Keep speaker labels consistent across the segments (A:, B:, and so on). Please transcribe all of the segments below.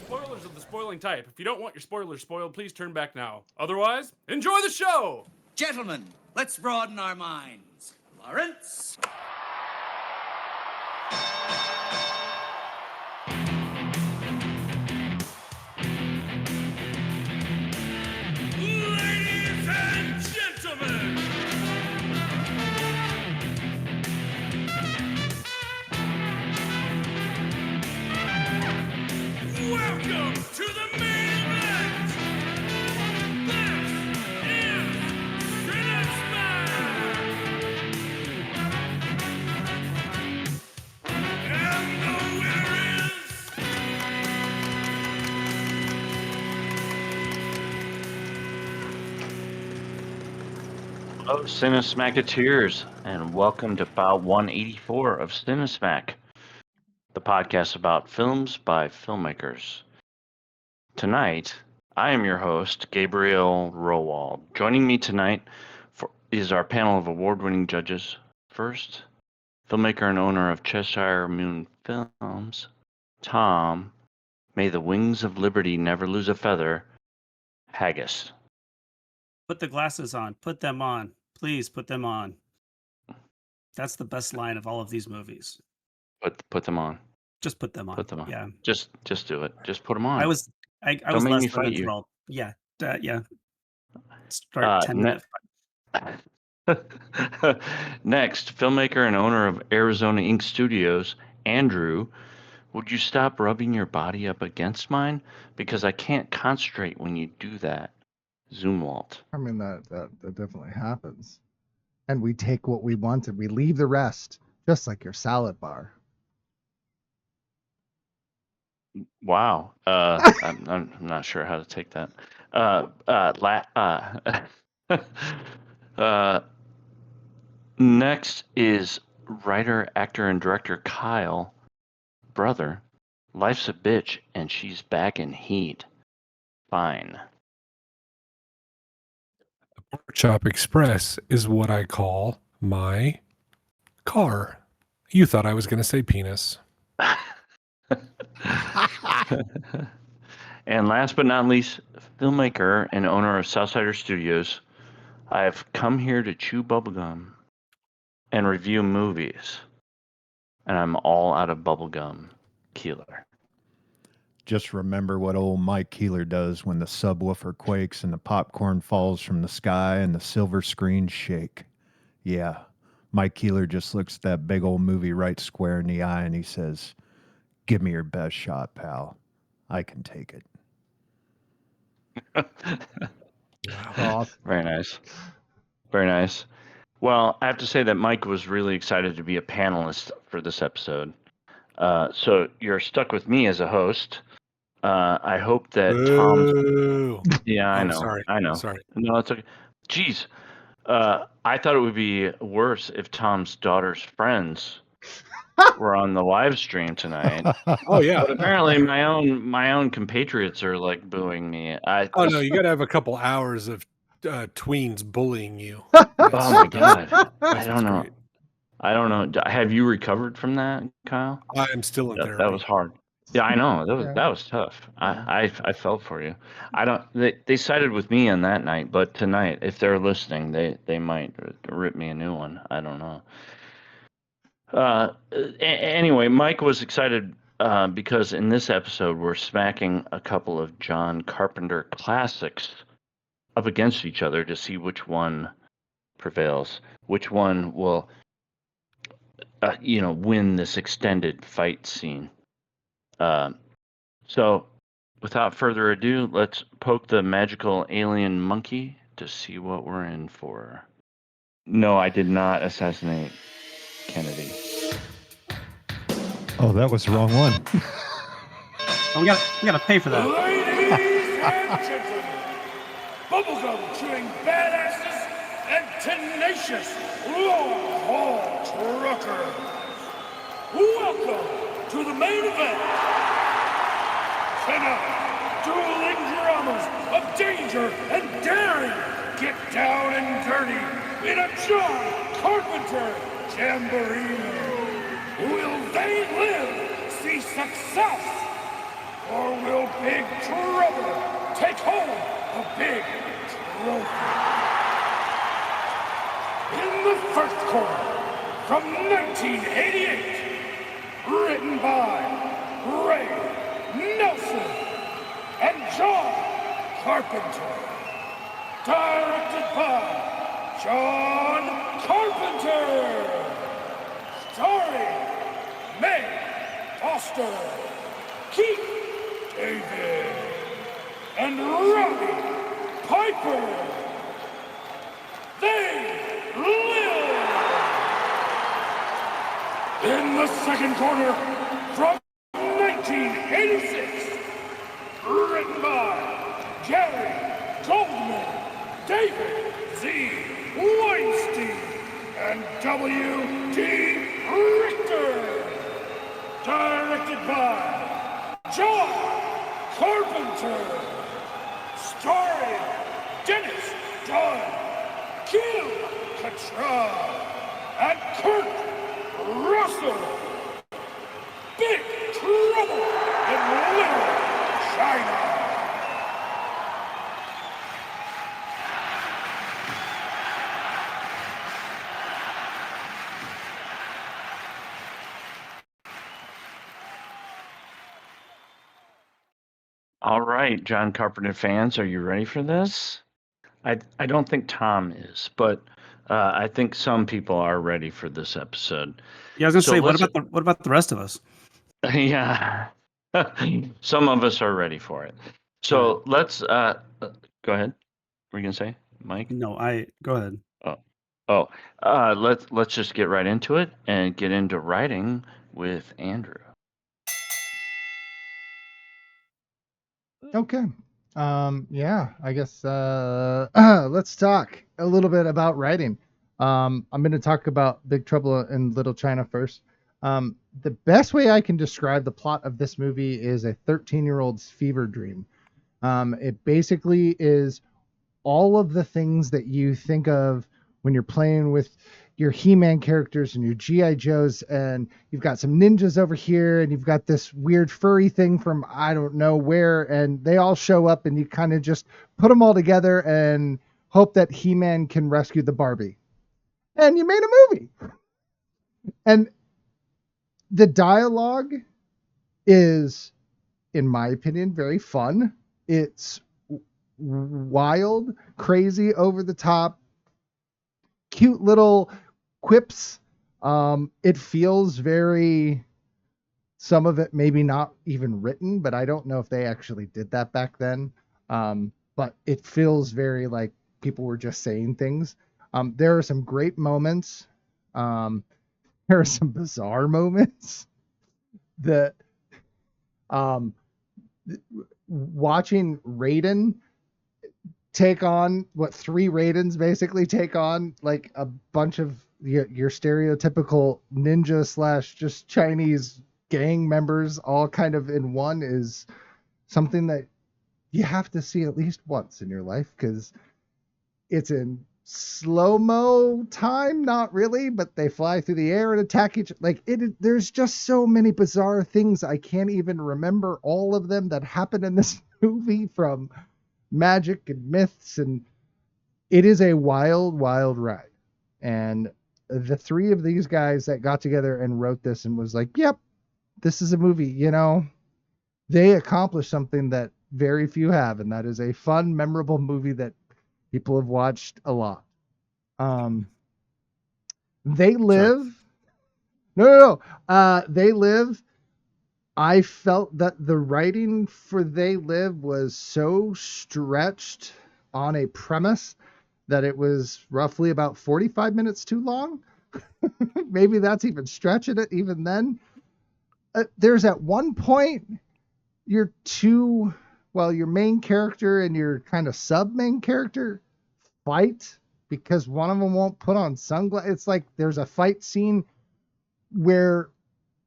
A: Spoilers of the spoiling type. If you don't want your spoilers spoiled, please turn back now. Otherwise, enjoy the show!
B: Gentlemen, let's broaden our minds. Lawrence?
A: Ladies and gentlemen! Welcome to the main event! This is Cinesmack! And the winner is...
C: Hello, Cinesmacketeers, and welcome to File 184 of Cinesmack, the podcast about films by filmmakers. Tonight, I am your host, Gabriel Rowald. Joining me tonight is our panel of award-winning judges. First, filmmaker and owner of Cheshire Moon Films, Tom, May the Wings of Liberty Never Lose a Feather, Haggis.
D: Put the glasses on. Put them on. Please put them on. That's the best line of all of these movies.
C: Put them on.
D: Just put them on.
C: Put them on.
D: Yeah.
C: Just do it. Just put them on.
D: I was
C: Don't
D: was
C: make
D: less
C: me
D: than
C: fight you.
D: enthralled. Yeah. Yeah. Start 10 minutes.
C: Next, filmmaker and owner of Arizona Ink Studios, Andrew, Would you stop rubbing your body up against mine? Because I can't concentrate when you do that. Zumwalt.
E: I mean, that definitely happens. And we take what we want and we leave the rest, just like your salad bar.
C: Wow. I'm not sure how to take that. Next is writer, actor, and director Kyle. Brother, life's a bitch and she's back in heat. Fine.
F: Pork Chop Express is what I call my car. You thought I was going to say penis.
C: And last but not least, filmmaker and owner of Southsider Studios. I've come here to chew bubblegum and review movies. And I'm all out of bubblegum. Keeler.
G: Just remember what old Mike Keeler does when the subwoofer quakes and the popcorn falls from the sky and the silver screens shake. Yeah, Mike Keeler just looks at that big old movie right square in the eye and he says, "Give me your best shot, pal. I can take it."
E: Awesome.
C: Very nice. Very nice. Well, I have to say that Mike was really excited to be a panelist for this episode. So you're stuck with me as a host. I hope that Tom's.
F: Boo.
C: Yeah, I
F: Oh,
C: know.
F: sorry.
C: I know.
F: Sorry.
C: No, it's okay. Jeez. I thought it would be worse if Tom's daughter's friends were on the live stream tonight.
F: Oh, yeah.
C: But apparently my own compatriots are like booing me.
F: Oh, no, you got to have a couple hours of tweens bullying you.
C: Oh my God. I don't know.
F: Great.
C: I don't know. Have you recovered from that, Kyle?
F: I'm still in therapy.
C: That was hard. Yeah, I know.
E: Yeah.
C: That was tough. I felt for you. I don't. They sided with me on that night, but tonight, if they're listening, they might rip me a new one. I don't know. Anyway, Mike was excited because in this episode we're smacking a couple of John Carpenter classics up against each other to see which one prevails, which one will, win this extended fight scene. So, without further ado, let's poke the magical alien monkey to see what we're in for. No, I did not assassinate Kennedy.
G: Oh, that was the wrong one.
D: Oh, we gotta pay for that.
A: Ladies and gentlemen, bubblegum chewing badasses and tenacious long-haul truckers, welcome to the main event. Tonight, dueling dramas of danger and daring get down and dirty in a John Carpenter jamboree. Will they live, see success, or will Big Trouble take home a big trophy? In the first corner, from 1988, written by Ray Nelson and John Carpenter, directed by John Carpenter, starring May Foster, Keith David, and Robbie Piper. They live! In the second corner, from 1986, written by Gary Goldman, David Z. Weinstein, and W.D. Richter. Directed by John Carpenter. Starring Dennis Dunn, Gil Catra, and Kurt Russell. Big Trouble in Little China.
C: All right, John Carpenter fans, are you ready for this? I don't think Tom is, but I think some people are ready for this episode.
D: Yeah, I was gonna
C: So
D: say, what
C: let's-
D: about the rest of us?
C: Yeah. Some of us are ready for it. So let's go ahead. Were you gonna say, Mike?
D: No, go ahead.
C: Oh, let's just get right into it and get into writing with Andrew.
E: Okay. Yeah, I guess let's talk a little bit about writing. I'm going to talk about Big Trouble in Little China first. The best way I can describe the plot of this movie is a 13-year-old's fever dream. It basically is all of the things that you think of when you're playing with your He-Man characters and your G.I. Joes, and you've got some ninjas over here, and you've got this weird furry thing from I don't know where, and they all show up, and you kind of just put them all together and hope that He-Man can rescue the Barbie. And you made a movie. And the dialogue is, in my opinion, very fun. It's wild, crazy, over the top, cute little quips. It feels very, some of it maybe not even written, but I don't know if they actually did that back then. But it feels very like people were just saying things. There are some great moments. There are some bizarre moments that watching Raiden take on what three Raidens basically take on like a bunch of your stereotypical ninja slash just Chinese gang members all kind of in one is something that you have to see at least once in your life, because it's in slow-mo time, not really, but they fly through the air and attack each like it. There's just so many bizarre things. I can't even remember all of them that happen in this movie, from magic and myths, and it is a wild ride. And the three of these guys that got together and wrote this and was like, yep, this is a movie, they accomplished something that very few have, and that is a fun, memorable movie that people have watched a lot. They Live. No. They Live. I felt that the writing for They Live was so stretched on a premise that it was roughly about 45 minutes too long. Maybe that's even stretching it even then. There's at one point your main character and your kind of sub main character fight because one of them won't put on sunglasses. It's like there's a fight scene where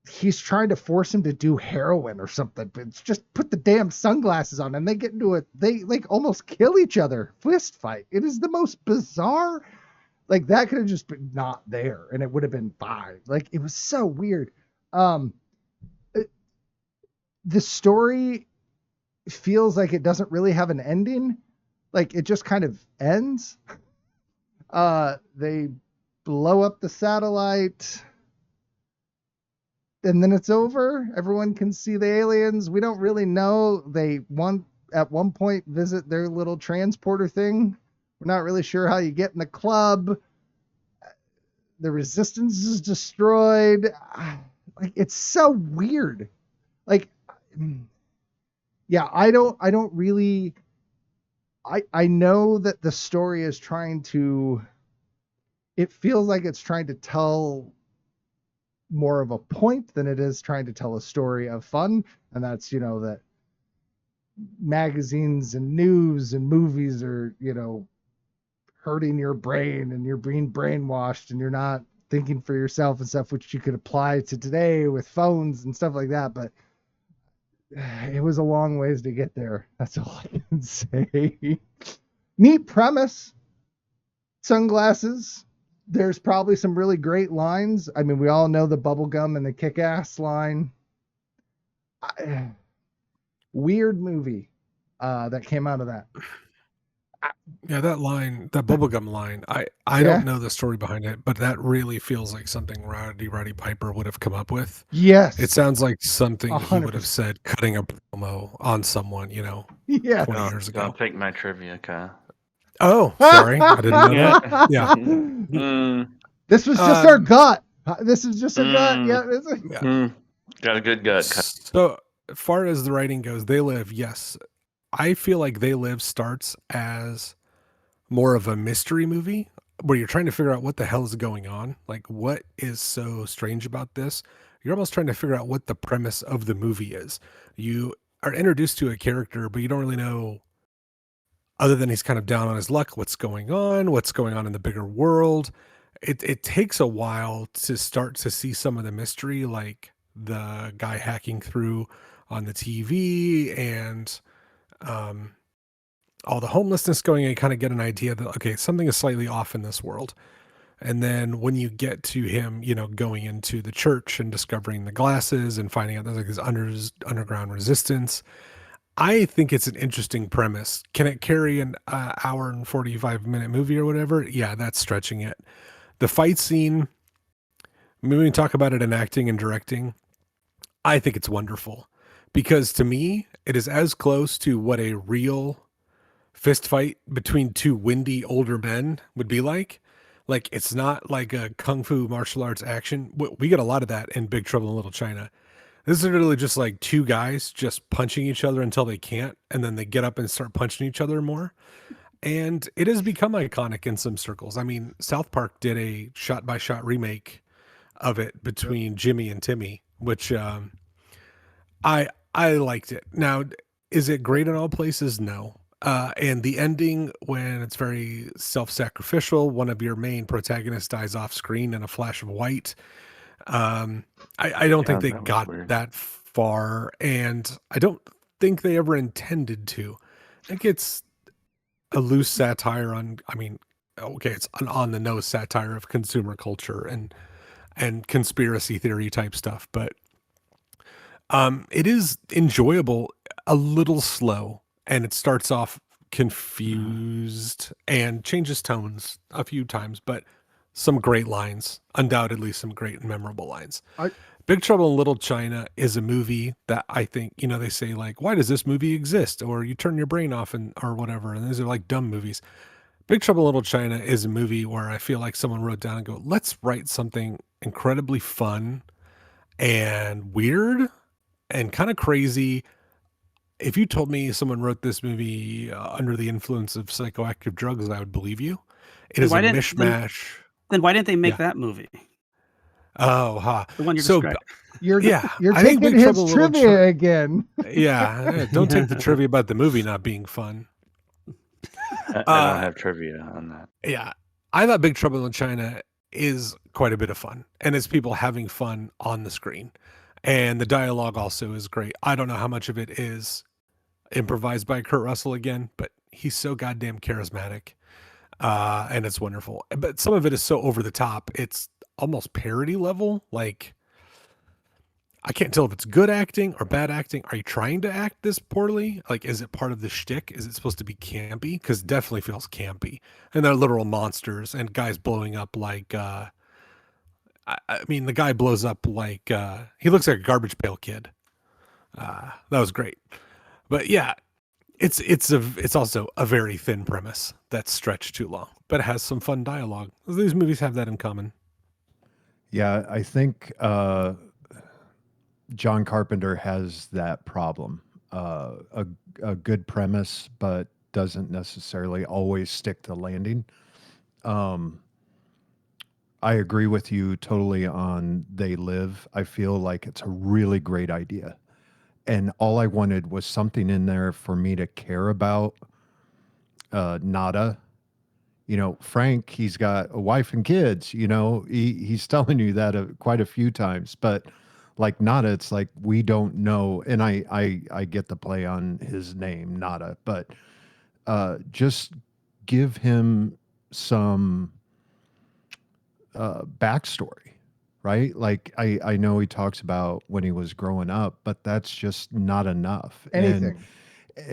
E: he's trying to force him to do heroin or something, but it's just put the damn sunglasses on, and they get into it. They like almost kill each other. Fist fight. It is the most bizarre. Like that could have just been not there, and it would have been fine. Like it was so weird. The story feels like it doesn't really have an ending. Like it just kind of ends. They blow up the satellite, and then it's over. Everyone can see the aliens. We don't really know. They at one point visit their little transporter thing. We're not really sure how you get in the club. The resistance is destroyed. Like it's so weird. Like, yeah, I don't really. I know that the story is trying to. It feels like it's trying to tell more of a point than it is trying to tell a story of fun, and that's that magazines and news and movies are hurting your brain, and you're being brainwashed, and you're not thinking for yourself and stuff, which you could apply to today with phones and stuff like that. But it was a long ways to get there. That's all I can say. Neat premise. Sunglasses. There's probably some really great lines. I mean, we all know the bubblegum and the kick-ass line. Weird movie that came out of that.
F: Yeah, that line, that bubblegum line, I
E: Yeah.
F: don't know the story behind it, but that really feels like something Roddy Piper would have come up with.
E: Yes.
F: It sounds like something he would
E: 100%.
F: have said cutting a promo on someone,
E: Yeah.
F: 20 years ago.
C: Don't pick my trivia, Kyle.
F: Oh, sorry. I didn't know that. Yeah.
C: Mm,
E: This was just our gut. This is just our gut.
C: Mm.
E: Yeah.
C: Got a good gut.
F: So, as far as the writing goes, They Live, yes. I feel like They Live starts as more of a mystery movie where you're trying to figure out what the hell is going on. Like, what is so strange about this? You're almost trying to figure out what the premise of the movie is. You are introduced to a character, but you don't really know, other than he's kind of down on his luck, what's going on in the bigger world. It takes a while to start to see some of the mystery, like the guy hacking through on the TV and um, all the homelessness going, and you kind of get an idea that, okay, something is slightly off in this world. And then when you get to him, going into the church and discovering the glasses and finding out there's like this underground resistance, I think it's an interesting premise. Can it carry an hour and 45-minute movie or whatever? Yeah, that's stretching it. The fight scene, when we talk about it in acting and directing, I think it's wonderful because to me, it is as close to what a real fist fight between two windy older men would be like. Like, it's not like a kung fu martial arts action. We get a lot of that in Big Trouble in Little China. This is really just like two guys just punching each other until they can't, and then they get up and start punching each other more. And it has become iconic in some circles. I mean, South Park did a shot-by-shot remake of it between Jimmy and Timmy, which I liked it. Now, is it great in all places? No. And the ending, when it's very self-sacrificial, one of your main protagonists dies off screen in a flash of white. I don't think they
C: that was
F: got
C: weird.
F: that far, and I don't think they ever intended to. I think it's a loose satire on, it's an on-the-nose satire of consumer culture and conspiracy theory type stuff, but it is enjoyable, a little slow, and it starts off confused and changes tones a few times, but some great lines, undoubtedly some great and memorable lines. Big Trouble in Little China is a movie that I think, they say like, why does this movie exist? Or you turn your brain off or whatever. And these are like dumb movies. Big Trouble in Little China is a movie where I feel like someone wrote down and go, let's write something incredibly fun and weird and kind of crazy. If you told me someone wrote this movie under the influence of psychoactive drugs, I would believe you. It is a mishmash.
D: Then why didn't they make
F: Yeah.
D: that movie?
F: Oh, huh.
D: The one you're
F: So,
D: describing.
E: You're
F: I think
E: taking
F: Big Trouble
E: his
F: in Little
E: trivia again.
F: Yeah, don't take the trivia about the movie not being fun.
C: I don't have trivia on that.
F: Yeah, I thought Big Trouble in China is quite a bit of fun, and it's people having fun on the screen. And the dialogue also is great. I don't know how much of it is improvised by Kurt Russell again, but he's so goddamn charismatic. And it's wonderful. But some of it is so over the top, it's almost parody level. Like, I can't tell if it's good acting or bad acting. Are you trying to act this poorly? Like, is it part of the shtick? Is it supposed to be campy? Because it definitely feels campy. And they're literal monsters and guys blowing up like, the guy blows up like, he looks like a garbage pail kid. That was great. But yeah, it's also a very thin premise that's stretched too long, but it has some fun dialogue. These movies have that in common.
G: Yeah, I think John Carpenter has that problem. A good premise, but doesn't necessarily always stick to landing. I agree with you totally on They Live. I feel like it's a really great idea. And all I wanted was something in there for me to care about. Nada. Frank, he's got a wife and kids, he's telling you that quite a few times, but like Nada, it's like, we don't know. And I get the play on his name, Nada, but just give him some backstory, right? Like I know he talks about when he was growing up, but that's just not enough.
E: Anything.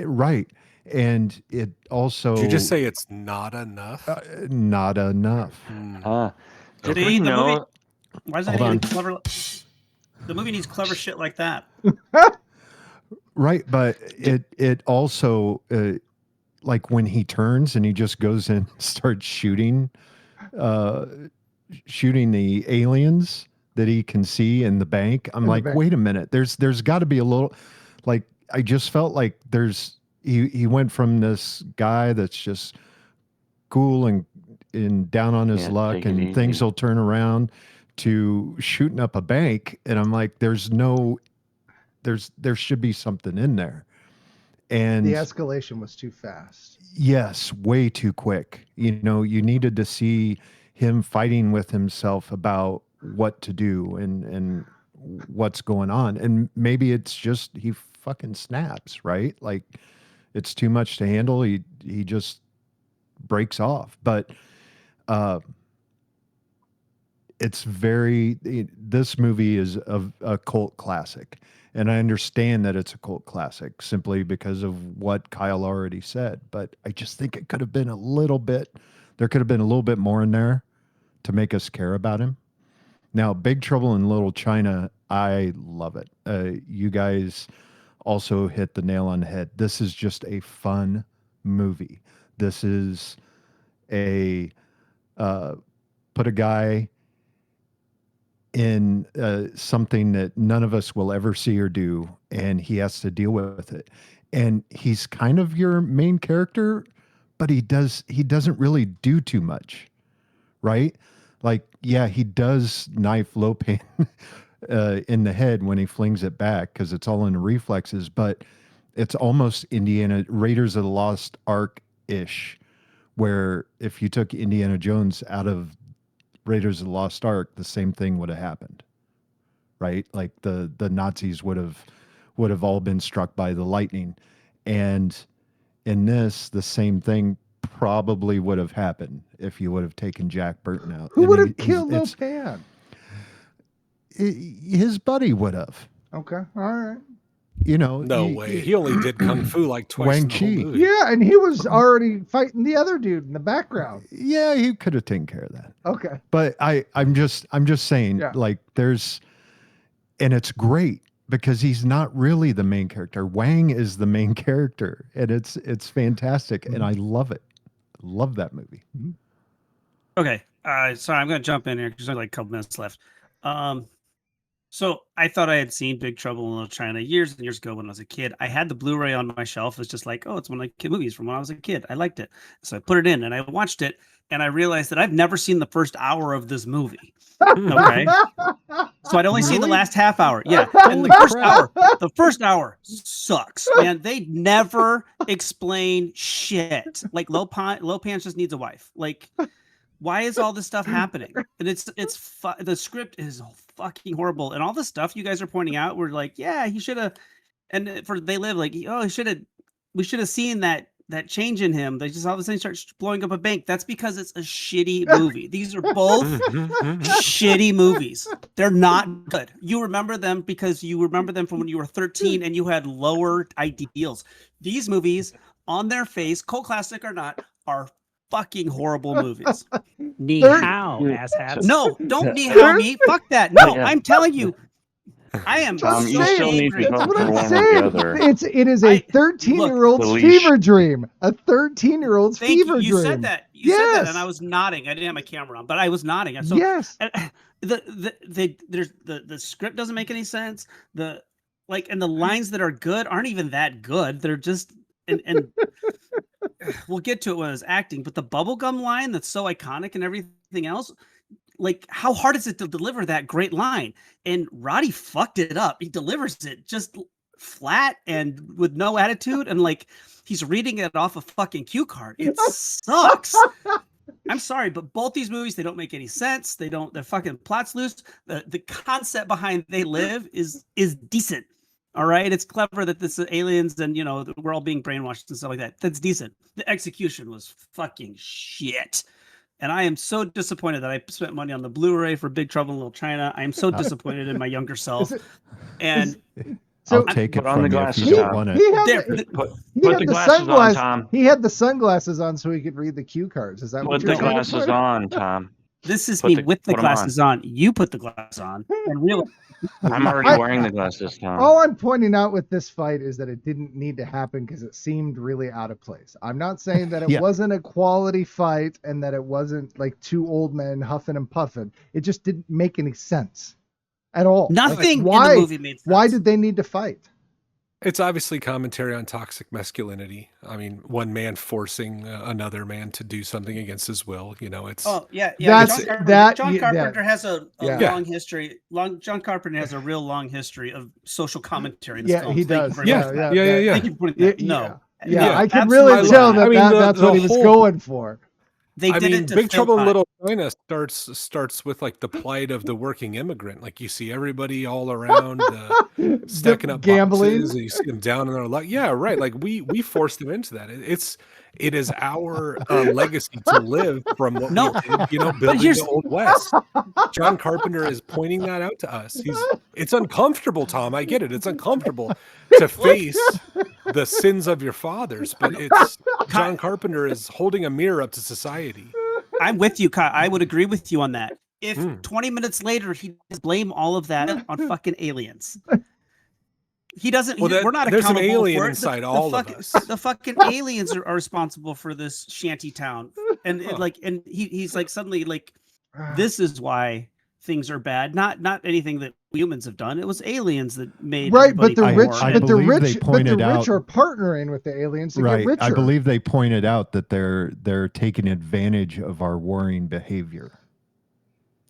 G: Right. And it also...
F: Did you just say it's not enough?
G: Not enough.
C: Did
D: See,
C: we
D: the
C: know?
D: movie- Why doesn't it
G: Hold
D: need
G: on.
D: clever? The movie needs clever shit like that.
G: Right, but it also like when he turns and he just goes in and starts shooting the aliens, that he can see in the bank. I'm
E: In the
G: like,
E: bank.
G: wait a minute. There's got to be a little, like, I just felt like he went from this guy that's just cool and down on his
C: Yeah,
G: luck
C: take it
G: and things
C: easy.
G: will turn around to shooting up a bank. And I'm like, there should be something in there. And
E: The escalation was too fast.
G: yes, way too quick. You know, you needed to see him fighting with himself about what to do and what's going on. And maybe it's just he fucking snaps, right? Like it's too much to handle. He just breaks off. But it's this movie is a cult classic. And I understand that it's a cult classic simply because of what Kyle already said. But I just think it could have been there could have been a little bit more in there to make us care about him. Now, Big Trouble in Little China, I love it. You guys also hit the nail on the head. This is just a fun movie. This is put a guy in something that none of us will ever see or do, and he has to deal with it. And he's kind of your main character, but he doesn't really do too much, right? Like, yeah, he does knife Lopan in the head when he flings it back because it's all in the reflexes, but it's almost Indiana Raiders of the Lost Ark ish, where if you took Indiana Jones out of Raiders of the Lost Ark, the same thing would have happened, right? Like the Nazis would have all been struck by the lightning, and in this, the same thing probably would have happened if you would have taken Jack Burton out.
E: Who
G: And
E: would have killed Lopan?
G: His buddy would have.
E: Okay, all right.
G: You know,
F: No way. He only did kung fu like twice
G: Wang
F: in the whole
G: Chi.
F: movie.
E: Yeah, and he was already fighting the other dude in the background.
G: Yeah, he could have taken care of that.
E: Okay.
G: But I'm just saying,
E: Yeah.
G: like, and it's great because he's not really the main character. Wang is the main character, and it's fantastic, and I love it. Love that movie.
D: Okay. Sorry, I'm gonna jump in here because there's like a couple minutes left. So I thought I had seen Big Trouble in Little China years and years ago when I was a kid. I had the Blu-ray on my shelf. It's just like, oh, it's one of the movies from when I was a kid. I liked it. So I put it in and I watched it and I realized that I've never seen the first hour of this movie. Okay. So I'd only seen the
G: Really?
D: last half hour. Yeah. And
G: Holy
D: the first hour sucks, man. They never explain shit. Like Lopan just needs a wife. Like, why is all this stuff happening? And the script is fucking horrible. And all the stuff you guys are pointing out, we're like, yeah, he should have. And for They Live, like, oh, we should have seen that change in him. They just all of a sudden start blowing up a bank. That's because it's a shitty movie. These are both shitty movies. They're not good. You remember them because you remember them from when you were 13 and you had lower ideals. These movies, on their face, cult classic or not, are fucking horrible movies.
H: Ni hao, asshats.
D: No, don't ni hao me. Fuck that. No,
C: Yeah.
D: I'm telling you, I am
C: Tom,
D: so
C: you still need to
D: angry.
C: vote
E: That's what
C: for
E: I'm
C: one or the
E: saying.
C: other.
E: It is a 13-year-old's
C: the leash.
E: fever dream. A 13-year-old's
D: Thank you.
E: fever
D: You
E: dream.
D: said that. You said that,
E: Yes.
D: and I was nodding. I didn't have my camera on, but I was nodding. So
E: Yes.
D: the script doesn't make any sense. And the lines that are good aren't even that good. They're just and we'll get to it when I was acting. But the bubblegum line that's so iconic and everything else, like, how hard is it to deliver that great line? And Roddy fucked it up. He delivers it just flat and with no attitude, and like he's reading it off a fucking cue card. It sucks. I'm sorry, but both these movies, they don't make any sense. Their fucking plot's loose. The concept behind They Live is decent. All right. It's clever that this is aliens and, we're all being brainwashed and stuff like that. That's decent. The execution was fucking shit. And I am so disappointed that I spent money on the Blu-ray for Big Trouble in Little China. I am so disappointed in my younger self. And
E: So
G: I'll take it
C: Put on
G: from
C: the
G: you if
C: glasses,
G: you don't
C: Tom.
G: want
E: he
G: it.
E: had
C: Put
E: the
C: the glasses on, Tom.
E: He had the sunglasses on so he could read the cue cards. Is that
C: Put
E: what
C: the
E: you're trying to
C: glasses
E: say?
C: on, Tom.
D: this is
C: Put
D: me
C: the-
D: with the
C: put 'em on.
D: glasses on. You put the glasses on. And really,
C: I'm already wearing the glasses, Tom.
E: All I'm pointing out with this fight is that it didn't need to happen because it seemed really out of place. I'm not saying that it
G: Yeah.
E: wasn't a quality fight and that it wasn't like two old men huffing and puffing. It just didn't make any sense. at all.
D: Nothing
E: why,
D: in the movie made sense.
E: Why did they need to fight?
F: It's obviously commentary on toxic masculinity. I mean, one man forcing another man to do something against his will. You know, it's
D: Oh yeah.
E: That's-
D: John Carpenter has a
E: yeah.
D: long history. John Carpenter has a real long history of social commentary. In
E: Yeah,
D: films.
E: he
D: Thank you
E: does.
D: very much for that.
F: Yeah.
D: Thank you for putting that.
E: Yeah,
D: No.
E: Yeah,
D: No,
E: I can
D: absolutely
E: really tell
D: not.
E: that's what he was going for.
D: They did it to
F: Big
D: fill
F: Trouble in
D: time.
F: Little China starts with like the plight of the working immigrant. Like you see everybody all around stacking up
E: Gambling.
F: boxes, and you see them down in their luck. Yeah, right. Like we forced them into that. It is our legacy to live from what we did, you know, building the Old West. John Carpenter is pointing that out to us. It's uncomfortable, Tom. I get it. It's uncomfortable to face the sins of your fathers, but it's John Carpenter is holding a mirror up to society.
D: I'm with you, Kyle. I would agree with you on that. If 20 minutes later he just blame all of that on fucking aliens. He doesn't.
F: Well,
D: we're not
F: there's an
D: accountable
F: alien
D: for it.
F: inside all of us.
D: The fucking aliens are responsible for this shanty town, and he's like suddenly like, this is why things are bad. Not anything that humans have done. It was aliens that made
E: but the rich,
G: I
E: but the
G: believe
E: rich,
G: they
E: but the
G: pointed
E: rich
G: out-
E: are partnering with the aliens to
G: Right.
E: get richer.
G: I believe they pointed out that they're taking advantage of our warring behavior,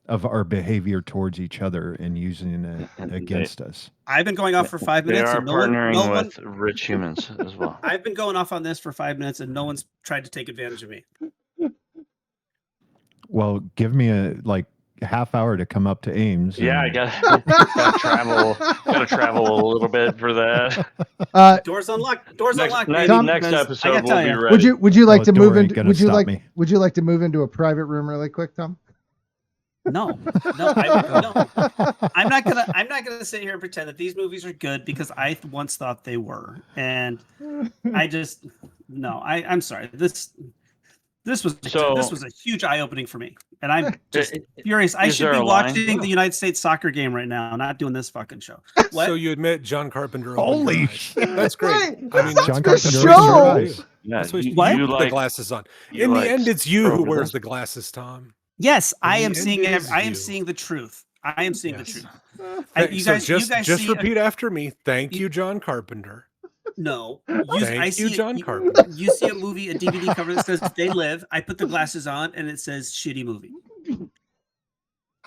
G: of our behavior towards each other and using it against us.
D: I've been going off for 5
C: They
D: minutes.
C: are
D: and
C: partnering with rich humans as well.
D: I've been going off on this for 5 minutes, and no one's tried to take advantage of me.
G: Well, give me a half hour to come up to Ames.
C: Yeah, I
G: and-
C: gotta travel a little bit for that.
D: Doors unlocked. Doors unlocked.
C: Next,
D: baby,
C: next
D: because I
C: episode
D: gotta
C: we'll
D: tell
C: be
D: ya,
C: ready.
E: Would you like to move
G: Dora ain't
E: into?
G: gonna
E: Would you
G: stop
E: like?
G: me.
E: Would you like to move into a private room really quick, Tom?
D: No, I'm not gonna sit here and pretend that these movies are good because I once thought they were, and I just no. I'm sorry. This was a huge eye opening for me, and I'm just furious. I should be watching the United States soccer game right now, not doing this fucking show. What?
F: So you admit John Carpenter?
G: Holy
F: opened
G: shit!
F: That's great.
E: Right.
F: I mean,
G: John
F: that's
G: Carpenter
E: show.
G: opened your eyes.
C: Yeah,
F: That's what
C: you
F: you put
C: like
F: the glasses on.
C: you
F: In the
C: like
F: end, it's you who
C: stroke
F: wears
C: it.
F: the glasses, Tom.
D: Yes, I
F: the
D: am
F: end
D: seeing.
F: is
D: I am
F: you.
D: seeing the truth. I am seeing the
F: Yes.
D: truth.
F: Thank- so just
D: see
F: repeat after me. Thank you, John Carpenter.
D: No,
F: Thank you, John Carpenter.
D: You see a movie, a DVD cover that says "They Live." I put the glasses on, and it says "shitty movie."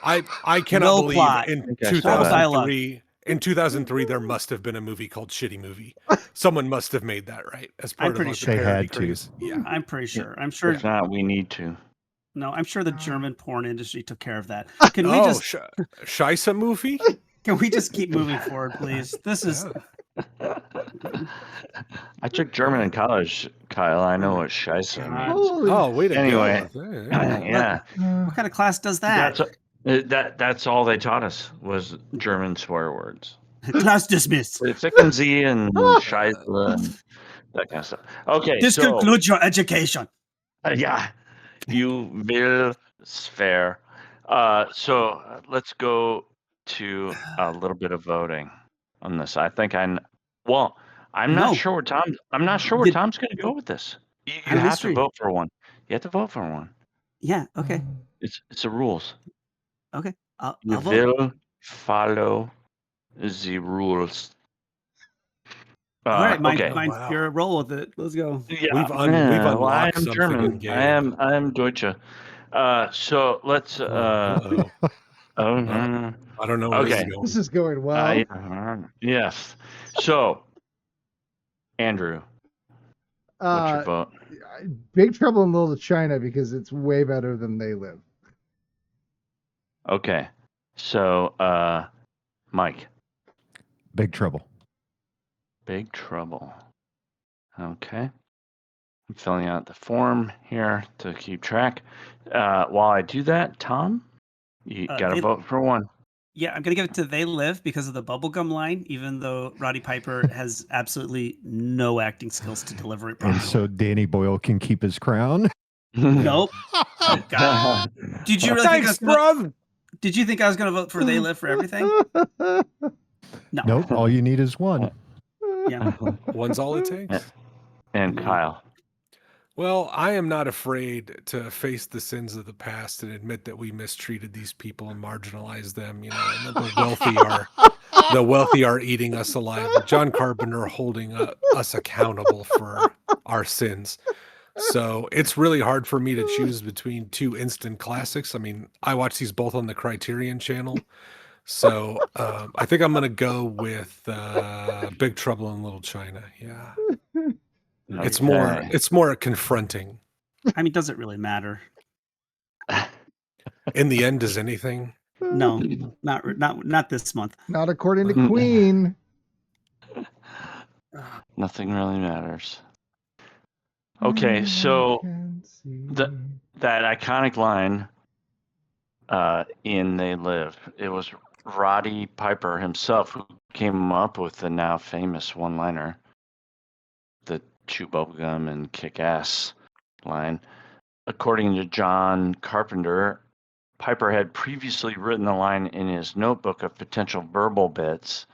F: I cannot
D: No
F: believe
D: plot.
F: in
C: Okay, so that-
F: 2003. In 2003, there must have been a movie called Shitty Movie. Someone must have made that, right? As part
D: I'm
F: of
D: pretty
F: like, the
D: sure.
G: They
F: parody
G: had to.
F: craze. Yeah.
D: I'm pretty sure. I'm sure.
C: If not, we need to.
D: No, I'm sure the German porn industry took care of that. Can we
F: Oh,
D: just
F: Scheisse movie?
D: can we just keep moving forward, please? This is
C: I took German in college, Kyle. I know what Scheisse means.
E: Holy
F: Oh, wait a
C: Anyway.
F: minute.
C: Yeah,
D: what kind of class does that?
C: that's all they taught us was German swear words.
D: Class dismissed.
C: Ficken Sie and Scheiße and that kind of stuff. Okay,
D: This
C: so
D: concludes your education.
C: yeah, you will spare. So let's go to a little bit of voting on this. I think I'm not
D: No.
C: sure where Tom. I'm not sure where
D: Did-
C: Tom's going to go with this. You
D: I'm
C: have
D: mystery.
C: to vote for one. You have to vote for one.
D: Yeah. Okay.
C: It's the rules.
D: Okay. I'll
C: You
D: vote.
C: will follow the rules.
D: All right,
C: okay.
D: mine's
F: Wow.
D: pure roll with it. Let's go.
C: Yeah,
F: We've
C: well,
F: unlocked
C: I am
F: something
C: German.
F: in Gabe.
C: I am Deutsche. So let's.
F: Uh-oh.
C: Oh,
F: I don't know where this
C: Okay.
F: is going.
E: This is going well.
C: yes. So, Andrew, what's your vote?
E: Big Trouble in Little China because it's way better than They Live.
C: Okay. So, Mike,
G: Big Trouble.
C: Big Trouble. Okay. I'm filling out the form here to keep track. While I do that, Tom, you got to
D: they-
C: vote for one.
D: Yeah, I'm gonna give it to They Live because of the bubblegum line, even though Roddy Piper has absolutely no acting skills to deliver it
G: And
D: properly.
G: so Danny Boyle can keep his crown.
D: Nope. Oh, God. Did you really think I was
F: Thanks,
D: gonna,
F: bruv.
D: Did you think I was gonna vote for They Live for everything? No.
G: Nope. All you need is one.
D: Yeah.
F: One's all it takes.
C: And Kyle.
F: Well, I am not afraid to face the sins of the past and admit that we mistreated these people and marginalized them, and that the wealthy are eating us alive. With John Carpenter holding us accountable for our sins. So it's really hard for me to choose between two instant classics. I mean, I watch these both on the Criterion channel. So I think I'm going to go with Big Trouble in Little China. Yeah. It's more confronting.
D: I mean, does it really matter?
F: In the end, does anything?
D: No, not this month.
E: Not according to Queen.
C: Nothing really matters. Okay, so that iconic line in They Live, it was Roddy Piper himself who came up with the now famous one-liner, the chew bubblegum and kick ass line. According to John Carpenter, Piper had previously written the line in his notebook of potential verbal bits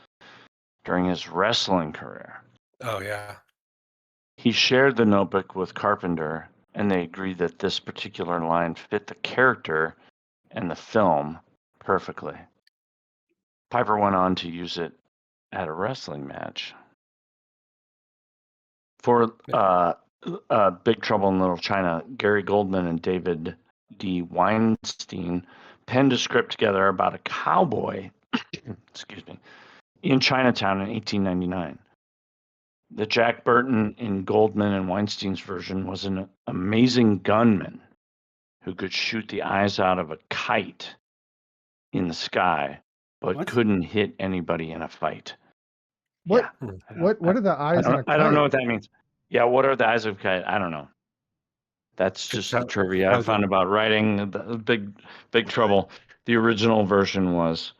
C: during his wrestling career.
F: Oh, yeah.
C: He shared the notebook with Carpenter, and they agreed that this particular line fit the character and the film perfectly. Piper went on to use it at a wrestling match. For Big Trouble in Little China, Gary Goldman and David D. Weinstein penned a script together about a cowboy excuse me, in Chinatown in 1899. The Jack Burton in Goldman and Weinstein's version was an amazing gunman who could shoot the eyes out of a kite in the sky, but
D: What?
C: couldn't hit anybody in a fight.
E: What?
C: Yeah.
E: What are the eyes in a kite?
C: I don't know what that means. Yeah, what are the eyes of a kite? I don't know. That's just the trivia I found about writing the Big Trouble. The original version was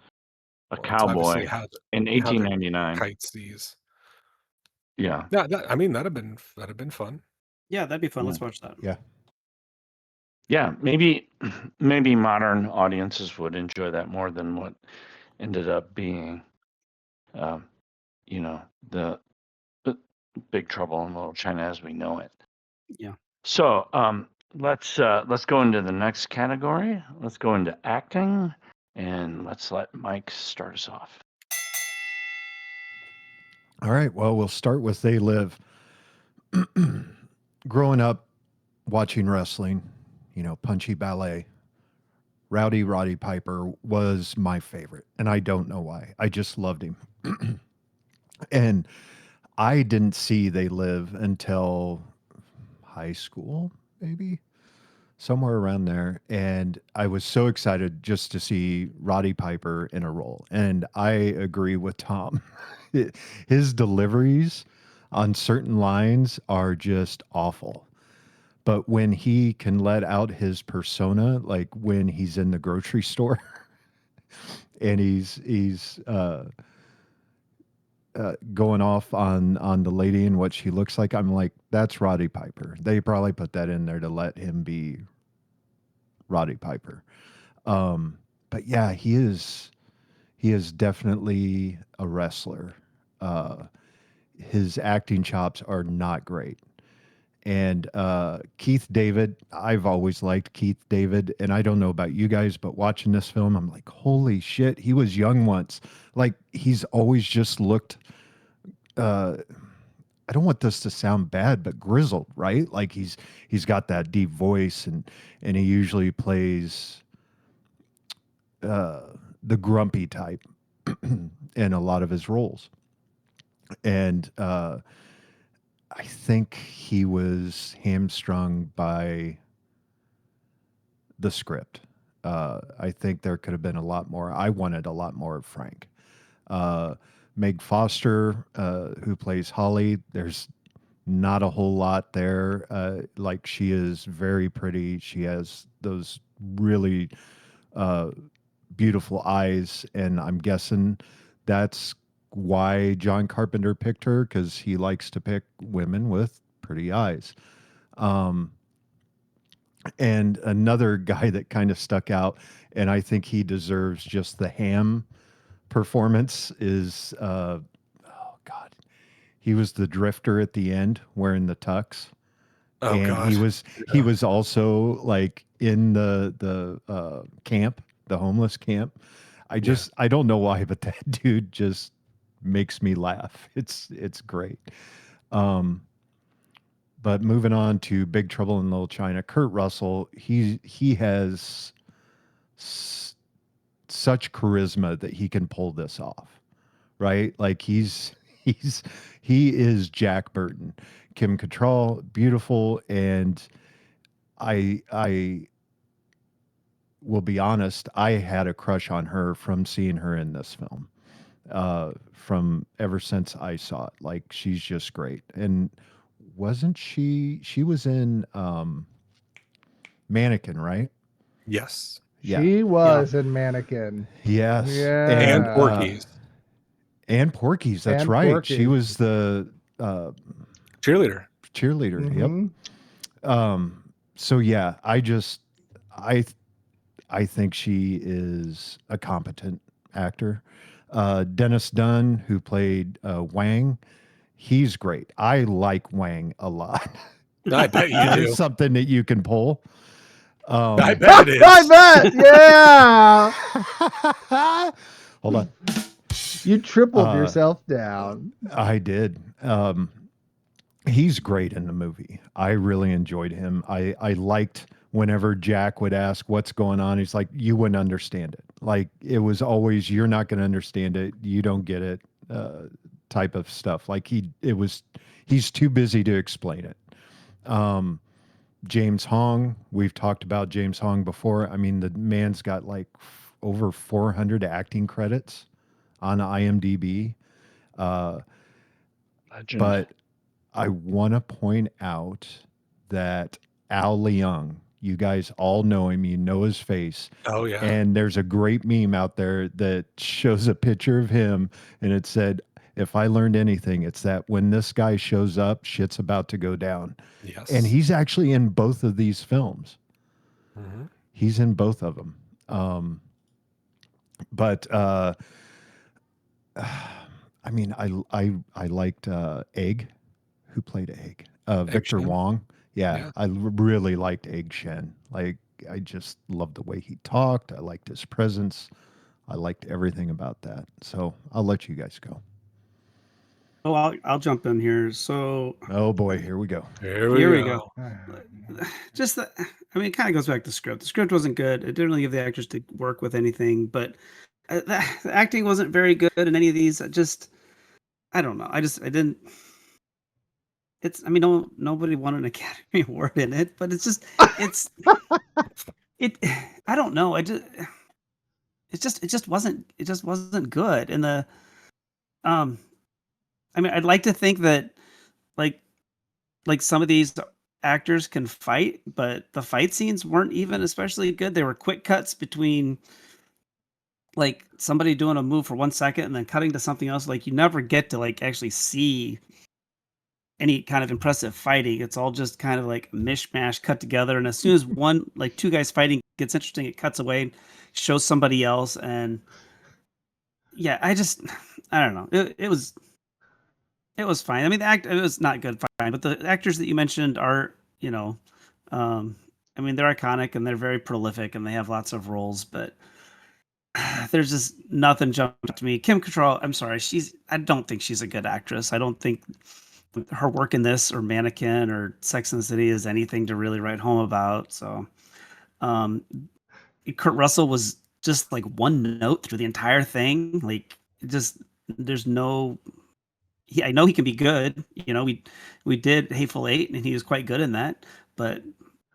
C: a cowboy in 1899.
F: Kite sees.
C: Yeah.
F: Yeah, that'd have been fun.
D: Yeah, that'd be fun.
C: Yeah.
D: Let's watch that.
G: Yeah.
C: Yeah, maybe modern audiences would enjoy that more than what ended up being, the Big Trouble in Little China as we know it.
D: Yeah.
C: So let's go into the next category. Let's go into acting, and let's let Mike start us off.
G: All right. Well, we'll start with They Live. Growing up watching wrestling, punchy ballet, Roddy Piper was my favorite. And I don't know why. I just loved him. And I didn't see They Live until high school, maybe somewhere around there. And I was so excited just to see Roddy Piper in a role. And I agree with Tom. His deliveries on certain lines are just awful. But when he can let out his persona, like when he's in the grocery store and he's going off on the lady and what she looks like, I'm like, that's Roddy Piper. They probably put that in there to let him be Roddy Piper. But yeah, he is definitely a wrestler. His acting chops are not great. And Keith David, I've always liked Keith David, and I don't know about you guys, but watching this film, I'm like, holy shit, he was young once. Like, he's always just looked, I don't want this to sound bad, but grizzled, right? Like he's got that deep voice, and he usually plays the grumpy type in a lot of his roles. And I think he was hamstrung by the script. I think there could have been a lot more. I wanted a lot more of Frank. Meg Foster, who plays Holly, there's not a whole lot there. Like, she is very pretty. She has those really beautiful eyes, and I'm guessing that's why John Carpenter picked her, because he likes to pick women with pretty eyes. And another guy that kind of stuck out, and I think he deserves just the ham performance, is oh God, he was the drifter at the end wearing the tux.
F: Oh
G: and
F: God.
G: he was also like in the camp, the homeless camp. I don't know why, but that dude just makes me laugh. It's great. Um, but moving on to Big Trouble in Little China, Kurt Russell, he has such charisma that he can pull this off, right? Like he's he is Jack Burton. Kim Cattrall, beautiful, and I will be honest, I had a crush on her from seeing her in this film. From ever since I saw it, like she's just great. And wasn't she was in Mannequin, right?
F: Yes.
G: Yeah.
E: She was in Mannequin.
G: Yes.
F: And
E: Yeah.
F: Porky's
G: And Porky's, that's
E: And
G: right. She
E: Porky's.
G: was the
F: cheerleader.
G: cheerleader.
E: Mhm.
G: Yep. So yeah, I I think she is a competent actor. Dennis Dunn, who played Wang, he's great. I like Wang a lot.
F: I bet you
G: That
F: do.
G: is something that you can pull.
F: I bet it is.
E: I bet. Yeah.
G: Hold on.
E: You tripled yourself down.
G: I did. He's great in the movie. I really enjoyed him. I liked whenever Jack would ask what's going on. He's like, you wouldn't understand it. Like it was always, you're not going to understand it. You don't get it. Type of stuff. Like he's too busy to explain it. James Hong, we've talked about James Hong before. I mean, the man's got like over 400 acting credits on IMDb.
C: Legend.
G: But I want to point out that Al Leong, you guys all know him, you know his face.
F: Oh yeah.
G: And there's a great meme out there that shows a picture of him, and it said, if I learned anything, it's that when this guy shows up, shit's about to go down.
F: Yes.
G: And he's actually in both of these films.
F: Mhm.
G: He's in both of them. But I mean, I liked Egg, who played Egg, Victor
F: Shen?
G: Wong. Yeah,
F: Yeah.
G: I really liked Egg Shen. Like, I just loved the way he talked. I liked his presence. I liked everything about that. So I'll let you guys go.
D: Oh, I'll jump in here. So
G: Oh boy, here we go.
F: Here
D: Here
F: we
D: we
F: go.
D: just the, I mean, it kind of goes back to the script. The script wasn't good. It didn't really give the actors to work with anything, but the acting wasn't very good in any of these. I don't know. I didn't. It's, I mean, nobody won an Academy Award in it, but it's it. I don't know. It just wasn't good. And I mean, I'd like to think that like some of these actors can fight, but the fight scenes weren't even especially good. They were quick cuts between like somebody doing a move for 1 second and then cutting to something else. Like you never get to like actually see any kind of impressive fighting. It's all just kind of like mishmash cut together. And as soon as two guys fighting gets interesting, it cuts away, shows somebody else. And yeah, I don't know. It was fine. I mean, it was not good, fine, but the actors that you mentioned are, I mean, they're iconic and they're very prolific and they have lots of roles, but there's just nothing jumped out to me. Kim Cattrall, I'm sorry, I don't think she's a good actress. I don't think her work in this or Mannequin or Sex and the City is anything to really write home about. So, Kurt Russell was just like one note through the entire thing. Like, there's no. I know he can be good. You know, we did Hateful Eight, and he was quite good in that. But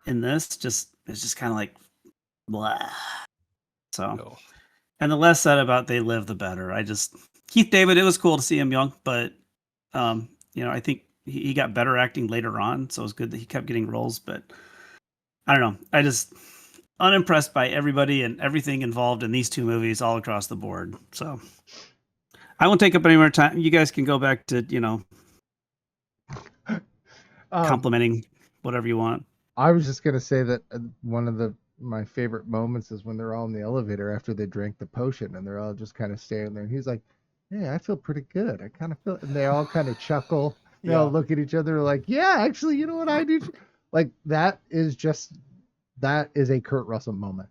D: in this, it's just kind of like blah. So,
F: No.
D: and the less said about They Live, the better. Keith David. It was cool to see him young, but I think he got better acting later on. So it was good that he kept getting roles. But I don't know. I just unimpressed by everybody and everything involved in these two movies all across the board. So. I won't take up any more time. You guys can go back to, complimenting whatever you want.
E: I was just gonna say that one of my favorite moments is when they're all in the elevator after they drank the potion and they're all just kind of standing there. And he's like, "Hey, I feel pretty good. I kind of feel," and they all kind of chuckle. They all look at each other like, "Yeah, actually, you know what I do? Like that is a Kurt Russell moment.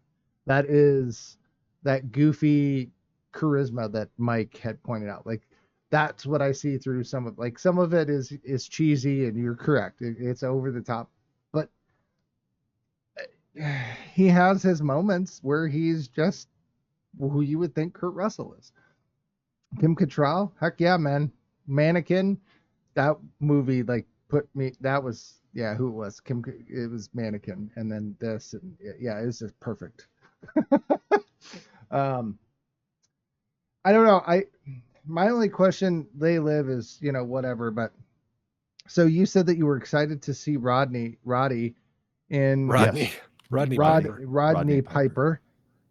E: That is that goofy charisma that Mike had pointed out. Like that's what I see through some of it is cheesy, and you're correct. It's over the top, but he has his moments where he's just who you would think Kurt Russell is. Kim Cattrall, heck yeah, man. Mannequin, that movie like put me. That was who it was. It was Mannequin, and then this, and yeah, it was just perfect. I don't know. My only question, They Live, is whatever. But so you said that you were excited to see Rodney Piper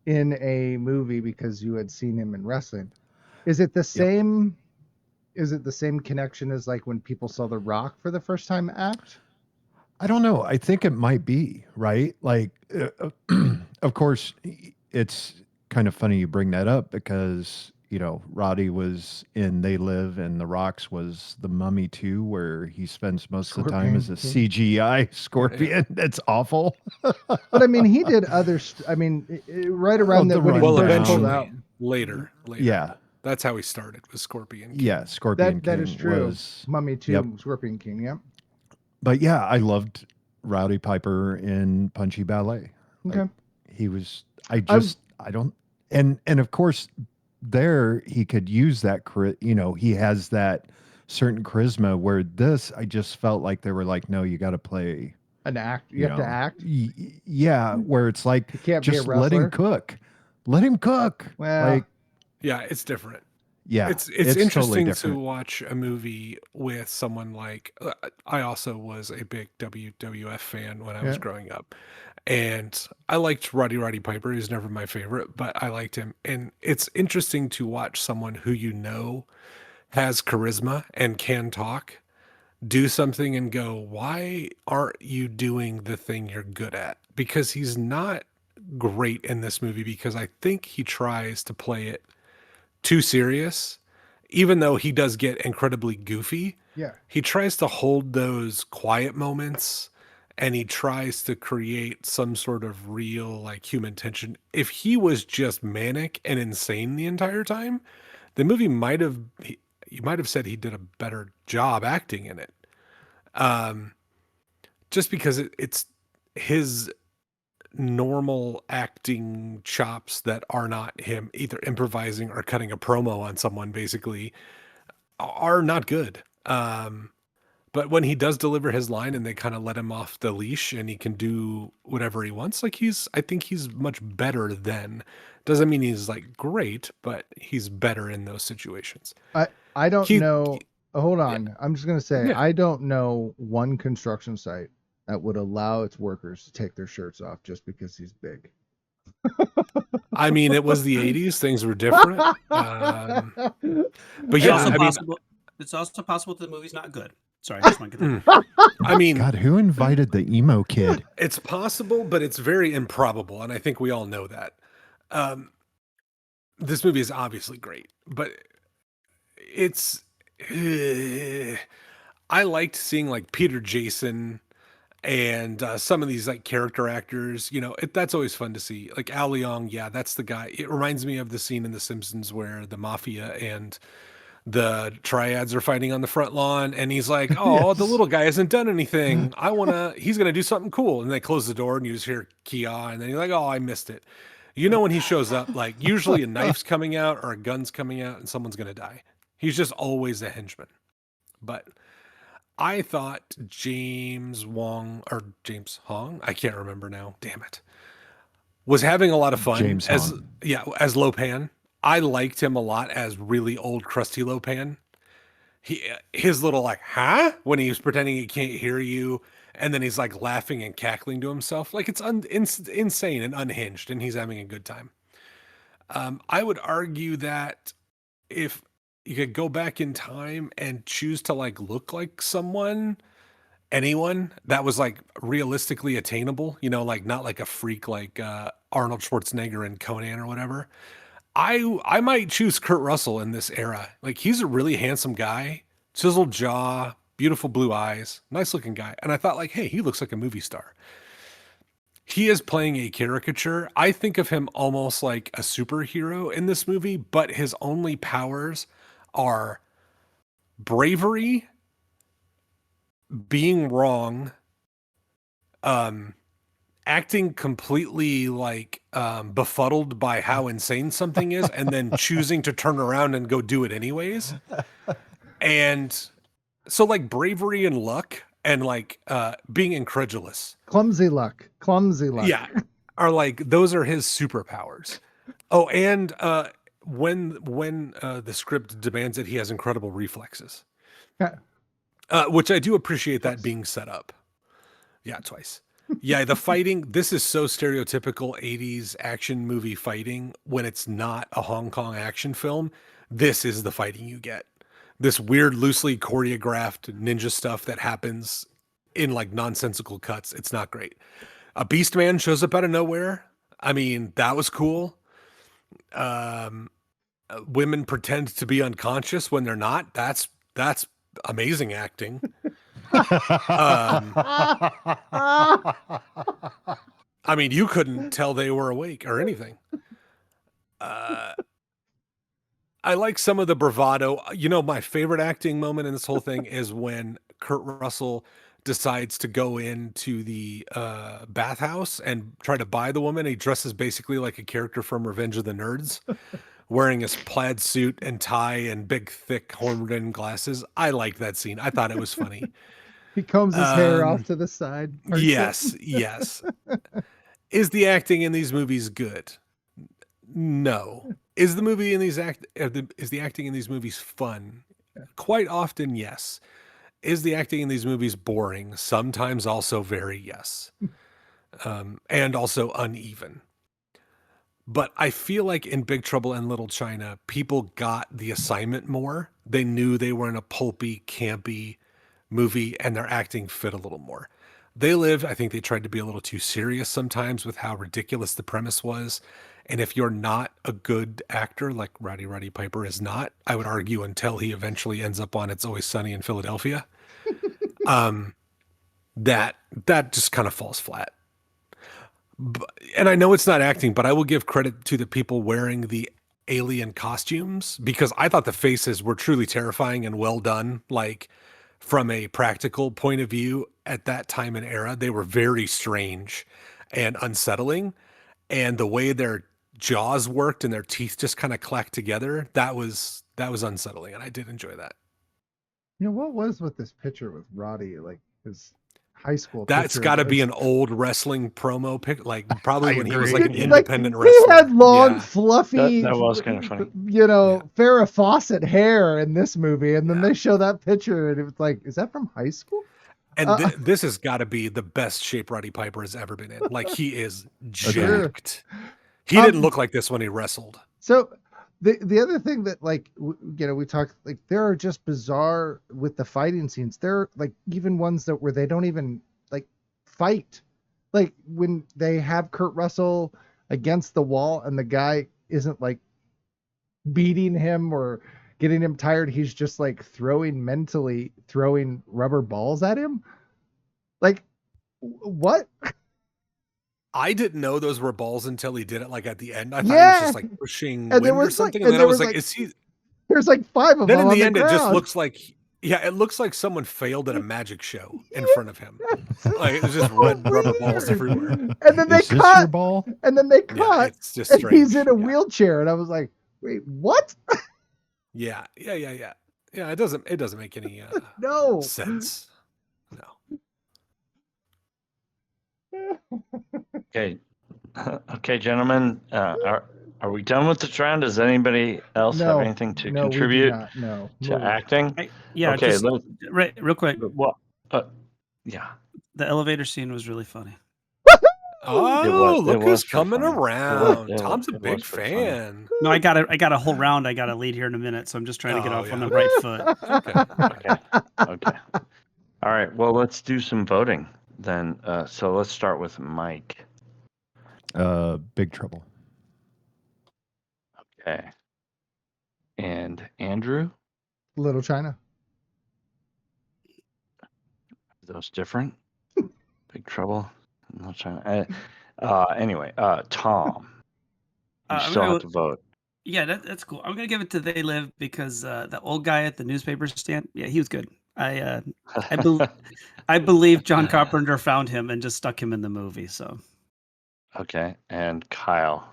E: in a movie because you had seen him in wrestling. Is it the same? Is it the same connection as like when people saw The Rock for the first time act?
G: I don't know. I think it might be, right? Like, of course, it's kind of funny you bring that up because, Roddy was in They Live and The Rock's was The Mummy 2, where he spends most of the time as a CGI scorpion. That's awful.
E: But I mean, he did other, right around that when he first pulled out.
F: Later.
G: Yeah.
F: That's how he started with Scorpion King.
G: Yeah, Scorpion King.
E: That is true.
G: Was,
E: Mummy 2, Scorpion King, yeah.
G: But yeah, I loved Rowdy Piper in Punchy Ballet.
E: Okay.
G: Like, he was, I don't, and of course, there he could use that, he has that certain charisma where this, I just felt like they were like, no, you got to play
E: an act. You have to act.
G: Yeah. Where it's like, just let him cook. Let him cook.
E: Well,
G: like,
F: yeah, it's different.
G: Yeah,
F: it's interesting
G: totally
F: to watch a movie with someone like. I also was a big WWF fan when I was growing up, and I liked Roddy Piper. He's never my favorite, but I liked him. And it's interesting to watch someone who has charisma and can talk, do something and go, why aren't you doing the thing you're good at? Because he's not great in this movie, because I think he tries to play it too serious, even though he does get incredibly goofy.
E: Yeah.
F: He tries to hold those quiet moments, and he tries to create some sort of real like human tension. If he was just manic and insane the entire time, the movie you might have said he did a better job acting in it. Just because it's his normal acting chops that are not him either improvising or cutting a promo on someone basically are not good. But when he does deliver his line and they kind of let him off the leash and he can do whatever he wants, like I think he's much better than. Doesn't mean he's like great, but he's better in those situations.
E: I don't know. Hold on. Yeah. I'm just going to say, I don't know one construction site that would allow its workers to take their shirts off just because he's big.
F: I mean, it was the 80s. Things were different. But yeah,
D: it's also possible that the movie's not good. Sorry, I just want to get that.
G: I mean, God, who invited the emo kid?
F: It's possible, but it's very improbable. And I think we all know that. This movie is obviously great, but it's, I liked seeing like Peter Jason and some of these like character actors, that's always fun to see. Like Al Leong, yeah, that's the guy. It reminds me of the scene in The Simpsons where the mafia and the triads are fighting on the front lawn, and he's like, "Oh, the little guy hasn't done anything. He's gonna do something cool." And they close the door, and you just hear Kia, and then you're like, "Oh, I missed it." When he shows up, like usually a knife's coming out or a gun's coming out, and someone's gonna die. He's just always a henchman, but. I thought James Hong, I can't remember now, damn it, was having a lot of fun as Lopan. I liked him a lot as really old crusty Lopan. His little like, huh? When he was pretending he can't hear you, and then he's like laughing and cackling to himself. Like it's insane and unhinged, and he's having a good time. I would argue that if you could go back in time and choose to like look like anyone that was like realistically attainable, like not like a freak like Arnold Schwarzenegger and Conan or whatever. I might choose Kurt Russell in this era. Like he's a really handsome guy, chiseled jaw, beautiful blue eyes, nice looking guy. And I thought like, hey, he looks like a movie star. He is playing a caricature. I think of him almost like a superhero in this movie, but his only powers are bravery, being wrong, acting completely like befuddled by how insane something is, and then choosing to turn around and go do it anyways. And so like bravery and luck and like being incredulous.
E: Clumsy luck.
F: Yeah. Are like those are his superpowers. Oh, and when the script demands it, he has incredible reflexes.
E: Yeah.
F: Which I do appreciate that being set up. Yeah, twice. Yeah, the fighting, this is so stereotypical 80s action movie fighting when it's not a Hong Kong action film. This is the fighting you get. This weird, loosely choreographed ninja stuff that happens in like nonsensical cuts. It's not great. A beast man shows up out of nowhere. I mean, that was cool. Women pretend to be unconscious when they're not. That's amazing acting. I mean, you couldn't tell they were awake or anything. I like some of the bravado. You know, my favorite acting moment in this whole thing is when Kurt Russell decides to go into the bathhouse and try to buy the woman. He dresses basically like a character from Revenge of the Nerds, wearing his plaid suit and tie and big, thick horn-rimmed glasses. I liked that scene. I thought it was funny.
E: He combs his hair off to the side.
F: Yes. Is the acting in these movies good? No. Is the acting in these movies fun? Quite often, yes. Is the acting in these movies boring? Sometimes also very yes. And also uneven. But I feel like in Big Trouble in Little China, people got the assignment more. They knew they were in a pulpy, campy movie and their acting fit a little more. They Live, I think they tried to be a little too serious sometimes with how ridiculous the premise was. And if you're not a good actor, like Roddy Piper is not, I would argue until he eventually ends up on It's Always Sunny in Philadelphia, that just kind of falls flat. And I know it's not acting, but I will give credit to the people wearing the alien costumes because I thought the faces were truly terrifying and well done. Like from a practical point of view at that time and era, they were very strange and unsettling. And the way their jaws worked and their teeth just kind of clacked together, that was unsettling. And I did enjoy that.
E: You know, what was with this picture with Roddy, like his high school
F: That's
E: picture?
F: got to be an old wrestling promo pic, like probably when he was
C: agree.
F: like an independent wrestler.
E: He had long, fluffy,
C: That was kind of funny.
E: you know, Farrah Fawcett hair in this movie, and then they show that picture, and it was like, is that from high school?
F: And this has got to be the best shape Roddy Piper has ever been in. Like he is jacked. He didn't look like this when he wrestled.
E: So the other thing that, like, you know, we talked, like, there are just bizarre with the fighting scenes. There are like even ones where they don't even like fight, like when they have Kurt Russell against the wall and the guy isn't like beating him or getting him tired. He's just like mentally throwing rubber balls at him. Like, what?
F: I didn't know those were balls until he did it like at the end. I thought he was just like pushing wind or something. And then I was like, is he?
E: There's like 5 of them.
F: Then in the
E: on
F: end,
E: the
F: it just
E: ground.
F: looks like, it looks like someone failed at a magic show in front of him. Like it was just red rubber balls everywhere.
E: And then they cut.
G: Ball?
E: And then they cut.
F: It's just
E: and
F: strange.
E: he's in a wheelchair, and I was like, wait, what?
F: Yeah. It doesn't make any
E: No
F: sense. No.
C: Okay, gentlemen. Are we done with the round? Does anybody else have anything to contribute to acting?
D: Yeah.
C: Okay.
D: Just, real quick.
C: Well, yeah.
D: The elevator scene was really funny.
F: Oh, look who's coming
C: funny.
F: Around. Tom's a big
C: pretty
F: fan.
D: No, I got a whole round. I got to lead here in a minute, so I'm just trying to get off on the right foot.
C: Okay. All right. Well, let's do some voting then. So let's start with Mike.
G: Big Trouble.
C: Okay. And Andrew?
E: Little China.
C: those different? Big Trouble in Little China. Anyway, Tom, you
D: I'm
C: still
D: gonna
C: have
D: go-
C: to vote.
D: Yeah, that's cool. I'm gonna give it to They Live because the old guy at the newspaper stand, yeah, he was good. I believe John Carpenter found him and just stuck him in the movie. So
C: Okay, and Kyle.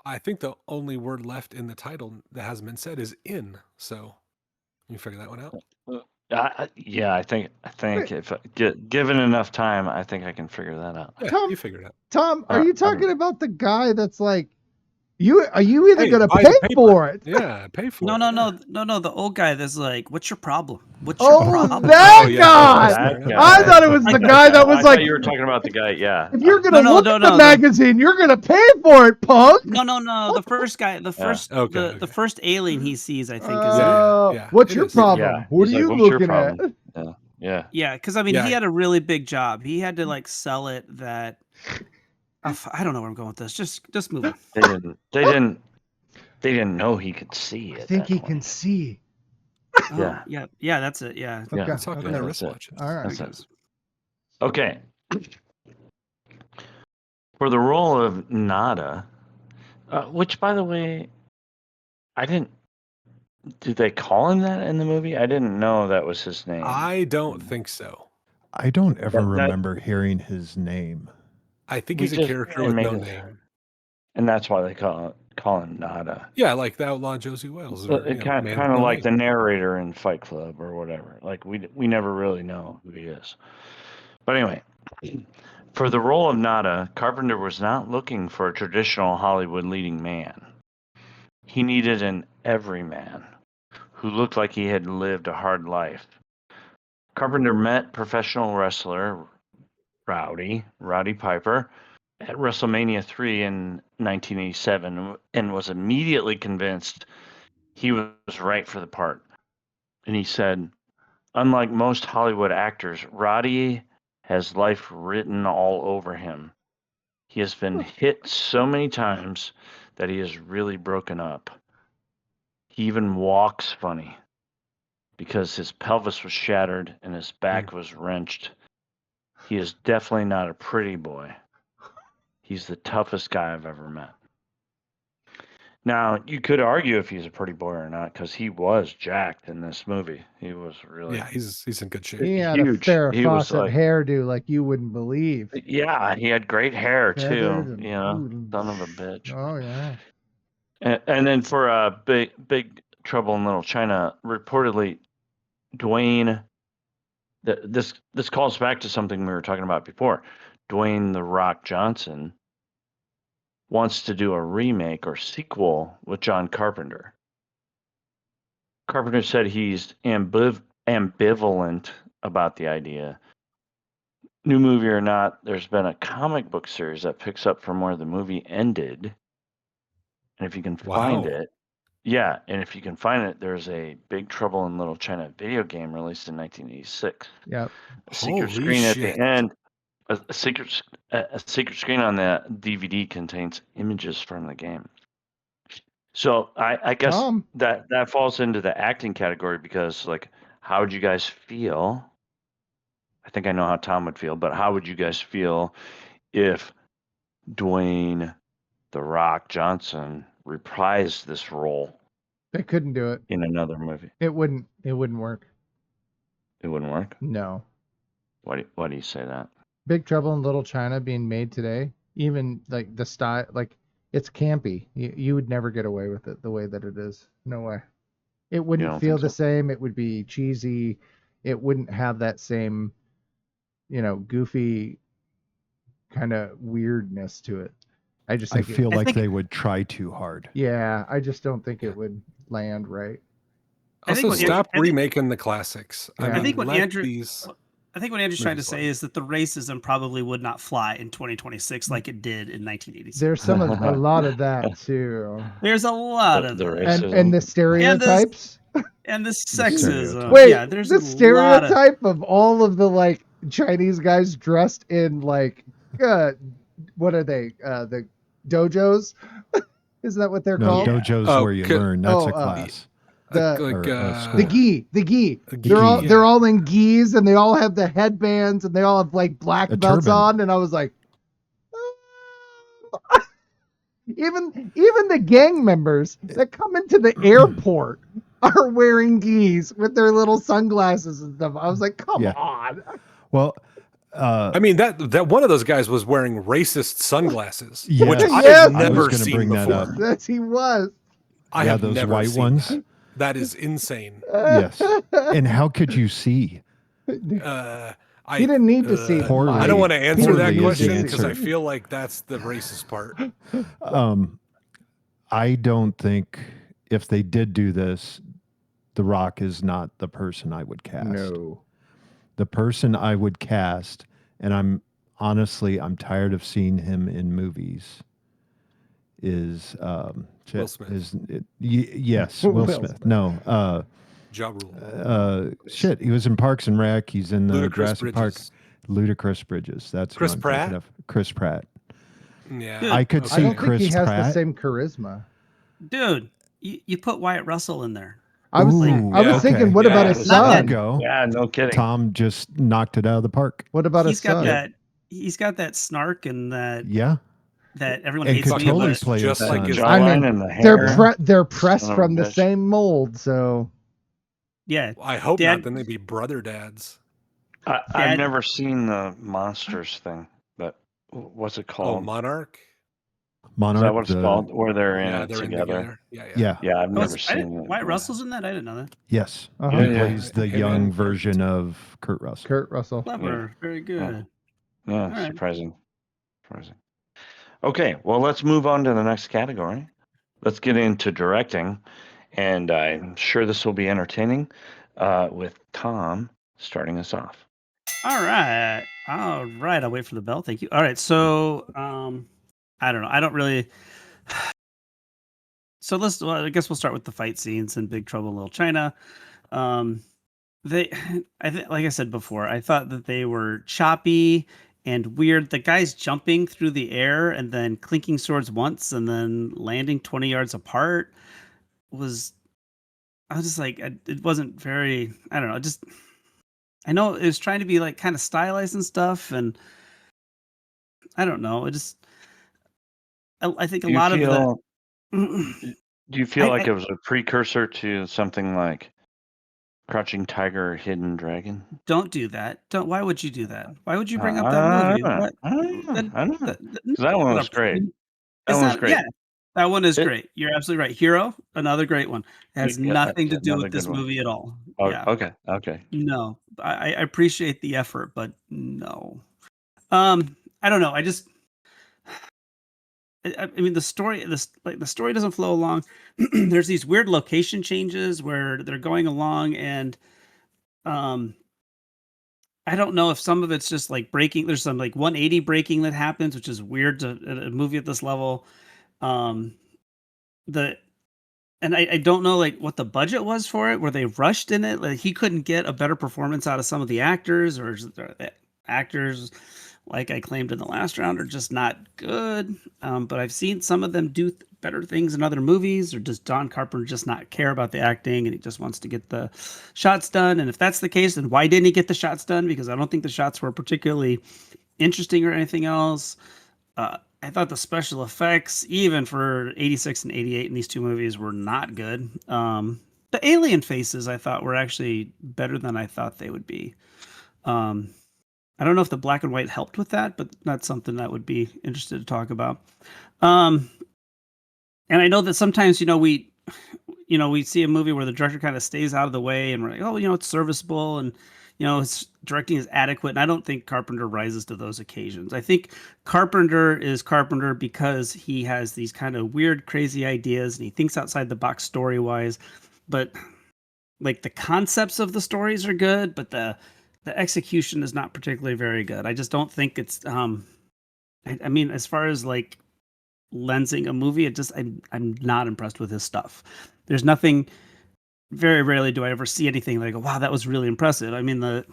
F: I think the only word left in the title that hasn't been said is "in." So you figure that one out.
C: Yeah, I think if given enough time, I think I can figure that out.
F: Yeah,
E: Tom-
F: you figured it out.
E: Tom, are
C: I
E: you
C: don't-
E: talking about the guy that's like, are you either
F: Hey,
E: gonna
F: buy
E: pay
F: the paper.
E: for it?
F: Yeah, pay for
D: no,
F: it.
D: no. The old guy that's like, "What's your problem? What's your
E: Oh,
D: problem?"
E: that
F: Oh, yeah,
E: guy!
F: that guy.
E: I thought it was the guy that was
C: I
E: like,
C: thought you were talking about the guy. Yeah.
E: if you're gonna
D: No,
E: look
D: no,
E: at the
D: no,
E: magazine, you're gonna pay for it, punk.
D: No. The first guy, the first,
F: Okay,
D: the first alien he sees, I think, is
F: Yeah.
E: What's
F: It
E: your
F: is.
E: problem?
C: Yeah.
E: What
C: He's
E: are
C: like,
E: you
C: "What's your
E: looking at?
C: problem?" Yeah.
D: yeah, because I mean,
F: Yeah.
D: he had a really big job. He had to like sell it. That I don't know where I'm going with this. Just move on.
C: They didn't know he could see
E: I
C: at
E: think
C: that
E: he
C: point.
E: can see.
D: Oh,
C: Yeah.
D: yeah. That's it. Yeah.
C: Yeah.
E: Okay.
F: He's talking
E: okay.
F: to
C: that's it.
F: wristwatches.
E: All right.
C: That's
D: There
C: it.
D: it goes.
C: Okay. For the role of Nada, which, by the way, I didn't. Did they call him that in the movie? I didn't know that was his name.
F: I don't think so.
G: I don't ever
C: That-
G: remember hearing his name.
F: I think
C: We
F: he's a
C: just-
F: character
C: it
F: with
C: made
F: no
C: it-
F: name.
C: And that's why they call him Nada.
F: Yeah, like the outlaw Josie Wales. Or,
C: It
F: Man
C: kind
F: with
C: of
F: No
C: like
F: Name.
C: the narrator in Fight Club or whatever. Like we never really know who he is. But anyway, for the role of Nada, Carpenter was not looking for a traditional Hollywood leading man. He needed an everyman who looked like he had lived a hard life. Carpenter met professional wrestler Rowdy Piper at WrestleMania 3 in 1987 and was immediately convinced he was right for the part. And he said, unlike most Hollywood actors, Roddy has life written all over him. He has been hit so many times that he is really broken up. He even walks funny because his pelvis was shattered and his back was wrenched. He is definitely not a pretty boy. He's the toughest guy I've ever met. Now, you could argue if he's a pretty boy or not, because he was jacked in this movie. He was really
F: Yeah, he's in good shape.
E: He had a
C: huge.
E: Farrah
C: He was
E: Fawcett
C: like,
E: hairdo like you wouldn't believe.
C: yeah, he had great hair too.
E: Feathered and-
C: You know,
E: ooh,
C: son of a bitch.
E: Oh yeah.
C: And then for Big Trouble in Little China, reportedly, Dwayne. This calls back to something we were talking about before. Dwayne "The Rock" Johnson wants to do a remake or sequel with John Carpenter. Carpenter said he's ambivalent about the idea. New movie or not, there's been a comic book series that picks up from where the movie ended. And if you can find
F: Wow.
C: it, there's a Big Trouble in Little China video game released in 1986.
E: Yep.
C: A secret
F: Holy
C: screen at
F: shit.
C: the end. A secret screen on the DVD contains images from the game. So I guess
E: Tom.
C: that falls into the acting category because, like, how would you guys feel? I think I know how Tom would feel, but how would you guys feel if Dwayne "The Rock" Johnson reprised this role
E: They couldn't do it.
C: in another movie?
E: It wouldn't work.
C: It wouldn't work.
E: No.
C: Why do you say that?
E: Big Trouble in Little China being made today, even like the style, like it's campy. You would never get away with it the way that it is. No way. It wouldn't
C: don't
E: feel
C: think
E: the
C: so?
E: same. It would be cheesy. It wouldn't have that same, goofy kind of weirdness to it. I just
G: I
E: think
G: feel like
D: think-
G: they would try too hard.
E: yeah, I just don't think it would land right.
D: I think
F: Also,
D: what
F: stop
D: Andrew- I think-
F: remaking the classics.
E: Yeah.
F: I
E: I
F: mean,
D: think what
F: let
D: Andrew-
F: these.
D: I think what Andrew's trying to
F: Movies
D: say
F: like-
D: is that the racism probably would not fly in 2026 like it did in 1986.
E: There's a lot of that too,
D: There's a lot of
C: The
D: that.
C: racism.
E: and the stereotypes.
D: And the sexism.
G: stereotype.
E: Wait,
D: yeah, there's
E: the
D: a lot of,
E: stereotype of all of the like Chinese guys dressed in like what are they? The dojos? Isn't that what they're
G: No,
E: called?
G: dojo's
F: Oh,
G: where you
F: could-
G: learn. That's
E: oh,
G: a class.
E: The gi. They're all in gis, and they all have the headbands, and they all have like black
G: A
E: belts
G: turban.
E: on, and I was like, even the gang members that come into the airport are wearing gis with their little sunglasses and stuff. I was like, come on.
G: Well,
F: I mean that one of those guys was wearing racist sunglasses,
G: Yes.
F: which
E: Yes.
F: I've
G: I was
F: never
G: gonna
F: seen
G: bring that
F: before.
G: up.
E: Yes, he was.
F: I
G: Yeah,
F: have
G: those
F: never
G: white
F: seen
G: ones.
F: that. That is insane.
G: Yes. And how could you see?
E: He didn't need to see.
G: Poorly.
F: I don't want to answer that
G: Poorly is the
F: question because I
G: answer.
F: feel like that's the racist part.
G: I don't think if they did do this, The Rock is not the person I would cast.
E: No.
G: The person I would cast, and I'm tired of seeing him in movies, is
F: Will Smith.
G: Yes, Will Smith. No,
F: Ja Rule.
G: shit. He was in Parks and Rec. He's in
F: Ludacris
G: Jurassic Park.
F: Bridges.
G: Ludacris Bridges. That's who
F: Chris
G: I'm
F: Pratt?
G: thinking of. Chris Pratt.
F: Yeah.
G: I could
E: I
G: see
E: don't think
G: Chris
E: he has
G: Pratt.
E: the same charisma.
D: Dude, you put Wyatt Russell in there.
E: I was
G: Ooh,
E: thinking, what
F: Yeah,
E: about his
F: it's
D: not
E: son?
D: that-
G: Go.
C: Yeah, no kidding.
G: Tom just knocked it out of the park.
E: What about his
D: He's got
E: son?
D: that. He's got that snark and that
G: Yeah.
D: everyone
G: And
D: hates
G: could
D: me.
G: totally
D: But
G: play his
F: just like
G: son.
F: his
E: I mean,
C: Jawline and the hair.
E: They're pressed
C: Son of a
E: from the
C: bitch.
E: same mold, so
D: yeah,
F: I hope
D: Dad-
F: not. Then they'd be brother dads.
C: I've
D: Dad-
C: never seen the monsters thing, but what's it
F: Oh,
C: called?
F: Monarch.
G: Monarch.
C: Is that what it's
G: the-
C: called? Where they're in
F: Yeah,
C: it
F: they're in
C: together?
F: together. Yeah.
G: Yeah.
C: Yeah, I've never
D: I
C: seen
D: didn't-
C: it.
D: Wyatt
C: Yeah.
D: Russell's in that. I didn't know that.
G: Yes.
E: Uh-huh.
G: He
C: Yeah,
G: plays the
F: Him
G: young
F: and-
G: version of Kurt Russell.
E: Kurt Russell.
D: Clever, very good.
C: Yeah,
D: right.
C: surprising. Okay, well, let's move on to the next category. Let's get into directing, and I'm sure this will be entertaining with Tom starting us off.
D: All right. I'll wait for the bell. Thank you. All right. So, I don't know. I don't really. So I guess we'll start with the fight scenes in Big Trouble in Little China. I think, like I said before, I thought that they were choppy and weird. The guys jumping through the air and then clinking swords once and then landing 20 yards apart I was just like, it wasn't very. I don't know. I know it was trying to be like kind of stylized and stuff, and I don't know. I think a lot of that.
C: Do you feel like
D: I-
C: it was a precursor to something like Crouching Tiger, Hidden Dragon?
D: Don't do that. Why would you do that? Why would you bring up that movie?
C: I don't know. 'Cause that one was great. That
D: It's
C: one was
D: not-
C: great.
D: Yeah, that one is
C: It-
D: great. You're absolutely right. Hero, another great one. It has
C: Yeah,
D: nothing to do
C: another
D: with this
C: good one.
D: movie at all.
C: Oh,
D: Yeah.
C: Okay.
D: No, I appreciate the effort, but no. I don't know. I mean, the story doesn't flow along. There's these weird location changes where they're going along, and I don't know if some of it's just like braking. There's some like 180 braking that happens, which is weird to a movie at this level. I don't know like what the budget was for it. Were they rushed in it? Like he couldn't get a better performance out of some of the actors, or the actors, like I claimed in the last round, are just not good. But I've seen some of them do better things in other movies, or does John Carpenter just not care about the acting and he just wants to get the shots done? And if that's the case, then why didn't he get the shots done? Because I don't think the shots were particularly interesting or anything else. I thought the special effects, even for 86 and 88 in these two movies, were not good. The alien faces I thought were actually better than I thought they would be. I don't know if the black and white helped with that, but that's something that would be interested to talk about. And I know that sometimes, we see a movie where the director kind of stays out of the way and we're like, oh, it's serviceable and, its directing is adequate. And I don't think Carpenter rises to those occasions. I think Carpenter is Carpenter because he has these kind of weird, crazy ideas and he thinks outside the box story-wise. But like the concepts of the stories are good, but the execution is not particularly very good. I just don't think it's I mean, as far as like lensing a movie, I'm not impressed with his stuff. There's nothing. Very rarely do I ever see anything like, wow, that was really impressive. I mean, I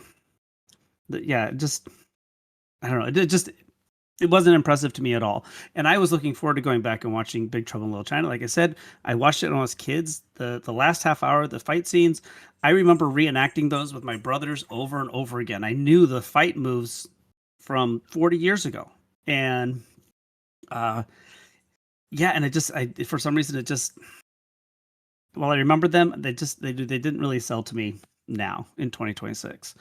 D: don't know. It wasn't impressive to me at all. And I was looking forward to going back and watching Big Trouble in Little China. Like I said, I watched it when I was kids. The last half hour, the fight scenes, I remember reenacting those with my brothers over and over again. I knew the fight moves from 40 years ago. And yeah, and for some reason it just, while I remember them, they didn't really sell to me now in 2026.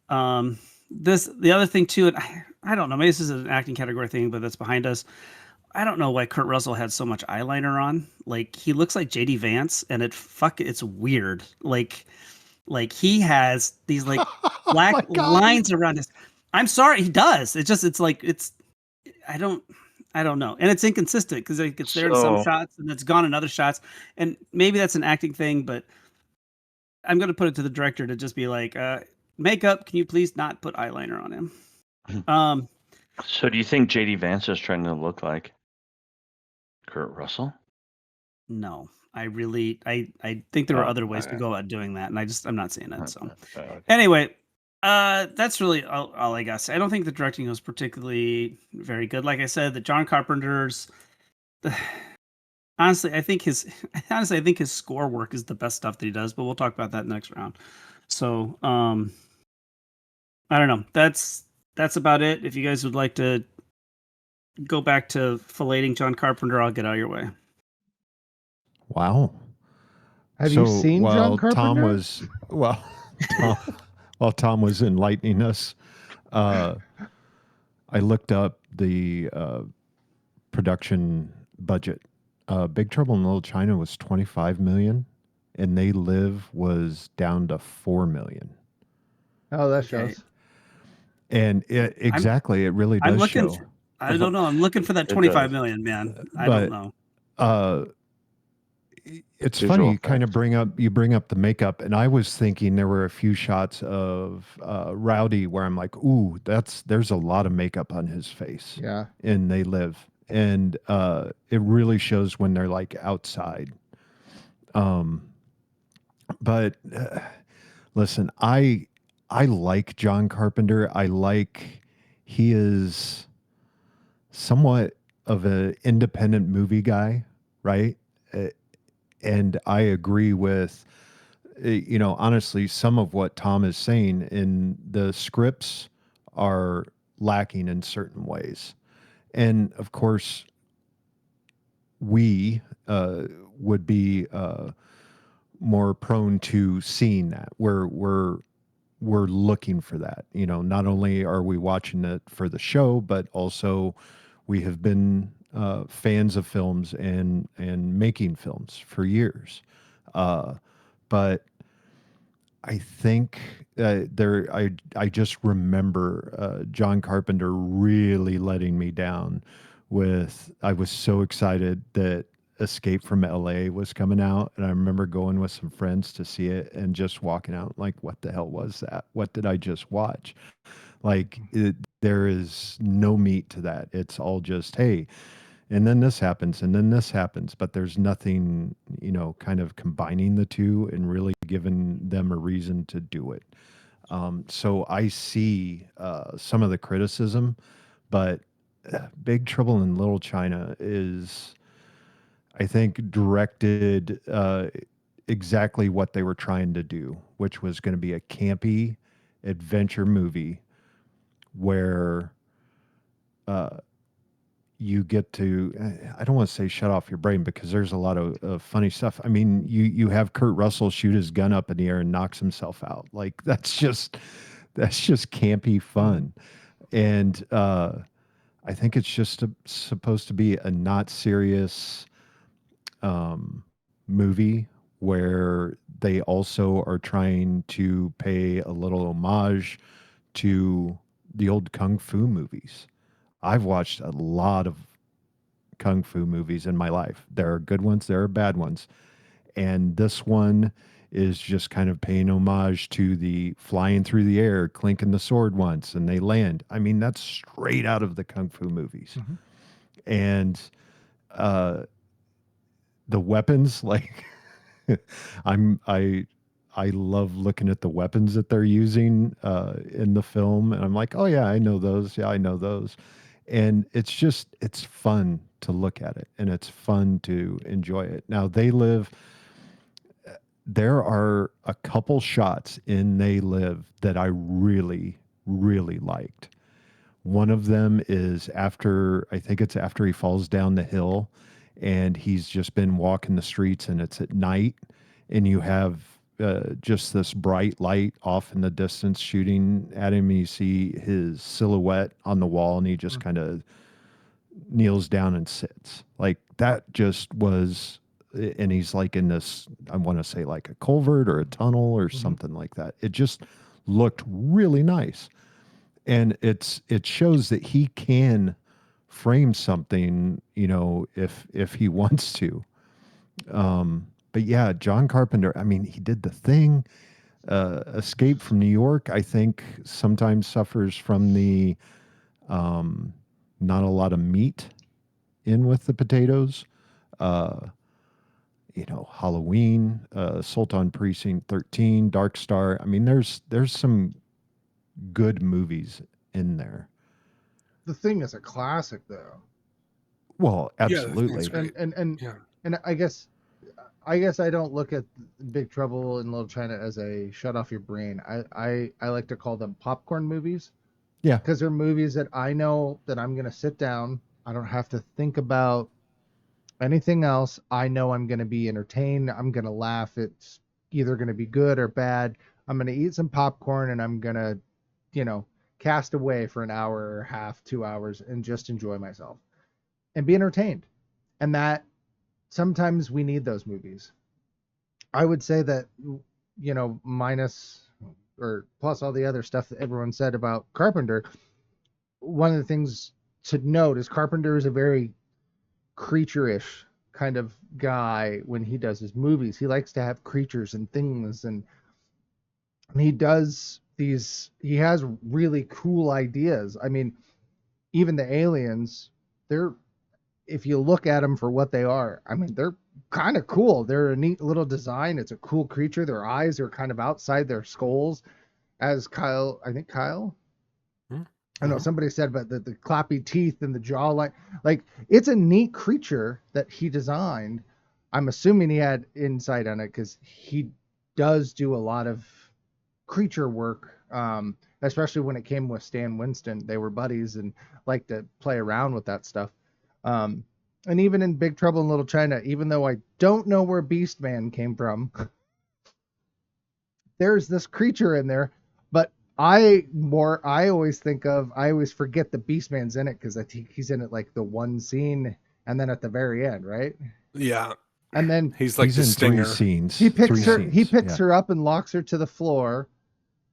D: The other thing too, and I don't know, maybe this is an acting category thing, but that's behind us. I don't know why Kurt Russell had so much eyeliner on. Like, he looks like JD Vance, and it's weird. Like he has these like black lines around his. I'm sorry, he does. I don't know, and it's inconsistent because it's there in some shots and it's gone in other shots, and maybe that's an acting thing, but I'm going to put it to the director to just be like, makeup, can you please not put eyeliner on him?
C: So do you think JD Vance is trying to look like Kurt Russell?
D: No, I think there are other ways to go about doing that, and I'm not seeing it. So anyway, that's really all I guess. I don't think the directing was particularly very good. Like I said, the John Carpenter's, honestly, I think his score work is the best stuff that he does, but we'll talk about that next round. So, I don't know. That's about it. If you guys would like to go back to filleting John Carpenter, I'll get out of your way.
G: Wow.
E: Have you seen John Carpenter?
G: While Tom was enlightening us, I looked up the production budget. Big Trouble in Little China was $25 million, and They Live was down to $4 million.
E: Oh, that shows.
G: And it really does show.
D: I don't know. I'm looking for that 25 million, man. I don't know.
G: It's funny you kind of bring up the makeup, and I was thinking there were a few shots of Rowdy where I'm like, ooh, there's a lot of makeup on his face.
E: Yeah.
G: And They Live. And it really shows when they're like outside. But listen, I like John Carpenter. He is somewhat of an independent movie guy, right? And I agree with, honestly, some of what Tom is saying. In the scripts are lacking in certain ways. And of course, we would be more prone to seeing that. We're looking for that. Not only are we watching it for the show, but also we have been fans of films and making films for years. But I think I just remember John Carpenter really letting me down I was so excited that Escape from LA was coming out, and I remember going with some friends to see it and just walking out like, what the hell was that? What did I just watch? Like, there is no meat to that. It's all just, hey, and then this happens, and then this happens, but there's nothing, kind of combining the two and really giving them a reason to do it. So I see some of the criticism, but Big Trouble in Little China is, I think, directed exactly what they were trying to do, which was going to be a campy adventure movie where you get to, I don't want to say shut off your brain, because there's a lot of funny stuff. I mean, you have Kurt Russell shoot his gun up in the air and knocks himself out. Like, that's just campy fun. And I think it's just supposed to be a not serious movie where they also are trying to pay a little homage to the old Kung Fu movies. I've watched a lot of Kung Fu movies in my life. There are good ones, there are bad ones. And this one is just kind of paying homage to the flying through the air, clinking the sword once, and they land. I mean, that's straight out of the Kung Fu movies. Mm-hmm. And the weapons, like, I love looking at the weapons that they're using in the film, and I'm like, oh yeah, I know those. Yeah, I know those. And it's fun to look at it and it's fun to enjoy it. Now there are a couple shots in They Live that I really, really liked. One of them is I think it's after he falls down the hill and he's just been walking the streets and it's at night and you have just this bright light off in the distance shooting at him. You see his silhouette on the wall and he just kind of kneels down and sits. Like that just was, and he's like in this, I want to say like a culvert or a tunnel or something like that. It just looked really nice. And it shows that he can frame something, if he wants to. But yeah, John Carpenter, I mean, he did The Thing. Escape from New York, I think sometimes suffers from the not a lot of meat in with the potatoes. Halloween, Sultan Precinct 13, Dark Star. I mean, there's some good movies in there.
E: The Thing is a classic, though.
G: Well,
F: Yeah, The
G: absolutely.
F: Thing's great.
E: And
F: Yeah.
E: and I guess I don't look at Big Trouble in Little China as a shut off your brain. I like to call them popcorn movies.
G: Yeah.
E: Because they're movies that I know that I'm gonna sit down. I don't have to think about anything else. I know I'm gonna be entertained. I'm gonna laugh. It's either gonna be good or bad. I'm gonna eat some popcorn and I'm gonna, cast away for an hour or a half, 2 hours, and just enjoy myself and be entertained. And that sometimes we need those movies. I would say that, minus or plus all the other stuff that everyone said about Carpenter, one of the things to note is Carpenter is a very creature-ish kind of guy when he does his movies. He likes to have creatures and things, and he does he has really cool ideas. I mean, even the aliens, if you look at them for what they are, I mean, they're kind of cool. They're a neat little design. It's a cool creature. Their eyes are kind of outside their skulls, as Kyle, I think Kyle, I know somebody said about the clappy teeth and the jawline. Like, it's a neat creature that he designed. I'm assuming he had insight on it because he does do a lot of creature work, especially when it came with Stan Winston. They were buddies and liked to play around with that stuff. And even in Big Trouble in Little China, even though I don't know where Beastman came from, there's this creature in there. But I always forget the Beastman's in it because I think he's in it like the one scene and then at the very end, right?
F: Yeah.
E: And then
F: He's like
G: He's
F: the
G: in
F: stinger.
G: 3 scenes.
E: he picks
G: 3
E: her
G: scenes,
E: he picks
G: yeah.
E: her up and locks her to the floor.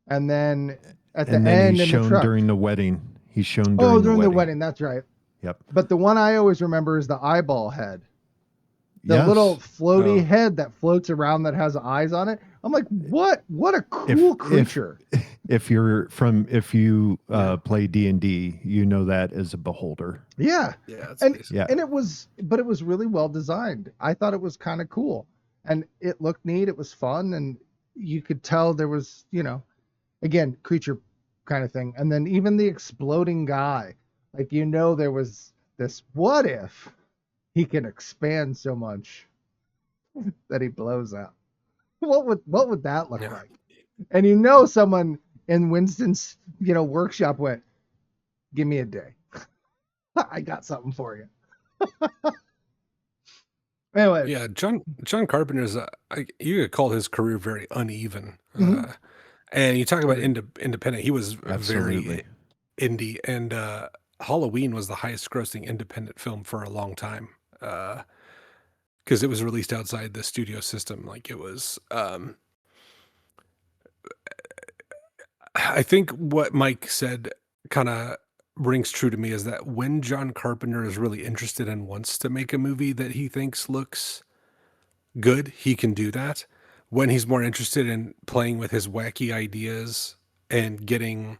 E: And then at the
G: And then
E: end
G: he's
E: in the
G: shown
E: truck.
G: during the wedding. He's shown during
E: during
G: the
E: the
G: wedding.
E: wedding, that's right.
G: Yep.
E: But the one I always remember is the eyeball head. The
G: Yes.
E: little floaty
F: Oh.
E: head that floats around that has eyes on it. I'm like, what a cool creature.
G: If you play D&D, you know that as a beholder.
E: Yeah.
F: Yeah, that's
E: And
F: basic.
G: Yeah.
E: and it was really well designed. I thought it was kind of cool. And it looked neat. It was fun. And you could tell there was, again, creature kind of thing. And then even the exploding guy, like, there was this, what if he can expand so much that he blows up? What would that look
F: Yeah.
E: like? And someone in Winston's, workshop went, give me a day. I got something for you. Anyway.
F: Yeah, John Carpenter's you could call his career very uneven.
E: Mhm.
F: And you talk about independent. He was
G: Absolutely.
F: very indie, and Halloween was the highest grossing independent film for a long time because it was released outside the studio system. Like it was. I think what Mike said kind of rings true to me is that when John Carpenter is really interested and wants to make a movie that he thinks looks good, he can do that. When he's more interested in playing with his wacky ideas and getting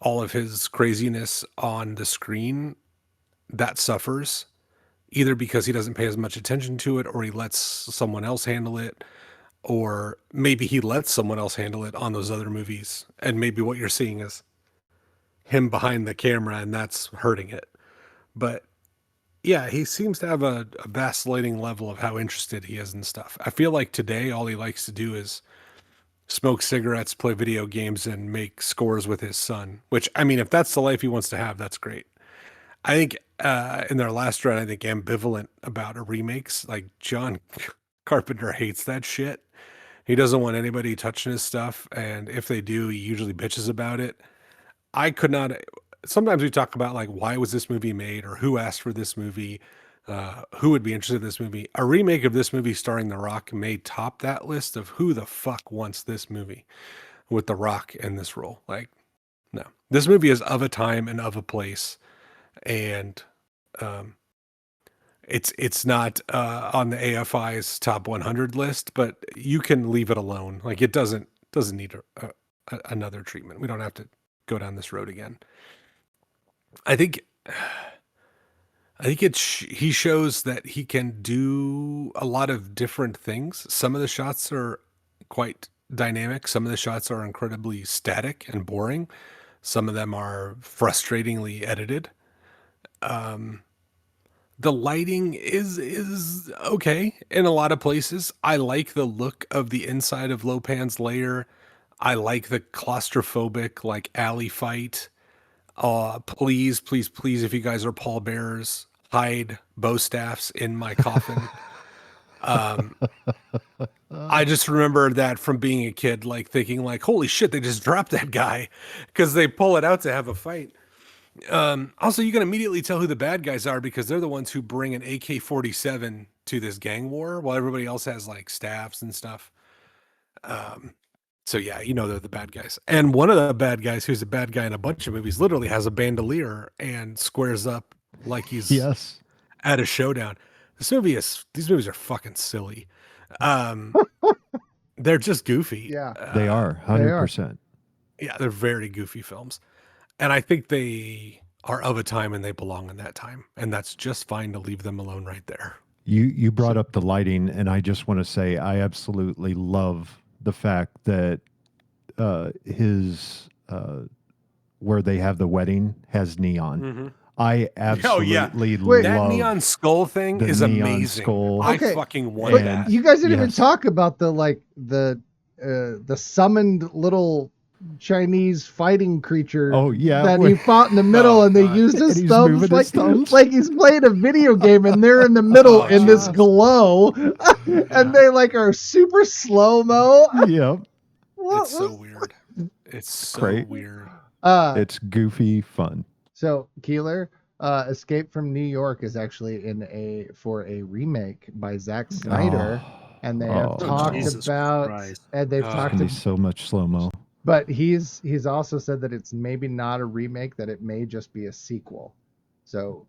F: all of his craziness on the screen, that suffers either because he doesn't pay as much attention to it or he lets someone else handle it, or maybe he lets someone else handle it on those other movies. And maybe what you're seeing is him behind the camera, and that's hurting it. But yeah, he seems to have a vacillating level of how interested he is in stuff. I feel like today all he likes to do is smoke cigarettes, play video games, and make scores with his son. Which, I mean, if that's the life he wants to have, that's great. I think in their last run, I think ambivalent about a remakes. Like John Carpenter hates that shit. He doesn't want anybody touching his stuff, and if they do, he usually bitches about it. I could not. Sometimes we talk about like why was this movie made or who asked for this movie, who would be interested in this movie. A remake of this movie starring The Rock may top that list of who the fuck wants this movie with The Rock in this role. Like, no, this movie is of a time and of a place, and it's not on the AFI's top 100 list, but you can leave it alone. Like it doesn't need another treatment. We don't have to go down this road again. I think he shows that he can do a lot of different things. Some of the shots are quite dynamic. Some of the shots are incredibly static and boring. Some of them are frustratingly edited. The lighting is okay in a lot of places. I like the look of the inside of Lopan's lair. I like the claustrophobic like alley fight. Please, if you guys are pallbearers, hide bow staffs in my coffin. I just remember that from being a kid, like thinking like, holy shit, they just dropped that guy because they pull it out to have a fight. Also, you can immediately tell who the bad guys are because they're the ones who bring an AK-47 to this gang war while everybody else has like staffs and stuff. So yeah, you know they're the bad guys. And one of the bad guys, who's a bad guy in a bunch of movies, literally has a bandolier and squares up like he's at a showdown. These movies are fucking silly. They're just goofy.
E: Yeah,
G: They are 100%.
F: Yeah, they're very goofy films. And I think they are of a time and they belong in that time. And that's just fine to leave them alone right there.
G: You brought up the lighting, and I just want to say I absolutely love the fact that his where they have the wedding has neon.
F: Mm-hmm.
G: I absolutely
E: Wait,
F: that
G: love
F: neon skull thing
G: the
F: is
G: neon
F: amazing.
G: skull.
F: I
E: Okay,
F: fucking want
E: but
F: that.
E: you guys didn't even
G: Yes.
E: talk about the summoned little Chinese fighting creature.
G: Oh, yeah,
E: that
G: when-
E: he fought in the middle,
F: Oh,
E: and they
F: God.
E: used his
G: And he's
E: thumbs
G: moving
E: like
G: his thumbs.
E: like he's playing a video game, and they're in the middle
F: Oh,
E: in this
F: Jesus.
E: glow, and they like are super slow mo.
G: Yep.
F: It's so weird. It's so
G: Great.
F: weird.
G: It's goofy fun.
E: So Keeler, Escape from New York is actually for a remake by Zack Snyder, and they have
G: Oh,
E: talked
D: Jesus
E: about,
D: Christ.
E: and they've
F: Oh.
G: It's
E: talked
G: gonna be
E: about,
G: so much slow mo.
E: but he's also said that it's maybe not a remake, that it may just be a sequel. So,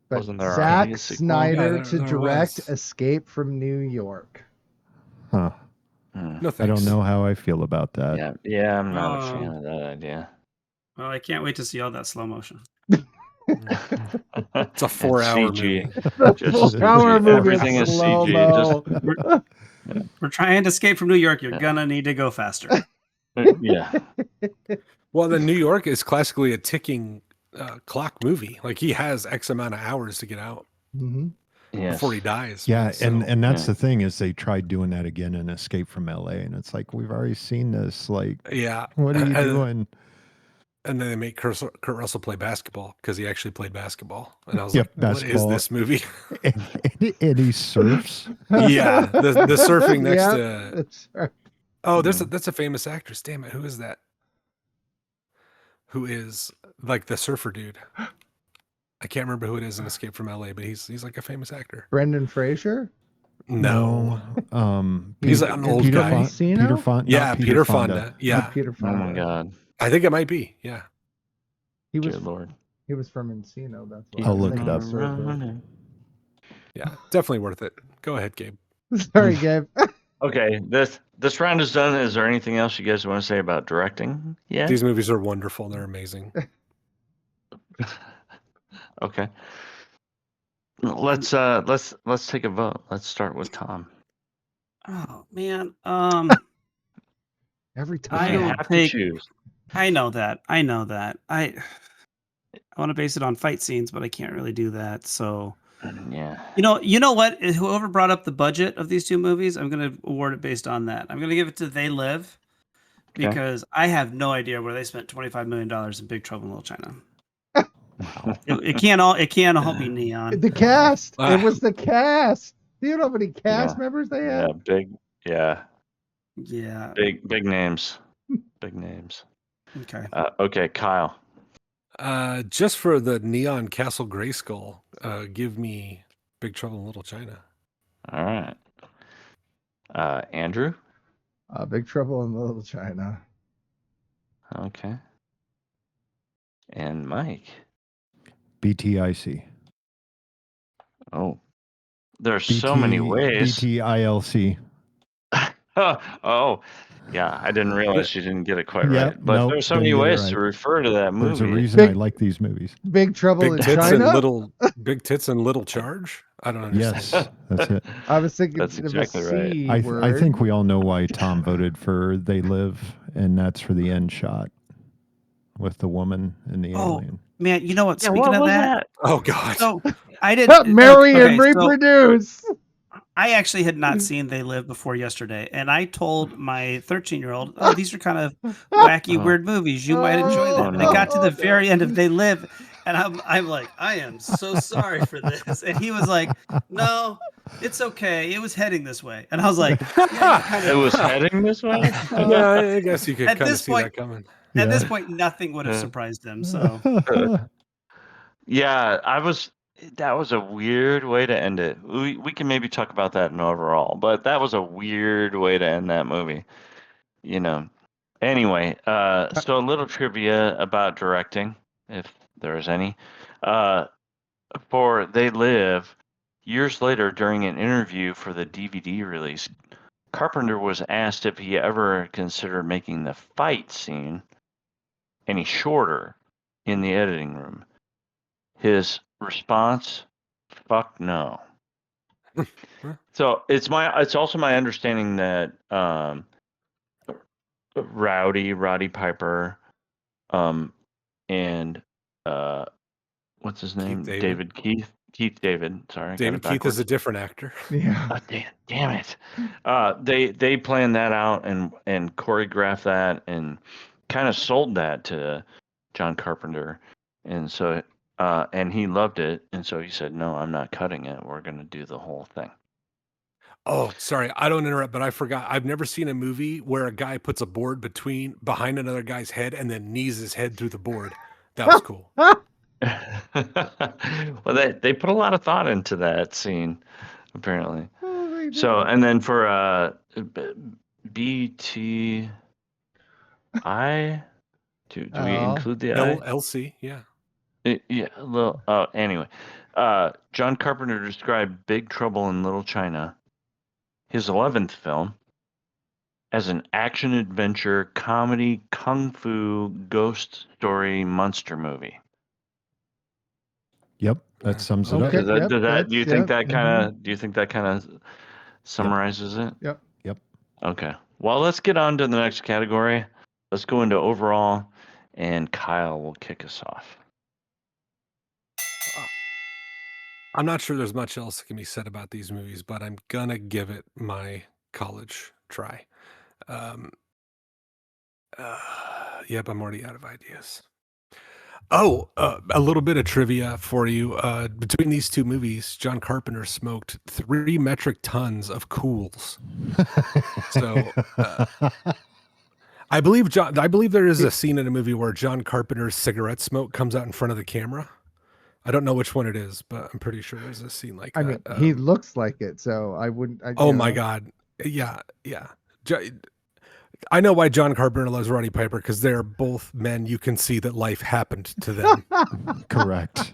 E: but
C: Wasn't there
E: Zack
C: already a sequel?
E: Snyder
F: Yeah,
E: to
F: there
E: direct
F: was.
E: Escape from New York.
G: Huh.
F: No thanks.
G: I don't know how I feel about that.
C: Yeah, I'm not a fan of that idea.
D: Well, I can't wait to see all that slow motion.
F: It's a 4-hour
C: CG.
F: movie.
C: Just
E: 4-hour movie,
C: everything is CG.
E: slow-mo.
D: We're trying to escape from New York. You're gonna need to go faster.
C: Yeah.
F: Well, then New York is classically a ticking clock movie. Like he has X amount of hours to get out
E: Mhm.
C: Yes.
F: before he dies.
G: Yeah,
F: So-
G: and that's
C: Yeah.
G: the thing is they tried doing that again in Escape from LA, and it's like we've already seen this. Like,
F: yeah.
G: what are you
F: And-
G: doing?
F: And then they make Kurt Russell play basketball because he actually played basketball. And I was
G: Yep,
F: like, what is
G: basketball.
F: this movie?
G: And he surfs.
F: Yeah, the surfing next
E: Yeah,
F: to.
E: that's right.
F: Oh, that's a famous actress. Damn it, who is that? Who is like the surfer dude? I can't remember who it is in Escape from LA, but he's like a famous actor.
E: Brendan Fraser.
F: No.
G: Peter-
F: He's like an old
G: Peter
F: guy.
E: Encino?
G: Peter Fonda.
F: Yeah, Peter Fonda. Yeah,
E: Oh, Peter
C: Oh my
E: Fonda.
C: God.
F: I think it might be. Yeah.
E: He
C: Dear
E: was
C: Lord.
E: he was from Encino. That's why
G: I'll
E: I'm
G: look it
E: thinking
G: up.
E: surfer.
F: Yeah, definitely worth it. Go ahead, Gabe.
E: Sorry, Gabe.
C: Okay, this round is done. Is there anything else you guys want to say about directing? Yeah.
F: These movies are wonderful. They're amazing.
C: Okay. Let's take a vote. Let's start with Tom.
D: Oh man.
E: Every
C: If
D: I
C: you
E: time.
D: don't
C: have
D: think-
C: to choose.
D: I know that. I want to base it on fight scenes, but I can't really do that. So,
C: Yeah.
D: you know what? Whoever brought up the budget of these two movies, I'm going to award it based on that. I'm going to give it to They Live
C: Okay.
D: because I have no idea where they spent $25 million in Big Trouble in Little China. It can't all be neon.
E: The cast.
F: Ah.
E: It was the cast. Do you know how many cast
C: Yeah.
E: members they
C: Yeah,
E: had?
C: big. Yeah,
D: Yeah.
C: big names. Big names.
D: Okay.
C: Okay, Kyle.
F: Just for the neon castle Grayskull, give me Big Trouble in Little China.
C: All right. Andrew.
E: Big Trouble in Little China.
C: Okay. And Mike.
G: BTIC.
C: Oh, there's so many ways.
G: BTILC.
C: Oh, yeah. I didn't realize you didn't get it quite
G: Yep,
C: right. But
G: nope,
C: thereson
G: didn't
C: many
G: get it
C: ways
G: right.
C: to refer to that
G: There's a
C: movie.
G: reason I
E: Big-
G: like these movies.
E: Big Trouble
F: Big
E: in
F: tits
E: China.
F: and little big tits and little charge. I don't understand.
G: Yes, that's it.
E: I was thinking
C: That's
E: of
C: exactly
E: a
C: right.
E: C
G: I
E: word.
G: think we all know why Tom voted for They Live, and that's for the end shot with the woman and the
D: Oh,
G: alien.
D: man, you know what?
C: Yeah,
D: Speaking
C: what
D: of
C: was
D: that,
F: Oh God.
D: so I did
E: Marry
D: okay,
E: and
D: so
E: reproduce.
D: I actually had not seen They Live before yesterday, and I told my 13-year-old, "Oh, these are kind of wacky,
C: Oh.
D: weird movies. You might enjoy them." And it got to the very end of They Live, and I'm like, "I am so sorry for this." And he was like, "No, it's okay. It was heading this way." And I was like, "Yeah, you kind
C: It
D: of."
C: was heading this way?
F: Yeah, I guess you could
D: At
F: kind of
D: this
F: see
D: point-
F: that coming.
D: At this
G: Yeah.
D: point, nothing would have
C: Yeah.
D: surprised him. So
C: Yeah, that was a weird way to end it. We can maybe talk about that in overall, but that was a weird way to end that movie. You know. Anyway, so a little trivia about directing, if there is any. For They Live, years later during an interview for the DVD release, Carpenter was asked if he ever considered making the fight scene any shorter in the editing room. His response, "Fuck no." So it's also my understanding that Roddy Piper, and what's his name?
F: David.
C: Keith David. Sorry, I got
F: David
C: it
F: Keith is
C: backwards.
F: a different actor.
E: Yeah.
C: Oh, damn it. They planned that out and choreographed that and kind of sold that to John Carpenter, and so and he loved it, and so he said, "No, I'm not cutting it. We're going to do the whole thing."
F: Oh, sorry, I don't interrupt, but I forgot. I've never seen a movie where a guy puts a board behind another guy's head and then knees his head through the board. That was cool.
C: Well, they put a lot of thought into that scene, apparently.
E: Oh, they
C: So,
E: did.
C: and then for BTI, do we
E: Oh.
C: include the I?
F: LC, yeah.
C: Yeah, a little. Oh, anyway, John Carpenter described Big Trouble in Little China, his 11th film, as an action adventure comedy kung fu ghost story monster movie.
G: Yep, that sums it
E: Okay.
G: up.
C: Does that,
E: Yep,
C: does that, do you
E: that's-
C: think
E: yep,
C: that kind of? Do you think that kind of summarizes it?
E: Yep.
G: Yep.
C: Okay. Well, let's get on to the next category. Let's go into overall, and Kyle will kick us off.
F: I'm not sure there's much else that can be said about these movies, but I'm gonna give it my college try. Yep, I'm already out of ideas. Oh, a little bit of trivia for you. Between these two movies, John Carpenter smoked 3 metric tons of Cools. So I believe there is a scene in a movie where John Carpenter's cigarette smoke comes out in front of the camera. I don't know which one it is, but I'm pretty sure there's a scene like
E: I
F: that.
E: mean, he looks like it, so I wouldn't.
F: Oh my God. Yeah. I know why John Carpenter loves Roddy Piper, because they're both men you can see that life happened to them.
G: Correct.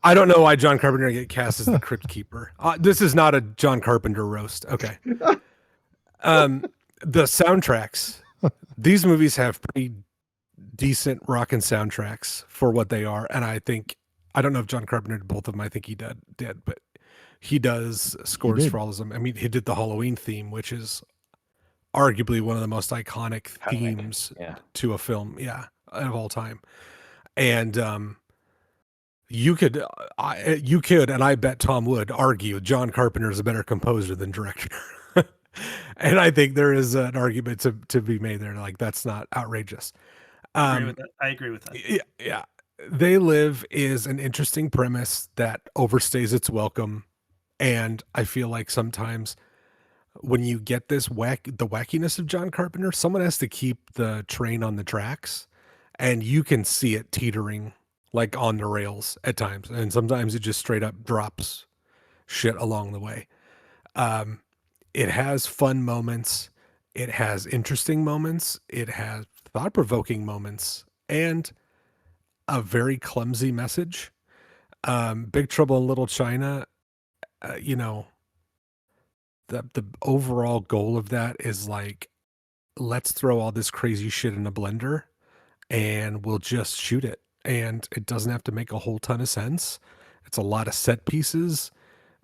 F: I don't know why John Carpenter get cast as the Crypt Keeper. This is not a John Carpenter roast. Okay. The soundtracks. These movies have pretty decent rockin' soundtracks for what they are, and I don't know if John Carpenter did both of them. I think he did, but he does scores for all of them. I mean, he did the Halloween theme, which is arguably one of the most iconic
C: Iconic,
F: themes
C: yeah.
F: to a film, of all time. And you could, and I bet Tom would argue John Carpenter is a better composer than director. And I think there is an argument to be made there. Like, that's not outrageous.
D: I agree with that.
F: Yeah. They Live is an interesting premise that overstays its welcome. And I feel like sometimes when you get the wackiness of John Carpenter, someone has to keep the train on the tracks, and you can see it teetering like on the rails at times. And sometimes it just straight up drops shit along the way. It has fun moments. It has interesting moments. It has thought-provoking moments and a very clumsy message. Big Trouble in Little China, the overall goal of that is like, let's throw all this crazy shit in a blender and we'll just shoot it. And it doesn't have to make a whole ton of sense. It's a lot of set pieces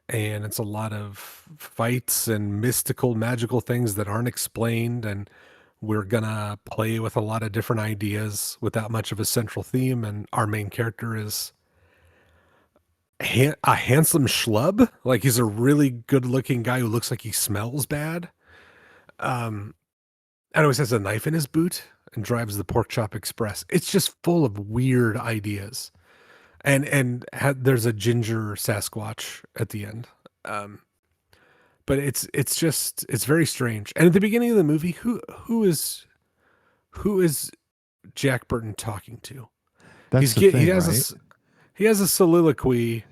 F: and it's a lot of fights and mystical, magical things that aren't explained. And we're gonna play with a lot of different ideas without much of a central theme. And our main character is a handsome schlub. Like, he's a really good looking guy who looks like he smells bad. And always has a knife in his boot and drives the Pork Chop Express. It's just full of weird ideas. And there's a ginger Sasquatch at the end. But it's very strange. And at the beginning of the movie, who is Jack Burton talking to?
G: That's the thing, right?
F: He has a soliloquy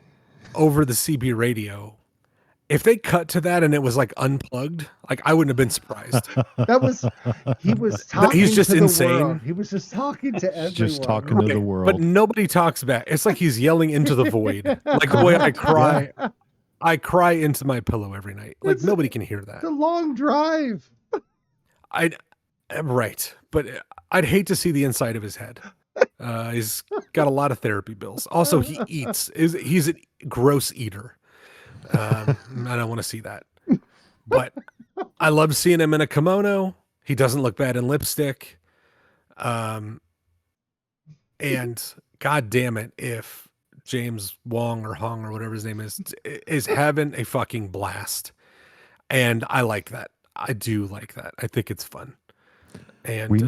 F: over the CB radio. If they cut to that and it was like unplugged, like, I wouldn't have been surprised.
E: He was talking
F: He's just
E: to
F: insane.
E: the world. He was just talking to everyone.
G: Just talking to the world.
F: But nobody talks back. It's like he's yelling into the void. Like the way I cry. I cry into my pillow every night. Like, nobody can hear that.
E: It's a long drive.
F: Right. But I'd hate to see the inside of his head. He's got a lot of therapy bills. Also, he eats. He's a gross eater. I don't want to see that. But I love seeing him in a kimono. He doesn't look bad in lipstick. And God damn it, if James Wong or Hong or whatever his name is having a fucking blast. And I like that. I do like that. I think it's fun. And
G: we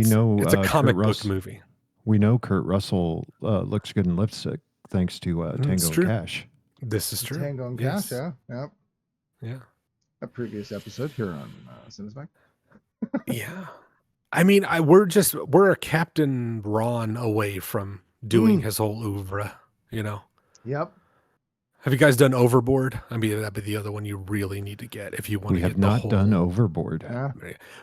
G: know
F: it's a comic
G: Kurt
F: book movie.
G: We know Kurt Russell looks good in lipstick thanks to Tango and Cash.
F: This is true.
E: Tango and Cash, yeah. Yep.
F: Yeah.
E: A previous episode here on Cinesmack.
F: Yeah. I mean, we're a Captain Ron away from doing his whole oeuvre, you know?
E: Yep.
F: Have you guys done Overboard? I mean, that'd be the other one you really need to get if you want to get the whole...
G: We have not done Overboard.
E: Yeah.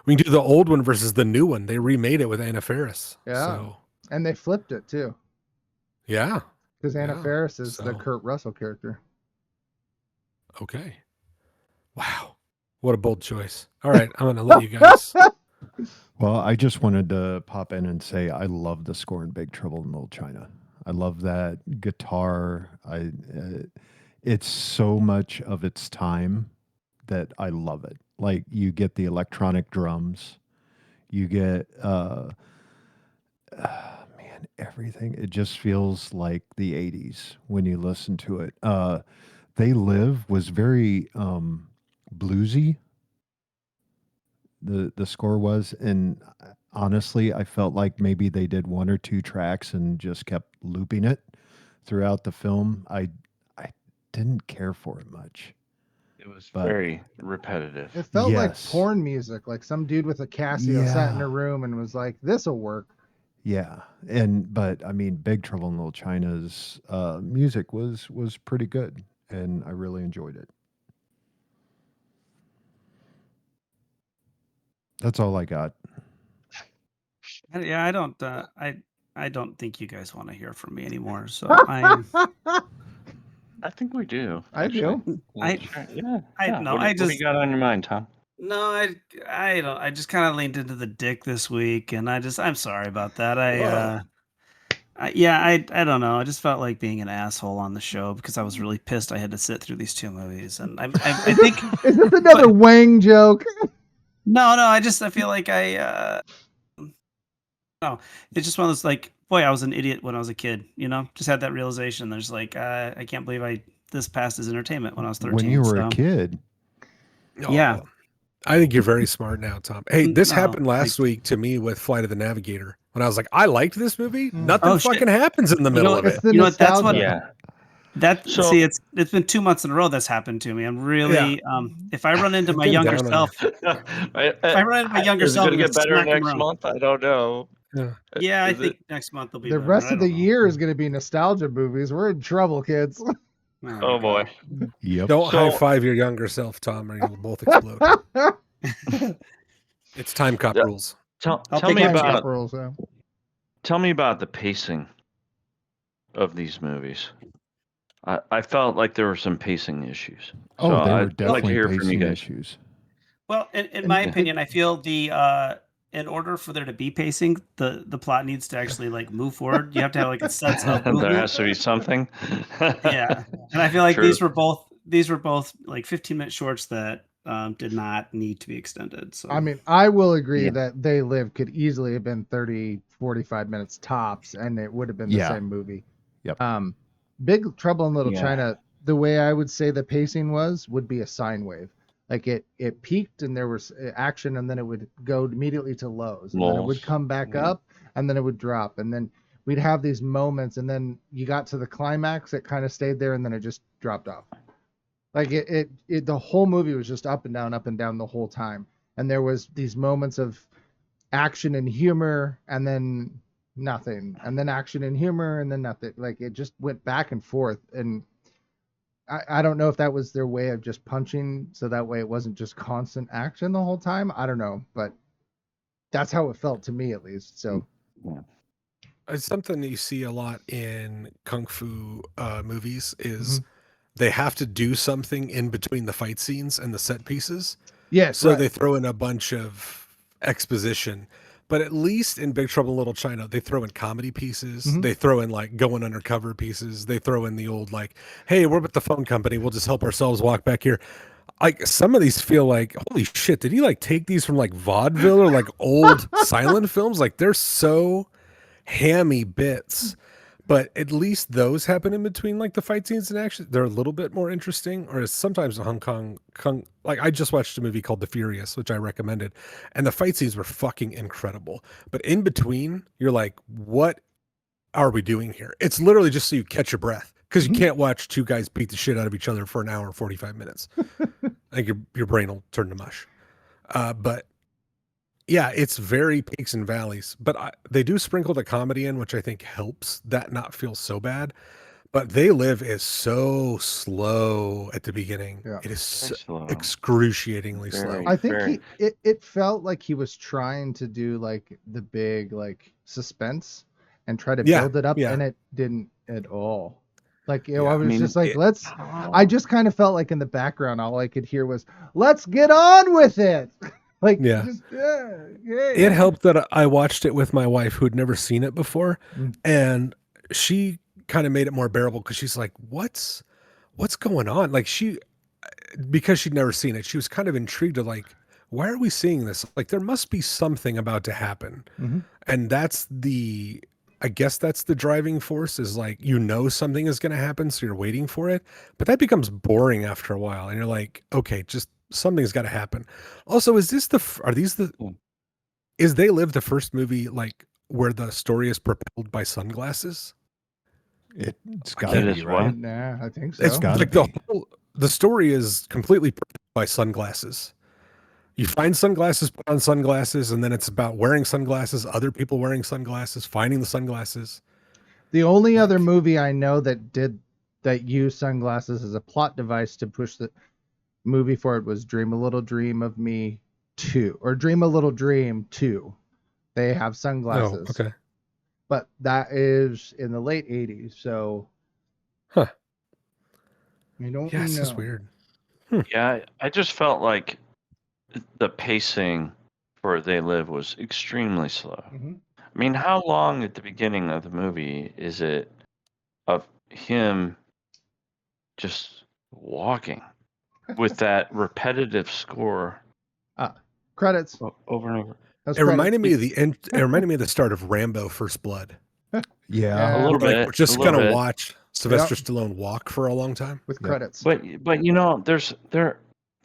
F: We can do the old one versus the new one. They remade it with Anna Faris.
E: Yeah.
F: So.
E: And they flipped it too.
F: Yeah.
E: Because Anna Faris is the Kurt Russell character.
F: Okay. Wow. What a bold choice. All right. I'm going to let you guys...
G: Well, I just wanted to pop in and say I love the score in Big Trouble in Little China. I love that guitar. It's so much of its time that I love it. Like, you get the electronic drums, you get everything. It just feels like the 80s when you listen to it. They Live was very bluesy. The score was, and honestly, I felt like maybe they did one or two tracks and just kept looping it throughout the film. I didn't care for it much.
C: It was very repetitive.
E: It felt like porn music, like some dude with a Casio sat in a room and was like, "This'll work."
G: Yeah, but I mean, Big Trouble in Little China's music was pretty good, and I really enjoyed it. That's all I got.
D: Yeah, I don't think you guys want to hear from me anymore. So I
C: think we do.
E: I do.
C: What do you got on your mind, Tom?
D: No, I don't. I just kind of leaned into the dick this week, and I'm sorry about that. I don't know. I just felt like being an asshole on the show because I was really pissed I had to sit through these two movies, and I think
E: is this another Wang joke?
D: No, I feel like no, it's just one of those like, boy, I was an idiot when I was a kid. Just had that realization. There's like, I can't believe this passed as entertainment when I was 13.
G: When you were a
D: So
G: kid.
D: yeah.
F: Oh, I think you're very smart now, Tom. Hey, this
D: No,
F: happened last week to me with Flight of the Navigator. When I was like, I liked this movie. Nothing
D: Oh, shit.
F: fucking happens in the middle of
E: It's
F: it.
E: the
D: You know what? That's what.
E: nostalgia.
C: Yeah. So
D: It's been 2 months in a row that's happened to me. I'm really if I run into my
F: Getting
D: younger
F: down on
D: self, if I run into my younger
C: is it
D: self,
C: going
D: I'm
C: to
D: gonna
C: get better
D: smack him
C: next
D: around.
C: month? I don't know.
F: Yeah.
D: Yeah, I
C: Is
D: think
C: it?
D: next month will be
E: The
D: better.
E: rest
D: I
E: of the
D: don't know.
E: year is going to be nostalgia movies. We're in trouble, kids.
C: Oh boy.
D: God.
G: Yep.
F: Don't high
C: So
F: five your younger self, Tom, or you'll both explode. It's time cop
C: Yeah.
F: rules.
C: tell
D: I'll
C: tell
D: take
C: me
D: it,
C: about
E: Rules,
C: the pacing of these movies. I felt like there were some pacing issues. So
G: Oh, they were
C: I'd like to
G: definitely
C: hear from you
G: pacing
C: guys.
G: issues.
D: Well, in
E: And
D: my
C: Yeah.
D: opinion, I feel in order for there to be pacing, the plot needs to actually like move forward. You have to have like a sense of
C: There
D: movement.
C: has to be something.
D: Yeah, and I feel like
C: True.
D: these were both like 15-minute shorts that did not need to be extended. So
E: I mean, I will agree
C: Yeah.
E: that They Live could easily have been 30, 45 minutes tops, and it would have been the
G: Yeah.
E: same movie.
G: Yep.
E: Big Trouble in Little
C: Yeah.
E: China, the way I would say the pacing would be a sine wave. Like it peaked and there was action, and then it would go immediately to lows, and then it would
C: Lulls.
E: come back
C: Yeah.
E: up, and then it would drop, and then we'd have these moments, and then you got to the climax, it kind of stayed there, and then it just dropped off. Like the whole movie was just up and down the whole time, and there was these moments of action and humor, and then nothing, and then action and humor, and then nothing. Like it just went back and forth, and I don't know if that was their way of just punching, so that way it wasn't just constant action the whole time. I don't know, but that's how it felt to me at least. So
F: It's something that you see a lot in kung fu movies is
E: Mhm.
F: they have to do something in between the fight scenes and the set pieces.
E: yes,
F: So
E: right.
F: they throw in a bunch of exposition. But at least in Big Trouble in Little China, they throw in comedy pieces.
E: Mhm.
F: They throw in like going undercover pieces. They throw in the old like, hey, we're with the phone company. We'll just help ourselves walk back here. Like some of these feel like, holy shit, did he like take these from like vaudeville or like old silent films? Like they're so hammy bits. But at least those happen in between like the fight scenes and action. They're a little bit more interesting. Or sometimes in Hong Kong, like I just watched a movie called The Furious, which I recommended, and the fight scenes were fucking incredible. But in between, you're like, what are we doing here? It's literally just so you catch your breath because you can't watch two guys beat the shit out of each other for an hour and 45 minutes. I think your brain will turn to mush. But yeah, it's very peaks and valleys, but they do sprinkle the comedy in, which I think helps that not feel so bad. But They Live is so slow at the beginning.
E: Yeah.
F: It is
C: Very slow.
F: excruciatingly slow.
C: Very.
E: I think it felt like he was trying to do like the big like suspense and try to
F: Yeah,
E: build it up,
F: yeah.
E: and it didn't at all. Like I
F: Yeah,
E: was
C: mean,
E: just like,
F: it-
E: I just kind of felt like in the background all I could hear was, let's get on with it. Like
F: Yeah.
E: just yeah.
F: It helped that I watched it with my wife who'd never seen it before,
E: Mm.
F: and she kind of made it more bearable because she's like, what's going on? Like because she'd never seen it, she was kind of intrigued to like, why are we seeing this? Like there must be something about to happen.
E: Mhm.
F: And I guess that's the driving force is like, something is going to happen. So you're waiting for it, but that becomes boring after a while. And you're like, okay, just something's got to happen. Also, is They Live the first movie like where the story is propelled by sunglasses?
G: It's
F: I
G: got
F: can't-
G: to
C: It
G: be
C: is
G: right.
C: what?
E: Nah, I think so.
F: It's
G: gotta
F: like
G: be.
F: the story is completely propelled by sunglasses. You find sunglasses, put on sunglasses, and then it's about wearing sunglasses, other people wearing sunglasses, finding the sunglasses.
E: The only other
F: Like-
E: movie I know that used sunglasses as a plot device to push the movie forward was Dream a Little Dream of Me 2, or Dream a Little Dream 2. They have
F: Oh,
E: sunglasses.
F: okay.
E: But that is in the late 80s, so
F: Huh.
E: I don't
F: Yeah, it's
E: know.
F: just weird.
C: Yeah, I just felt like the pacing for They Live was extremely slow.
E: Mhm.
C: I mean, how long at the beginning of the movie is it of him just walking with that repetitive score?
E: Credits.
C: over and over.
E: That was
F: It reminded me of
E: credits.
F: the end. It reminded me of the start of Rambo: First Blood.
G: Yeah.
C: A little
F: Like
C: bit.
F: we're just
C: a little
F: gonna
C: bit.
F: watch Sylvester Stallone walk for a long time.
E: with
G: Yep.
E: credits.
C: But there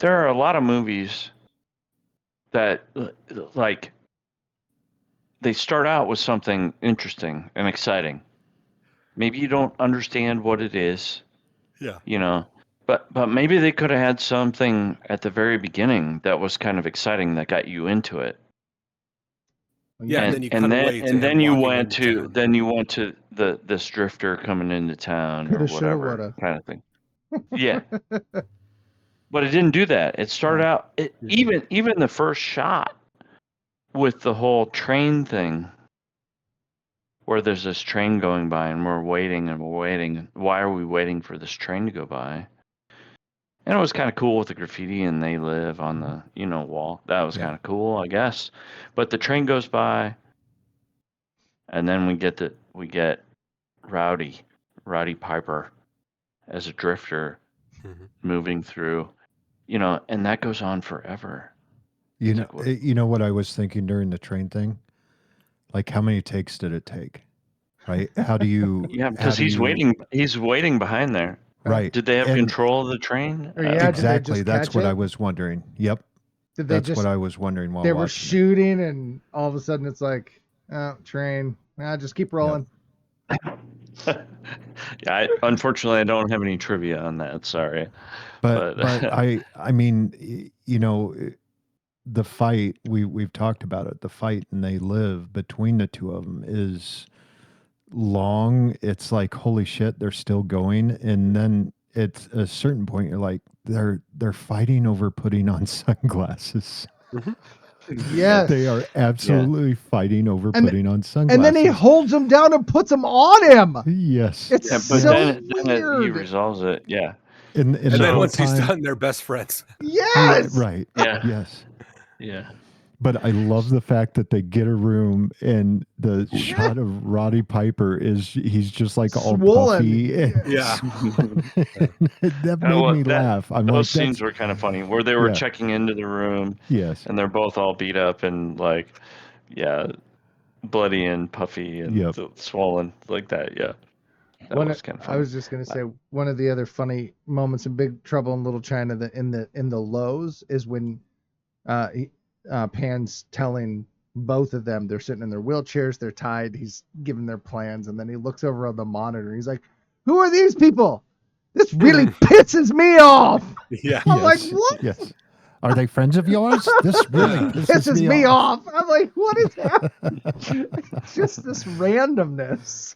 C: are a lot of movies that like they start out with something interesting and exciting. Maybe you don't understand what it is,
F: Yeah.
C: but maybe they could have had something at the very beginning that was kind of exciting that got you into it.
F: Yeah, and then you cut
C: and then
F: away to
C: and
F: him
C: then you
F: walking
C: went
F: into
C: to
F: town.
C: then you went to this drifter coming into town
E: Coulda,
C: or
E: shoulda,
C: whatever
E: woulda.
C: kind of thing. Yeah. But it didn't do that. It started out even the first shot with the whole train thing, where there's this train going by and we're waiting and we're waiting. Why are we waiting for this train to go by? And it was kind of cool with the graffiti and they live on the wall. That was kind of cool, I guess. But the train goes by, and then we get Rowdy Piper as a drifter moving through, and that goes on forever.
G: You
C: It's
G: know,
C: like, what-
G: you know what I was thinking during the train thing? Like, how many takes did it take? Right? How do you?
C: Yeah,
G: how
C: because
G: do
C: he's
G: you-
C: waiting. He's waiting behind there.
G: Right.
C: Did they have
G: And
C: control of the train?
E: Or yeah, did they
G: exactly.
E: just
G: That's
E: catch
G: what
E: it?
G: I was wondering. Yep.
E: Did they
G: That's
E: just?
G: what I was wondering while
E: They were
G: watching it.
E: shooting, and all of a sudden it's like, train. Just keep rolling.
C: Yeah, unfortunately, I don't have any trivia on that. Sorry,
G: But I mean, the fight we've talked about it. The fight and They Live between the two of them is long. It's like, holy shit, they're still going, and then at a certain point you're like, they're fighting over putting on sunglasses.
E: Yes.
G: They are absolutely fighting over
E: And-
G: putting on sunglasses.
E: And then he holds him down and puts him on him.
G: Yes.
E: It's
C: but
E: so
C: then he
E: weird.
C: resolves it. Yeah,
G: And
F: And
G: the
F: then
G: whole
F: once he's
G: time-
F: done, they're best friends.
E: Yes.
G: Right.
C: yeah,
G: Yes.
C: yeah.
G: But I love the fact that they get a room and the shot of Roddy Piper is he's just like all
E: Swollen.
G: puffy.
F: Yeah.
G: That made me laugh. I'm like,
C: Those scenes
G: that's
C: were kind of funny, where they were
G: Yeah.
C: checking into the room
G: yes.
C: and they're both all beat up and like, bloody and puffy and
G: Yep.
C: swollen like that. Yeah, that was kind of funny.
E: I was just gonna say one of the other funny moments in Big Trouble in Little China that in the Lowe's is when Pan's telling both of them, they're sitting in their wheelchairs, they're tied, he's giving their plans, and then he looks over on the monitor, he's like, "Who are these people? This really pisses me off."
F: Yeah.
E: I'm like,
G: Yes.
E: "What?"
G: Yes. Are they friends of yours? This really
E: Pisses me off. I'm like, what is happening? It's just this randomness.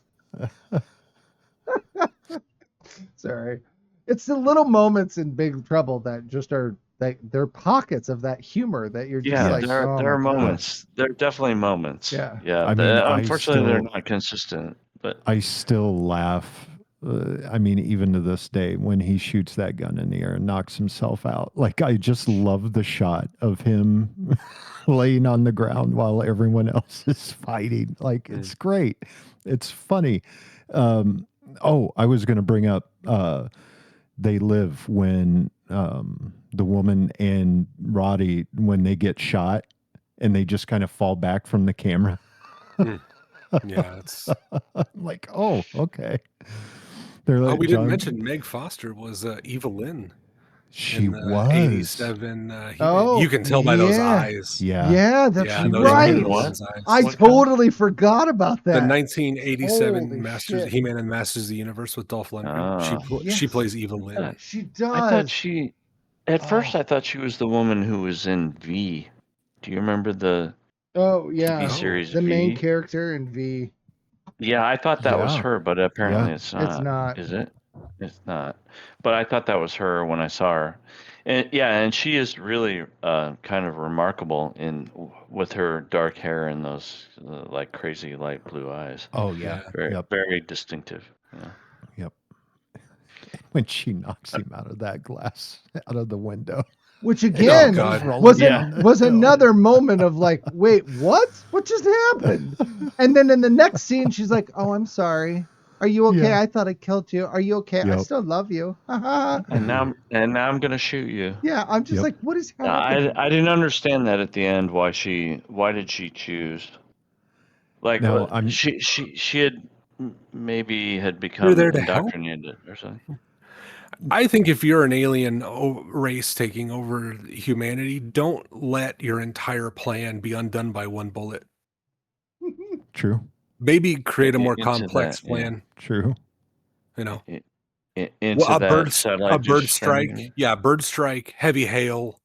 E: Sorry. It's the little moments in Big Trouble that just are like they're pockets of that humor that you're just like,
C: there
E: oh
C: are
E: my God.
C: moments. There are definitely moments.
E: Yeah.
G: I mean, I
C: unfortunately, they're
G: still-
C: not consistent. But
G: I still laugh. I mean, even to this day, when he shoots that gun in the air and knocks himself out, like I just love the shot of him laying on the ground while everyone else is fighting. Like it's great. It's funny. I was going to bring up They Live when the woman and Roddy, when they get shot and they just kind of fall back from the camera.
F: Yeah. It's.
G: Like, oh, okay. They're like,
F: We didn't
G: John-
F: mention Meg Foster was Evelyn.
G: She
F: in the
G: was.
F: 87. He-Man.
E: Oh,
F: You can tell by those
E: yeah.
F: eyes.
G: Yeah.
E: Yeah, that's
F: Yeah, those
E: right.
F: Evelyn's eyes.
E: I
C: What
E: totally forgot about
F: The
E: that.
F: 1987
E: Holy
F: Masters
E: shit.
F: He-Man and Masters of the Universe with Dolph Lundgren.
C: Oh.
E: Yes.
F: She plays Evelyn.
C: Yeah.
E: She does.
C: I thought she, at first,
E: Oh.
C: I thought she was the woman who was in V. Do you remember the
E: Oh yeah,
C: TV series
E: the
C: V?
E: main character in V.
C: Yeah, I thought that was
G: Yeah.
C: her, but apparently
G: Yeah.
C: it's not.
E: It's not.
C: Is it? It's not. But I thought that was her when I saw her. And yeah, and she is really kind of remarkable with her dark hair and those like crazy light blue eyes.
G: Oh yeah.
C: Very
G: Yep.
C: very distinctive. Yeah.
G: Yep. When she knocks him out of that glass, out of the window.
E: Which again
F: God.
E: was another moment of like, wait, what? What just happened? And then in the next scene, she's like, "Oh, I'm sorry." Are you okay?
G: Yeah.
E: I thought I killed you. Are you okay? I
G: Yep.
E: still love you.
C: And now I'm gonna shoot you.
E: Yeah, I'm just
G: Yep.
E: like, what is
C: Now,
E: happening?
C: I didn't understand that at the end. Why did she choose? Like
G: Now I'm
C: she had maybe had
F: You're
C: become
F: there to help.
C: indoctrinated or something.
F: I think if you're an alien race taking over humanity, don't let your entire plan be undone by one bullet.
G: true.
F: Maybe create a more
C: Into
F: complex
C: that, yeah.
F: plan.
G: True.
F: You know,
C: Into
F: a
C: that satellite
F: bird
C: just
F: strike.
C: sending.
F: Yeah, bird strike, heavy hail,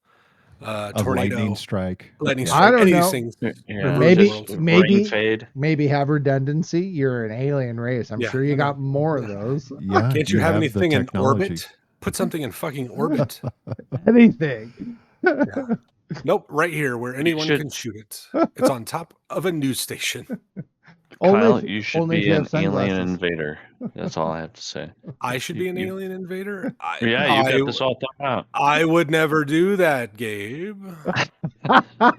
G: A
F: tornado,
G: lightning strike.
F: lightning
G: Yeah.
F: strike.
E: I don't
F: Any of these
E: know.
F: things
C: Yeah,
F: reverse the
E: Maybe,
F: world.
C: just rain
E: maybe,
C: fade.
E: maybe have redundancy. You're an alien race. I'm
F: Yeah,
E: sure you
F: I know.
E: got more of those.
G: Yeah.
F: Can't you have
G: the
F: anything in
G: technology.
F: orbit? Put something in fucking orbit.
E: Anything.
F: Yeah. Nope, right here where anyone
C: should-
F: can shoot it. It's on top of a news station.
C: Kyle, you should
E: only if
C: be
E: you
C: an
E: have
C: alien
E: sunglasses.
C: invader. That's all I have to say.
F: I should be an
C: You-
F: alien invader.
C: Yeah, you got this all thought out.
F: I would never do that, Gabe.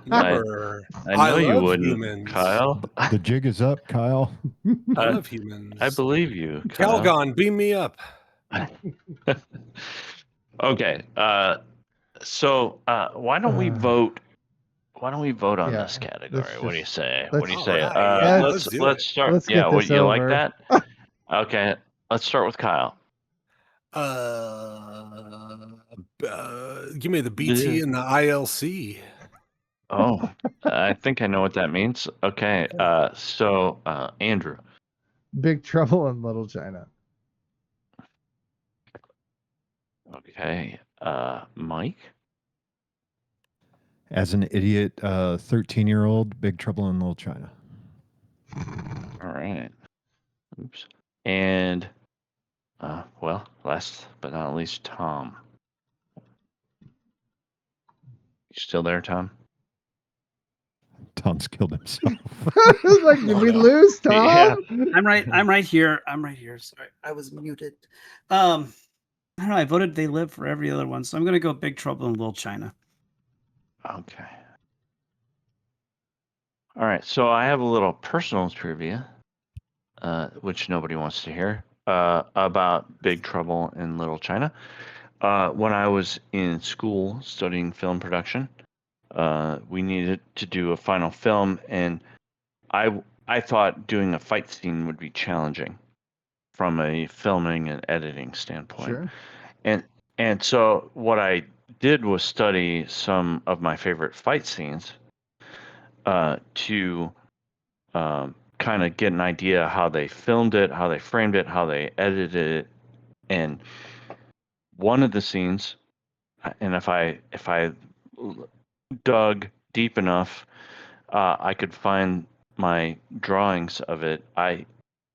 F: Never.
C: I know you
F: love
C: wouldn't,
F: humans.
C: Kyle.
G: The jig is up, Kyle.
F: I love humans.
C: I believe you, Kyle.
F: Calgon, beam me up.
C: Okay. So why don't we vote? Why don't we vote on
E: Yeah,
C: this category?
E: let's
C: What do you
E: just-
C: say?
E: let's-
C: What do you say?
F: All right, yeah,
C: let's
F: let's do it.
C: start.
E: Let's
C: yeah,
E: get
C: what
E: this
C: you like
E: over.
C: that? Okay, let's start with Kyle.
F: Give me the BT and the ILC.
C: Oh, I think I know what that means. Okay. So Andrew.
E: Big Trouble in Little China.
C: Okay. Mike.
G: As an idiot 13-year-old, Big Trouble in Little China.
C: All right. Oops. And well, last but not least, Tom. You still there, Tom?
G: Tom's killed himself.
E: Like, did we lose Tom?
C: Yeah.
D: I'm right here. Sorry, I was muted. I don't know. I voted They Live for every other one, so I'm gonna go Big Trouble in Little China.
C: Okay. All right. So I have a little personal trivia, which nobody wants to hear, about Big Trouble in Little China. When I was in school studying film production, we needed to do a final film, and I thought doing a fight scene would be challenging from a filming and editing standpoint.
E: Sure.
C: And so what I did was study some of my favorite fight scenes to kind of get an idea how they filmed it, how they framed it, how they edited it. And one of the scenes, and if I dug deep enough, I could find my drawings of it. I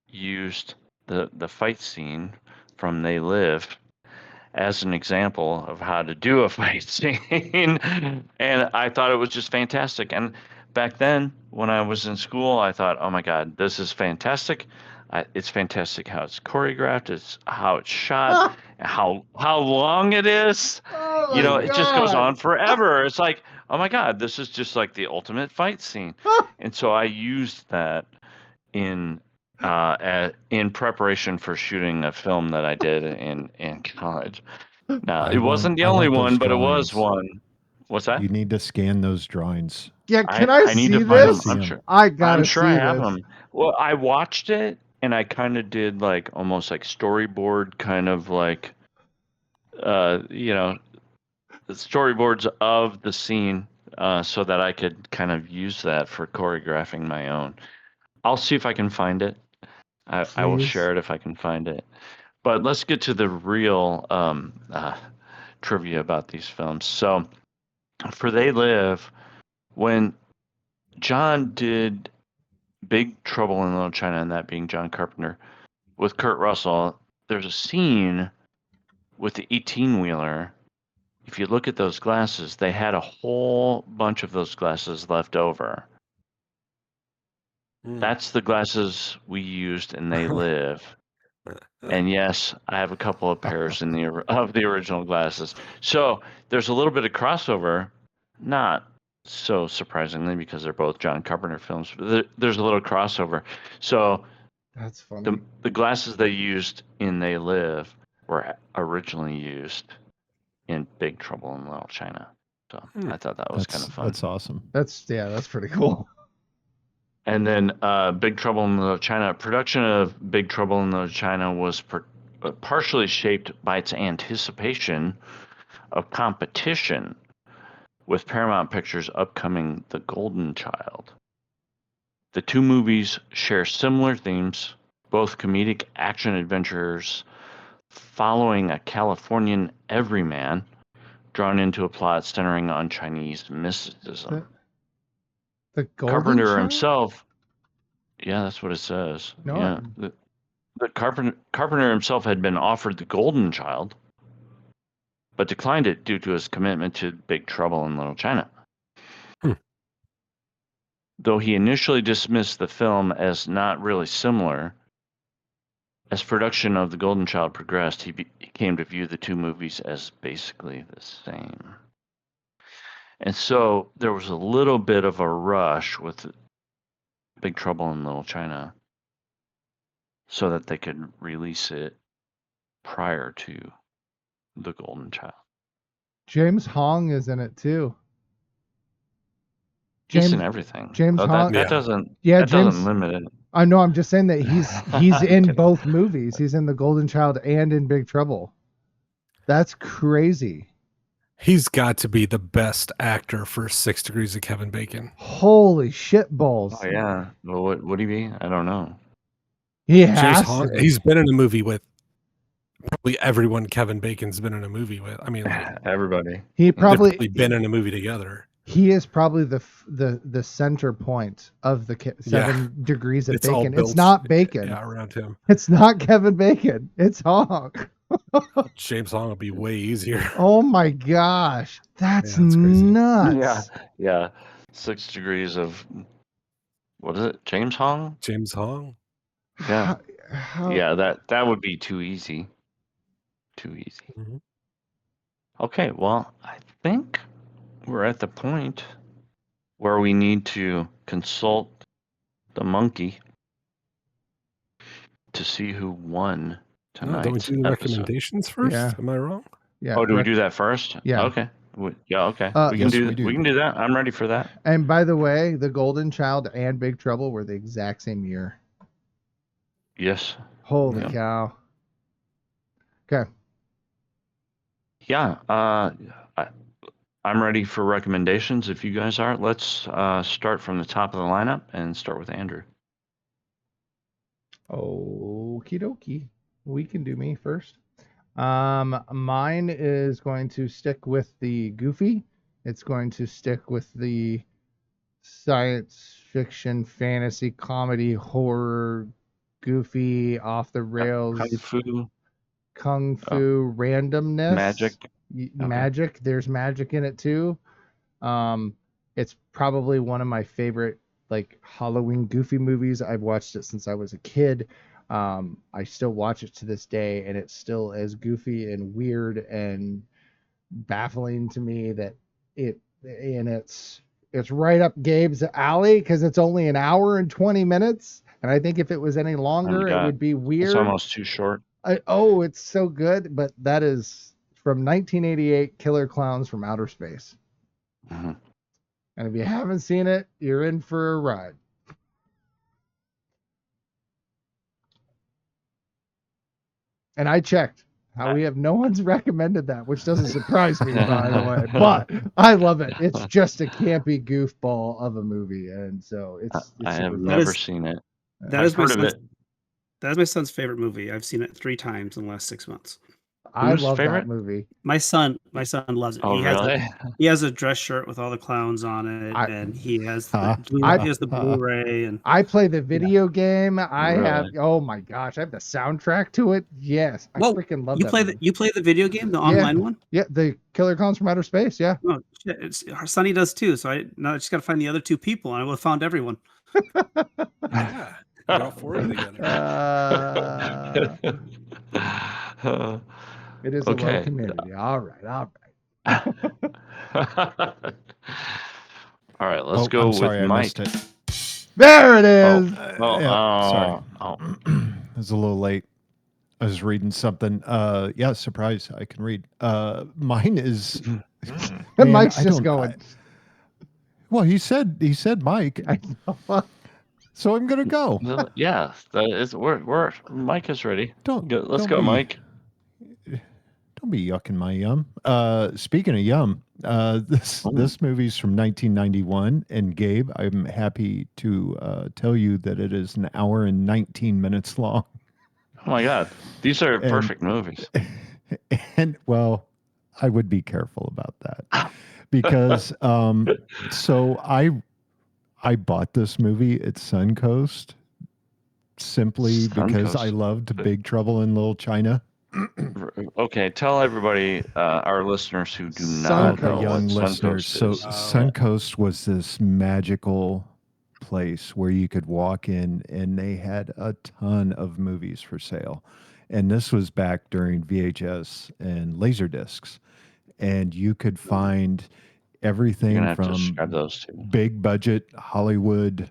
C: used the fight scene from They Live as an example of how to do a fight scene. And I thought it was just fantastic. And back then, when I was in school, I thought, oh my God, this is fantastic. It's fantastic how it's choreographed, it's how it's shot, how long it is.
E: Oh
C: You know,
E: my
C: it just goes
E: God.
C: on forever. It's like, oh my God, this is just like the ultimate fight scene. And so I used that in preparation for shooting a film that I did in college. Now, it wasn't the
G: I
C: only
G: want those
C: one, but it was
G: drawings.
C: one. What's that?
G: You need to scan those drawings.
E: Yeah, can I
C: need
E: see
C: to find them.
E: this?
C: I'm
G: See
C: sure.
E: I gotta
C: I'm sure
E: see
C: I have
E: this.
C: them. Well, I watched it and I kind of did like almost like storyboard kind of like, you know, the storyboards of the scene so that I could kind of use that for choreographing my own. I'll see if I can find it. I will
E: Please.
C: share it if I can find it. But let's get to the real trivia about these films. So, for They Live, when John did Big Trouble in Little China, and that being John Carpenter, with Kurt Russell, there's a scene with the 18-wheeler. If you look at those glasses, they had a whole bunch of those glasses left over. That's the glasses we used in They Live. And yes, I have a couple of pairs of the original glasses. So there's a little bit of crossover, not so surprisingly because they're both John Carpenter films. But there's a little crossover. So
E: That's funny.
C: The glasses they used in They Live were originally used in Big Trouble in Little China. So I thought that was kind of fun.
G: That's awesome.
E: That's pretty cool.
C: And then Big Trouble in Little China. Production of Big Trouble in Little China was partially shaped by its anticipation of competition with Paramount Pictures' upcoming The Golden Child. The two movies share similar themes, both comedic action adventures following a Californian everyman drawn into a plot centering on Chinese mysticism.
E: The Golden
C: Carpenter
E: Child?
C: himself, yeah, that's what it says.
E: No,
C: Yeah, the Carpenter himself had been offered The Golden Child, but declined it due to his commitment to Big Trouble in Little China. Though he initially dismissed the film as not really similar, as production of The Golden Child progressed, he came to view the two movies as basically the same. And so there was a little bit of a rush with Big Trouble in Little China so that they could release it prior to The Golden Child.
E: James Hong is in it too.
C: He's in everything.
E: James Hong.
C: That doesn't limit it.
E: I know. I'm just saying that he's in both movies. He's in The Golden Child and in Big Trouble. That's crazy.
F: He's got to be the best actor for 6 Degrees of Kevin Bacon.
E: Holy shit balls.
C: Oh yeah. Well, what would he be? I don't know.
E: Yeah.
F: He's been in a movie with probably everyone Kevin Bacon's been in a movie with. I mean, like,
C: everybody.
F: They've probably been in a movie together.
E: He is probably the center point of the 7 Degrees of Bacon. It's not Bacon.
F: Yeah, around him.
E: It's not Kevin Bacon. It's Hong.
F: James Hong will be way easier.
E: Oh my gosh. That's nuts.
C: Yeah. 6 Degrees of, what is it? James Hong?
F: James Hong?
C: Yeah. Yeah, that would be too easy. Too easy.
F: Mm-hmm.
C: Okay, well, I think we're at the point where we need to consult the monkey to see who won tonight.
F: Don't we do the recommendations first?
E: Yeah.
F: Am I wrong?
E: Yeah.
C: Oh, do we do that first?
E: Yeah.
C: Okay. Okay. We
G: yes,
C: can
G: we do.
C: We can do that. I'm ready for that.
E: And by the way, The Golden Child and Big Trouble were the exact same year.
C: Yes.
E: Holy
C: Yeah.
E: cow. Okay.
C: Yeah. I'm ready for recommendations. If you guys are, let's start from the top of the lineup and start with Andrew.
E: Okie dokie. We can do me first. Mine is going to stick with the goofy. It's going to stick with the science fiction, fantasy, comedy, horror, goofy, off the rails, kung fu randomness, magic. There's magic in it too. It's probably one of my favorite like Halloween goofy movies. I've watched it since I was a kid. I still watch it to this day, and it's still as goofy and weird and baffling to me that it's right up Gabe's alley because it's only an hour and 20 minutes. And I think if it was any longer, it would be weird.
C: It's almost too short.
E: It's so good. But that is from 1988, Killer Clowns from Outer Space.
C: Mm-hmm.
E: And if you haven't seen it, you're in for a ride. And I checked. We have no one's recommended that, which doesn't surprise me, by the way. But I love it. It's just a campy goofball of a movie, and so it's
C: I have never seen it.
D: That is my son's favorite movie. I've seen it 3 times in the last 6 months.
E: I love that movie.
D: My son loves it.
C: Oh, really?
D: He has a dress shirt with all the clowns on it, and he has the Blu-ray. And
E: I play the video game. I have. Oh my gosh, I have the soundtrack to it. Yes, I freaking love that.
D: You play the video game, the online one?
E: Yeah, the Killer Clowns from Outer Space. Yeah.
D: Oh shit! Sonny does too. So I just got to find the other 2 people, and I would have found everyone.
F: Yeah. Got all 4 of them together.
E: It is a low community. All right.
C: All right, let's go with Mike.
G: I missed it.
E: There it is.
G: Sorry.
C: Oh.
G: I was a little late. I was reading something. Yeah, surprise. I can read. Mine is. Man,
E: Mike's
G: I
E: just
G: don't.
E: going.
G: Well, he said Mike,
E: I know.
G: so I'm gonna go.
C: Yeah, that is. We're Mike is ready.
G: Don't
C: Let's
G: don't
C: go,
G: be
C: Mike.
G: don't be yucking my yum. Speaking of yum, this movie's from 1991, and Gabe, I'm happy to tell you that it is an hour and 19 minutes long.
C: Oh my God, these are
G: And-
C: perfect movies.
G: And well, I would be careful about that because so I bought this movie at Suncoast simply because I
C: Suncoast.
G: loved Big Trouble in Little China.
C: Okay, tell everybody, our listeners who do
G: The
C: not know
G: young
C: what
G: listeners.
C: Suncoast
G: So
C: is.
G: Suncoast was this magical place where you could walk in, and they had a ton of movies for sale. And this was back during VHS and laser discs, and you could find
C: You're
G: everything
C: gonna have to
G: from
C: describe those two.
G: big budget Hollywood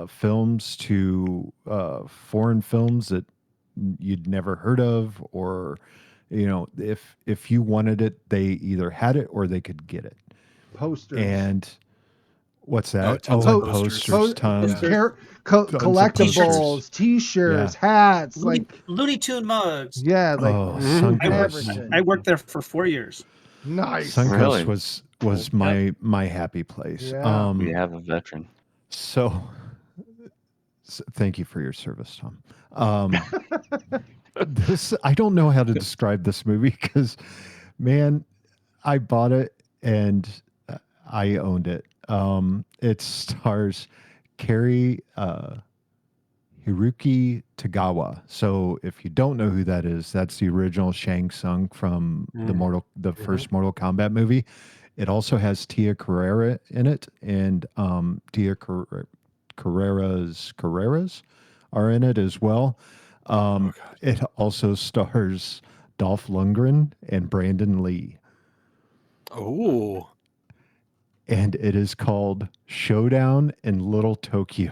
G: films to foreign films that you'd never heard of, or if you wanted it, they either had it or they could get it.
E: Posters.
G: And what's that?
F: tons of
G: posters, tons.
F: Yeah.
G: Tons of
E: Collectibles, T-shirts, hats, like
D: Looney Tune mugs.
E: yeah, like
G: Suncoast.
D: I worked there for 4 years.
E: nice.
G: Suncoast
C: Really?
G: was my happy place.
E: Yeah.
C: We have a veteran.
G: So thank you for your service, Tom. This I don't know how to describe this movie because, man, I bought it and I owned it. It stars Cary Hiroki Tagawa. So if you don't know who that is, that's the original Shang Tsung from the first Mortal Kombat movie. It also has Tia Carrera in it, and Tia Carreras are in it as well. It also stars Dolph Lundgren and Brandon Lee.
F: Oh,
G: And it is called Showdown in Little Tokyo.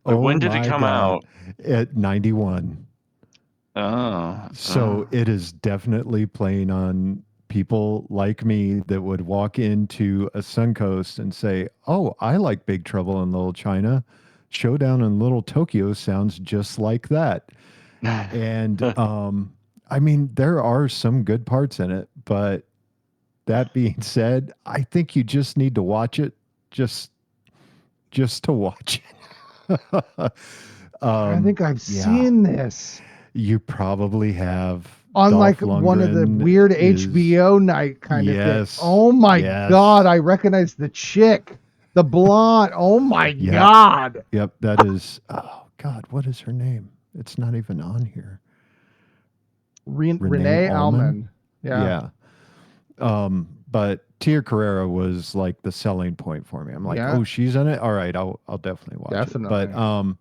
C: When did it
G: my
C: come
G: God.
C: out?
G: At 91. So
C: Oh,
G: it is definitely playing on people like me that would walk into a Suncoast and say, "Oh, I like Big Trouble in Little China. Showdown in Little Tokyo sounds just like that." And I mean, there are some good parts in it, but that being said, I think you just need to watch it just to watch it.
E: I think I've seen this
G: You probably have.
E: on
G: Dolph
E: like one of the
G: Lundgren
E: weird
G: is-
E: HBO night kind of
G: Yes,
E: thing. Oh my
G: yes.
E: God, I recognize the chick, the blonde. Oh my
G: Yep.
E: God.
G: Yep, that is. Oh God, what is her name? It's not even on here.
E: Renee Alman. Yeah.
G: But Tia Carrera was like the selling point for me. I'm like,
E: Yeah.
G: oh, she's in it. All right, I'll definitely watch
E: Definitely.
G: it. But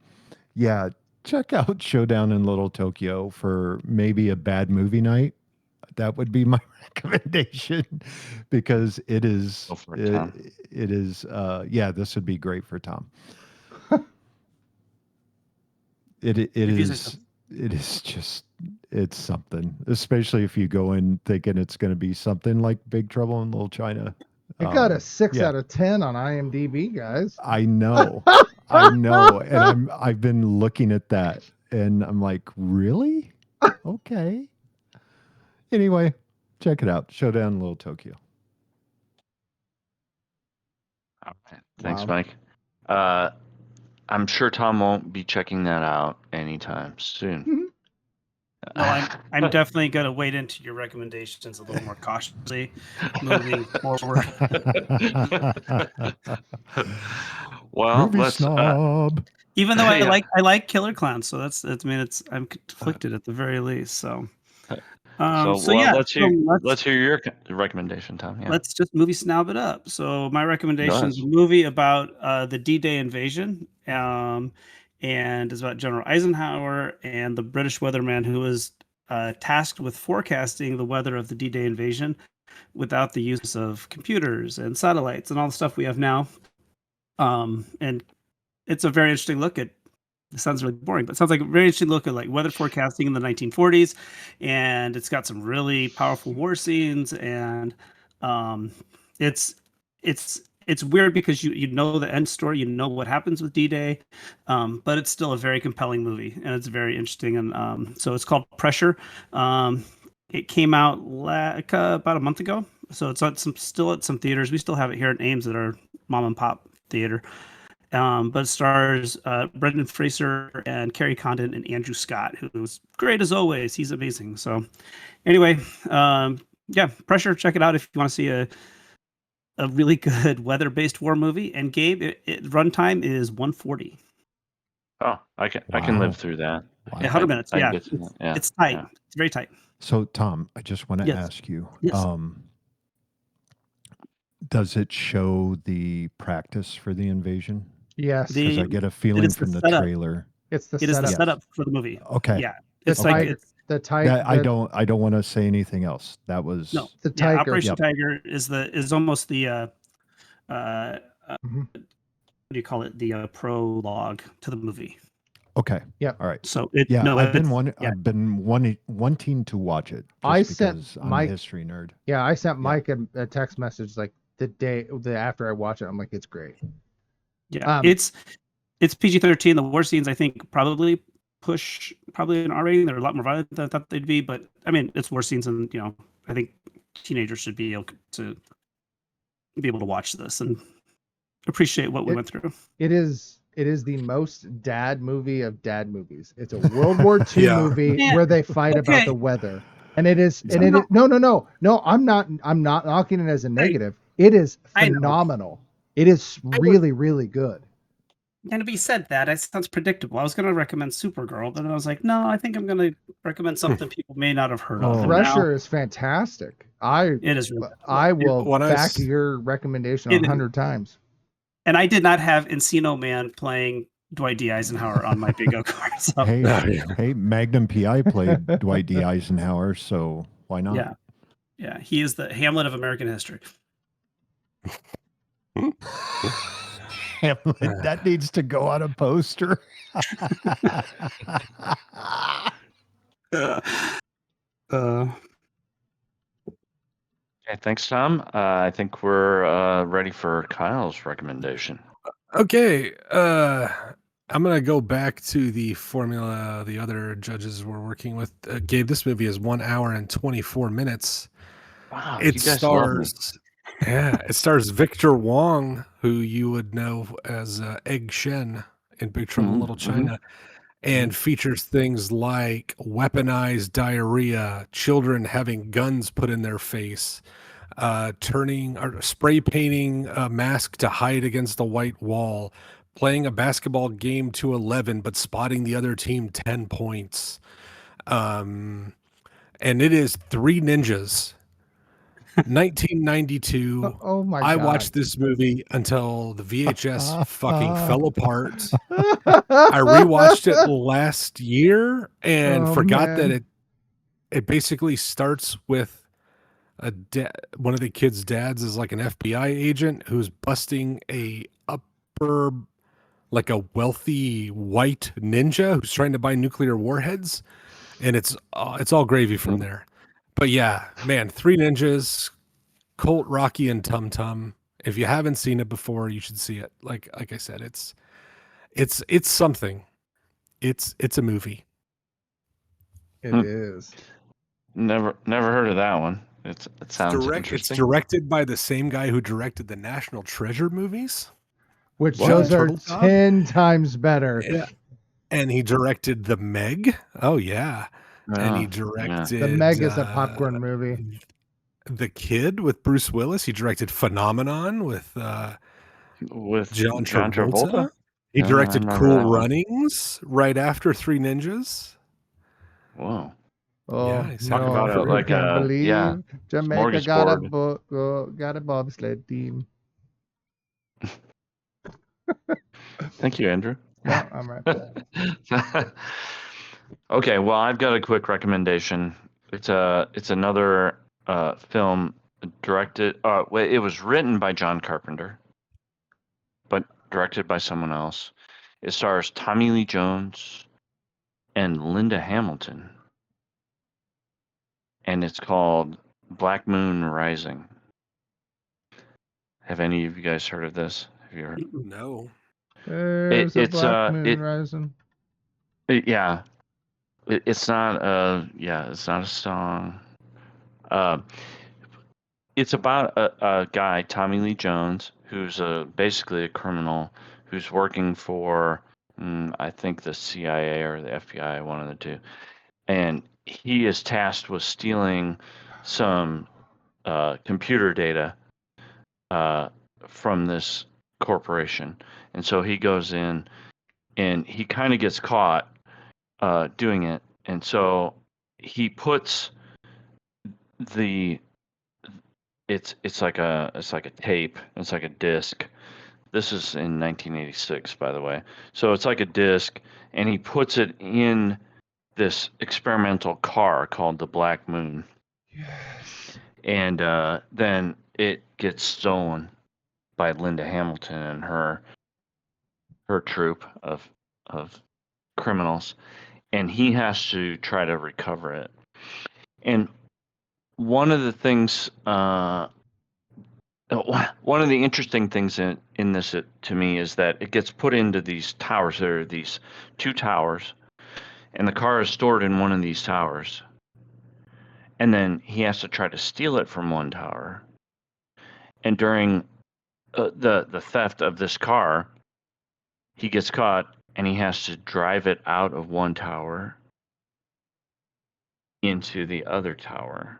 G: yeah, check out Showdown in Little Tokyo for maybe a bad movie night. That would be my recommendation because it is.
C: Go for it, Tom.
G: It is. Yeah, this would be great for Tom. It
D: If you say
G: is.
D: so.
G: It is just. It's something, especially if you go in thinking it's going to be something like Big Trouble in Little China.
E: It got a 6
G: yeah.
E: out of 10 on IMDb, guys.
G: I know, I know, and I've been looking at that, and I'm like, really? Okay. Anyway, check it out. Showdown in Little Tokyo.
C: All right. Thanks,
E: Wow.
C: Mike. I'm sure Tom won't be checking that out anytime soon.
D: No, I'm definitely going to wade into your recommendations a little more cautiously moving forward.
C: Well,
G: Movie
C: let's.
G: snob.
D: Even though
C: Yeah.
D: I like Killer Clowns, so that's I mean I'm conflicted at the very least. So,
C: let's hear your recommendation, Tom. Yeah.
D: let's just movie snob it up. So my recommendation is
C: Nice.
D: a movie about the D-Day invasion, and it's about General Eisenhower and the British weatherman who was tasked with forecasting the weather of the D-Day invasion. without the use of computers and satellites and all the stuff we have now. And it's a very interesting look at. It sounds really boring, but it sounds like a very interesting look at like weather forecasting in the 1940s, and it's got some really powerful war scenes, and it's it's weird because you know the end story, you know what happens with D-Day, but it's still a very compelling movie, and it's very interesting, and so it's called Pressure. It came out about a month ago, so it's still at some theaters. We still have it here at Ames at our mom and pop theater. But it stars Brendan Fraser and Carrie Condon and Andrew Scott, who's great as always. He's amazing. So, anyway, yeah, Pressure. Check it out if you want to see a really good weather-based war movie. And Gabe, runtime is 140.
C: Oh, I can live through that.
E: Wow.
D: Yeah, 100 minutes.
C: I
D: Yeah.
C: get to that. Yeah,
D: It's tight.
C: yeah.
D: It's very tight.
G: So, Tom, I just want to
D: Yes.
G: ask you,
D: Yes.
G: does it show the practice for the invasion?
E: Yes,
G: Because I get a feeling
D: is the
G: from the
D: setup.
G: trailer.
E: it's the
D: It is the
E: setup.
D: setup for the movie.
G: Okay.
D: Yeah.
E: The
D: It's like
E: tiger. The tiger.
G: That, I don't want to say anything else. That was
D: no.
E: The
D: Yeah,
E: tiger.
D: Operation Tiger is almost the
E: Mhm.
D: what do you call it? The prologue to the movie.
G: okay.
E: Yep.
G: All right.
D: So
G: Yeah, I've been
D: yeah.
G: wanting to watch it. Just
E: I sent
G: because I'm
E: Mike-
G: a history nerd.
E: Yeah, I sent Mike a text message like the after I watch it. I'm like, it's great.
D: Yeah, it's PG-13. The war scenes, I think, probably an R rating. They're a lot more violent than I thought they'd be, but I mean, it's war scenes, and I think teenagers should be able to watch this and appreciate what we went through.
E: It is the most dad movie of dad movies. It's a World War II
F: Yeah.
E: movie
D: Yeah.
E: where they fight about
D: Okay.
E: the weather. And it is
D: So
E: and it
D: no-
E: is no, I'm not knocking it as a negative. It is
D: I know.
E: phenomenal. It is
D: I would-
E: really, really good.
D: And to be said that, it sounds predictable. I was going to recommend Supergirl, but I was like, no, I think I'm going to recommend something people may not have heard of.
G: Oh.
D: And now
E: Pressure is fantastic.
D: it is really
E: I will
F: When I
E: back
F: s-
E: your recommendation
D: It is.
E: 100 times.
D: And I did not have Encino Man playing Dwight D. Eisenhower on my bingo card. So
G: Hey,
F: Oh, yeah.
G: hey, Magnum PI played Dwight D. Eisenhower, so why not?
D: yeah, yeah, he is the Hamlet of American history.
G: Hamlet, that needs to go on a poster.
C: Okay, thanks, Tom. I think we're ready for Kyle's recommendation.
F: Okay, I'm gonna go back to the formula the other judges were working with. Gabe, this movie is 1 hour and 24 minutes.
C: Wow,
F: It
C: you guys love me.
F: stars, yeah, it stars Victor Wong, who you would know as Egg Shen in Big Trouble in
C: Mhm,
F: Little
C: mhm.
F: China, and features things like weaponized diarrhea, children having guns put in their face, turning or spray painting a mask to hide against the white wall, playing a basketball game to 11 but spotting the other team 10 points. And it is Three Ninjas. 1992.
E: Oh my
F: I
E: god.
F: watched this movie until the VHS fucking fell apart. I rewatched it last year and
E: Oh,
F: forgot
E: man.
F: that it basically starts with one of the kids' dads is like an FBI agent who's busting a wealthy white ninja who's trying to buy nuclear warheads, and it's all gravy from there. But yeah, man, Three Ninjas, Colt, Rocky, and Tum Tum. If you haven't seen it before, you should see it. Like I said, it's something. It's a movie.
E: It is.
C: Never heard of that one. It sounds
F: It's
C: interesting.
F: directed by the same guy who directed the National Treasure movies.
E: Which
F: What?
E: shows are
F: Turtle Top?
E: 10 times better.
F: Yeah. And he directed The Meg. Oh yeah. And he
C: Oh,
F: directed
E: The Meg is a popcorn movie.
F: The Kid with Bruce Willis. He directed Phenomenon with
C: with
F: John Travolta. He
C: Yeah, I
F: directed
C: remember
F: Cool
C: that one.
F: Runnings right after Three Ninjas.
C: Whoa.
E: Oh,
F: Yeah, he's
C: Talk about it
E: you
C: like
E: can't
C: a-
E: believe
C: yeah,
E: Jamaica got a
C: smorgasbord.
E: got a bobsled team.
C: Thank you, Andrew.
E: Yeah, I'm right.
C: Okay, well, I've got a quick recommendation. It's another film directed. It was written by John Carpenter, but directed by someone else. It stars Tommy Lee Jones and Linda Hamilton, and it's called Black Moon Rising. Have any of you guys heard of this? Have you heard?
F: No.
E: There's a black moon rising.
C: Yeah, it's not it's not a song. It's about a guy, Tommy Lee Jones, who's basically a criminal who's working for, I think, the CIA or the FBI, one of the two. And he is tasked with stealing some computer data from this corporation. And so he goes in and he kind of gets caught doing it. And so he puts it's like a tape, it's like a disc. This is in 1986, by the way. So it's like a disc, and he puts it in this experimental car called the Black Moon.
E: Yes.
C: And then it gets stolen by Linda Hamilton and her troupe of criminals, and he has to try to recover it. And one of the things, one of the interesting things in this to me is that it gets put into these towers. There are these two towers, and the car is stored in one of these towers. And then he has to try to steal it from one tower. And during the theft of this car, he gets caught, and he has to drive it out of one tower into the other tower.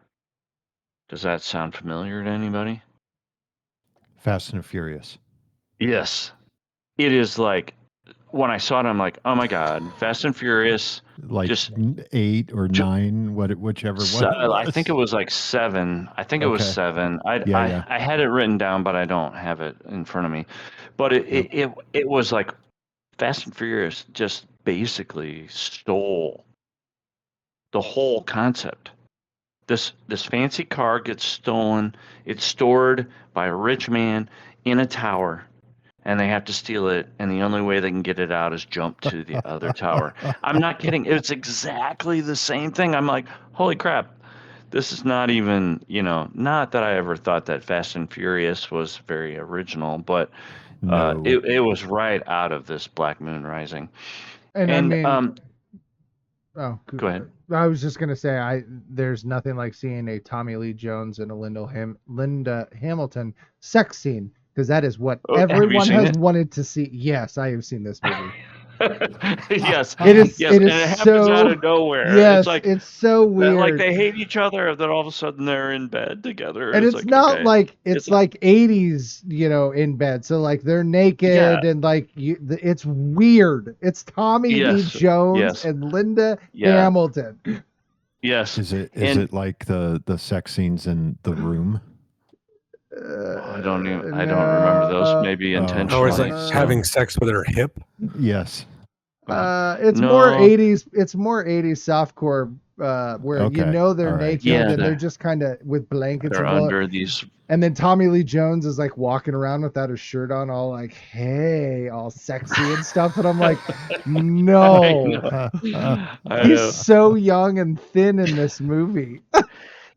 C: Does that sound familiar to anybody?
G: Fast and Furious.
C: Yes. It is like, when I saw it, I'm like, oh my God, Fast and Furious.
G: Like
C: just
G: 8 or 9, whichever one it was.
C: I think it was like 7. I think it was
G: Okay.
C: 7.
G: Yeah.
C: I had it written down, but I don't have it in front of me. But it was like Fast and Furious just basically stole the whole concept. This fancy car gets stolen. It's stored by a rich man in a tower, and they have to steal it, and the only way they can get it out is jump to the other tower. I'm not kidding. It's exactly the same thing. I'm like, holy crap. This is not even, not that I ever thought that Fast and Furious was very original, but
G: No.
C: it was right out of this Black Moon Rising.
E: And I mean,
C: go ahead.
E: I was just gonna say, there's nothing like seeing a Tommy Lee Jones and a Linda Hamilton sex scene, because that is what everyone has wanted to see. Yes, I have seen this movie.
C: Yes,
E: it is.
C: Yes,
E: it is
C: and it happens
E: so
C: out of nowhere.
E: Yes, it's so weird.
C: Like they hate each other, then all of a sudden they're in bed together.
E: And it's
C: like,
E: not
C: okay.
E: like it's like 80s, in bed. So like they're naked and like it's weird. It's Tommy Lee Jones and Linda Hamilton.
C: Yes.
G: Is it like the sex scenes in The Room?
C: I don't remember those. Maybe intentionally.
F: Or it's like having sex with her hip.
G: Yes.
E: It's more 80s. It's more 80s softcore, where they're naked and they're just kind of with blankets.
C: They're under these.
E: And then Tommy Lee Jones is like walking around without his shirt on, all like, hey, all sexy and stuff. And I'm like, no. He's so young and thin in this movie.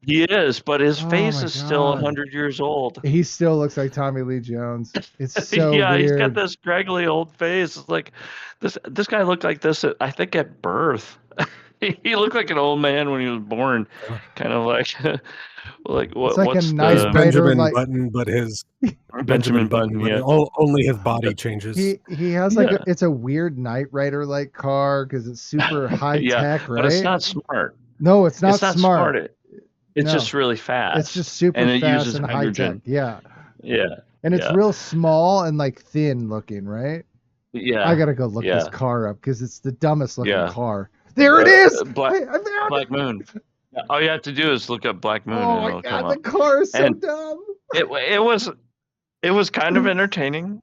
C: He is, but his face is still 100 years old.
E: He still looks like Tommy Lee Jones. It's so weird.
C: He's got this scraggly old face. It's like this guy looked like this at birth. He looked like an old man when he was born, kind of like what?
E: It's like
C: what's
E: a nice
F: Benjamin Button, but his
C: Benjamin Button. Yeah,
F: only his body changes.
E: He has it's a weird Knight Rider like car because it's super high tech, right?
C: But it's not smart.
E: No, it's not smart.
C: It's just really fast.
E: It's just super
C: and it
E: fast
C: uses
E: and high tech. Yeah. And it's real small and like thin looking, right?
C: Yeah.
E: I gotta go look this car up because it's the dumbest looking car. There it is.
C: Black Moon. All you have to do is look up Black Moon.
E: Oh my God, the car is so dumb.
C: It was kind of entertaining.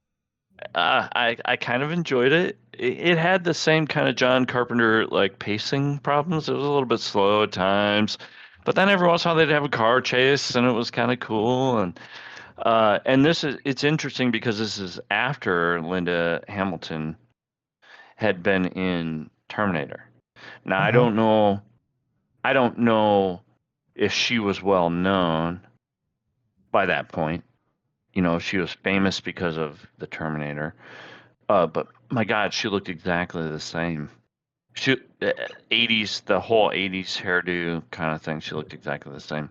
C: I kind of enjoyed it. It had the same kind of John Carpenter like pacing problems. It was a little bit slow at times, But then every once in a while they'd have a car chase, and it was kind of cool. And it's interesting because this is after Linda Hamilton had been in Terminator. Now I don't know if she was well known by that point. You know, she was famous because of the Terminator. But my God, she looked exactly the same. She 80s, the whole 80s hairdo kind of thing. She looked exactly the same.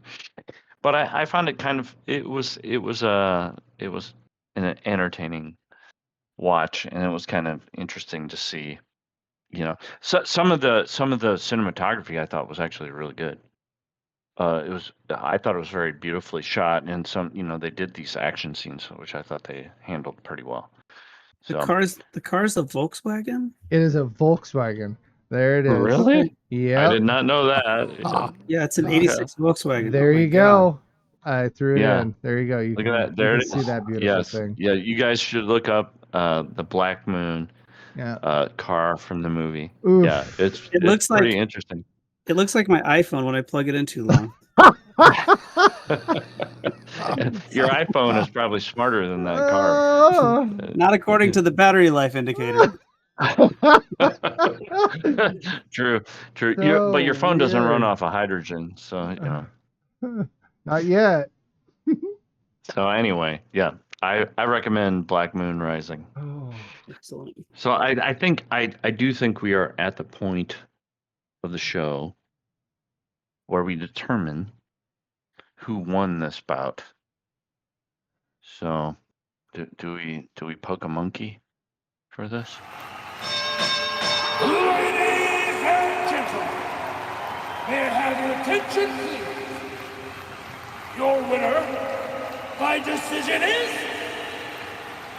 C: But I found it kind of it was an entertaining watch, and it was kind of interesting to see. You know, so some of the cinematography I thought was actually really good. I thought it was very beautifully shot, and they did these action scenes, which I thought they handled pretty well.
D: The
C: So
D: car's a Volkswagen.
E: It is a Volkswagen. There it is.
C: really, I
E: Yep.
C: did not know that.
D: Yeah, it's an '86 Volkswagen.
E: There
D: Oh my
E: you
D: God.
E: go. I threw it
C: Yeah.
E: in. There you go. You
C: Look
E: can,
C: at that. There
E: you
C: it
E: can
C: is.
E: see that beautiful
C: Yes.
E: thing.
C: Yeah, you guys should look up the Black Moon
E: Yeah.
C: car from the movie.
E: Oof.
C: Yeah, it's
D: looks
C: pretty
D: like-
C: interesting.
D: It looks like my iPhone when I plug it in too long.
C: Your iPhone is probably smarter than that car.
D: Not according to the battery life indicator.
C: True.
E: So
C: But your phone doesn't run
E: weird.
C: off of hydrogen, so
E: Not yet.
C: So anyway, yeah, I recommend Black Moon Rising.
E: Oh.
D: Excellent.
C: So I do think we are at the point of the show where we determine who won this bout. So do we poke a monkey for this?
A: Ladies and gentlemen, may I have your attention, please? Your winner by decision is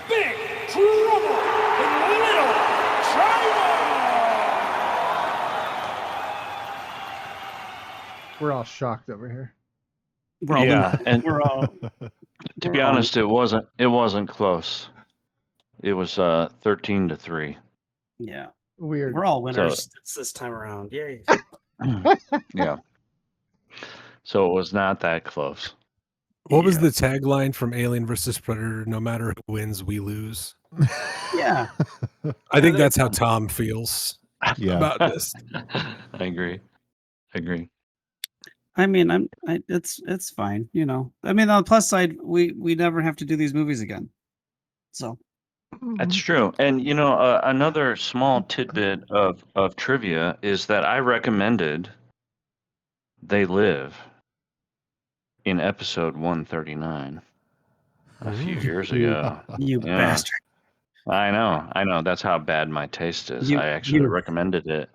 A: Big Trouble in Little China!
E: We're all shocked over here.
D: We're all
C: Yeah, and
D: we're all
C: to be
D: we're all-
C: honest, it wasn't close. It was 13-3.
D: yeah.
E: Weird.
D: We're all winners this time around. Yay.
C: Yeah. So it was not that close.
F: What was
C: Yeah.
F: the tagline from Alien versus Predator? No matter who wins, we lose.
D: Yeah.
F: I think that's how Tom feels
G: Yeah.
F: about this.
C: I agree.
D: I mean, it's fine, you know. I mean, on the plus side, we never have to do these movies again. So
C: That's true. And another small tidbit of trivia is that I recommended They Live in episode 139 a few years ago.
D: you
C: Yeah.
D: bastard.
C: I know. That's how bad my taste is.
D: You-
C: I actually
D: you-
C: recommended it.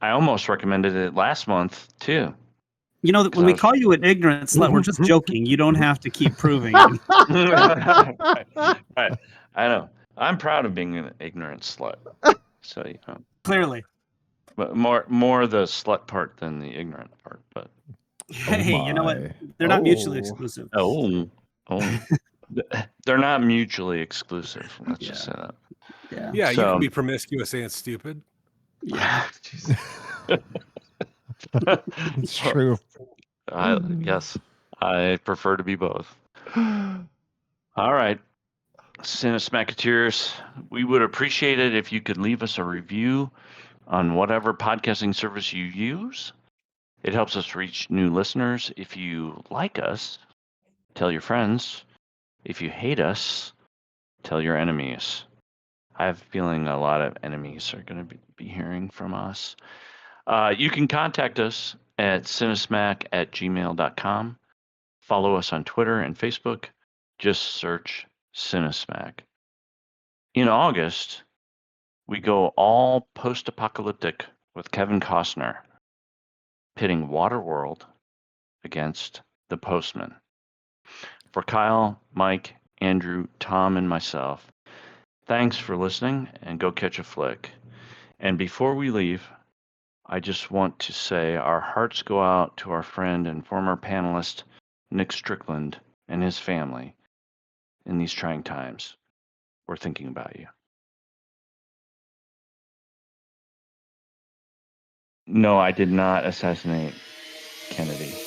C: I almost recommended it last month too.
D: You know, when we call you an ignorant slut, we're just joking. You don't have to keep proving it.
C: Right. I know. I'm proud of being an ignorant slut. So
D: Clearly.
C: but more the slut part than the ignorant part. But
D: Hey, you know what?
G: my.
D: They're not mutually
E: Oh.
D: exclusive.
C: oh, they're not mutually exclusive. Let's just say that.
D: Yeah.
F: Yeah, you
C: So-
F: can be promiscuous and stupid.
D: Yeah.
G: It's true.
C: Yes, I prefer to be both. All right, Cinesmacketeers, we would appreciate it if you could leave us a review on whatever podcasting service you use. It helps us reach new listeners. If you like us, tell your friends. If you hate us, tell your enemies. I have a feeling a lot of enemies are going to be hearing from us. You can contact us at cinesmack@gmail.com. Follow us on Twitter and Facebook. Just search Cinesmack. In August, we go all post-apocalyptic with Kevin Costner, pitting Waterworld against The Postman. For Kyle, Mike, Andrew, Tom, and myself, thanks for listening, and go catch a flick. And before we leave, I just want to say our hearts go out to our friend and former panelist, Nick Strickland, and his family in these trying times. We're thinking about you. No, I did not assassinate Kennedy.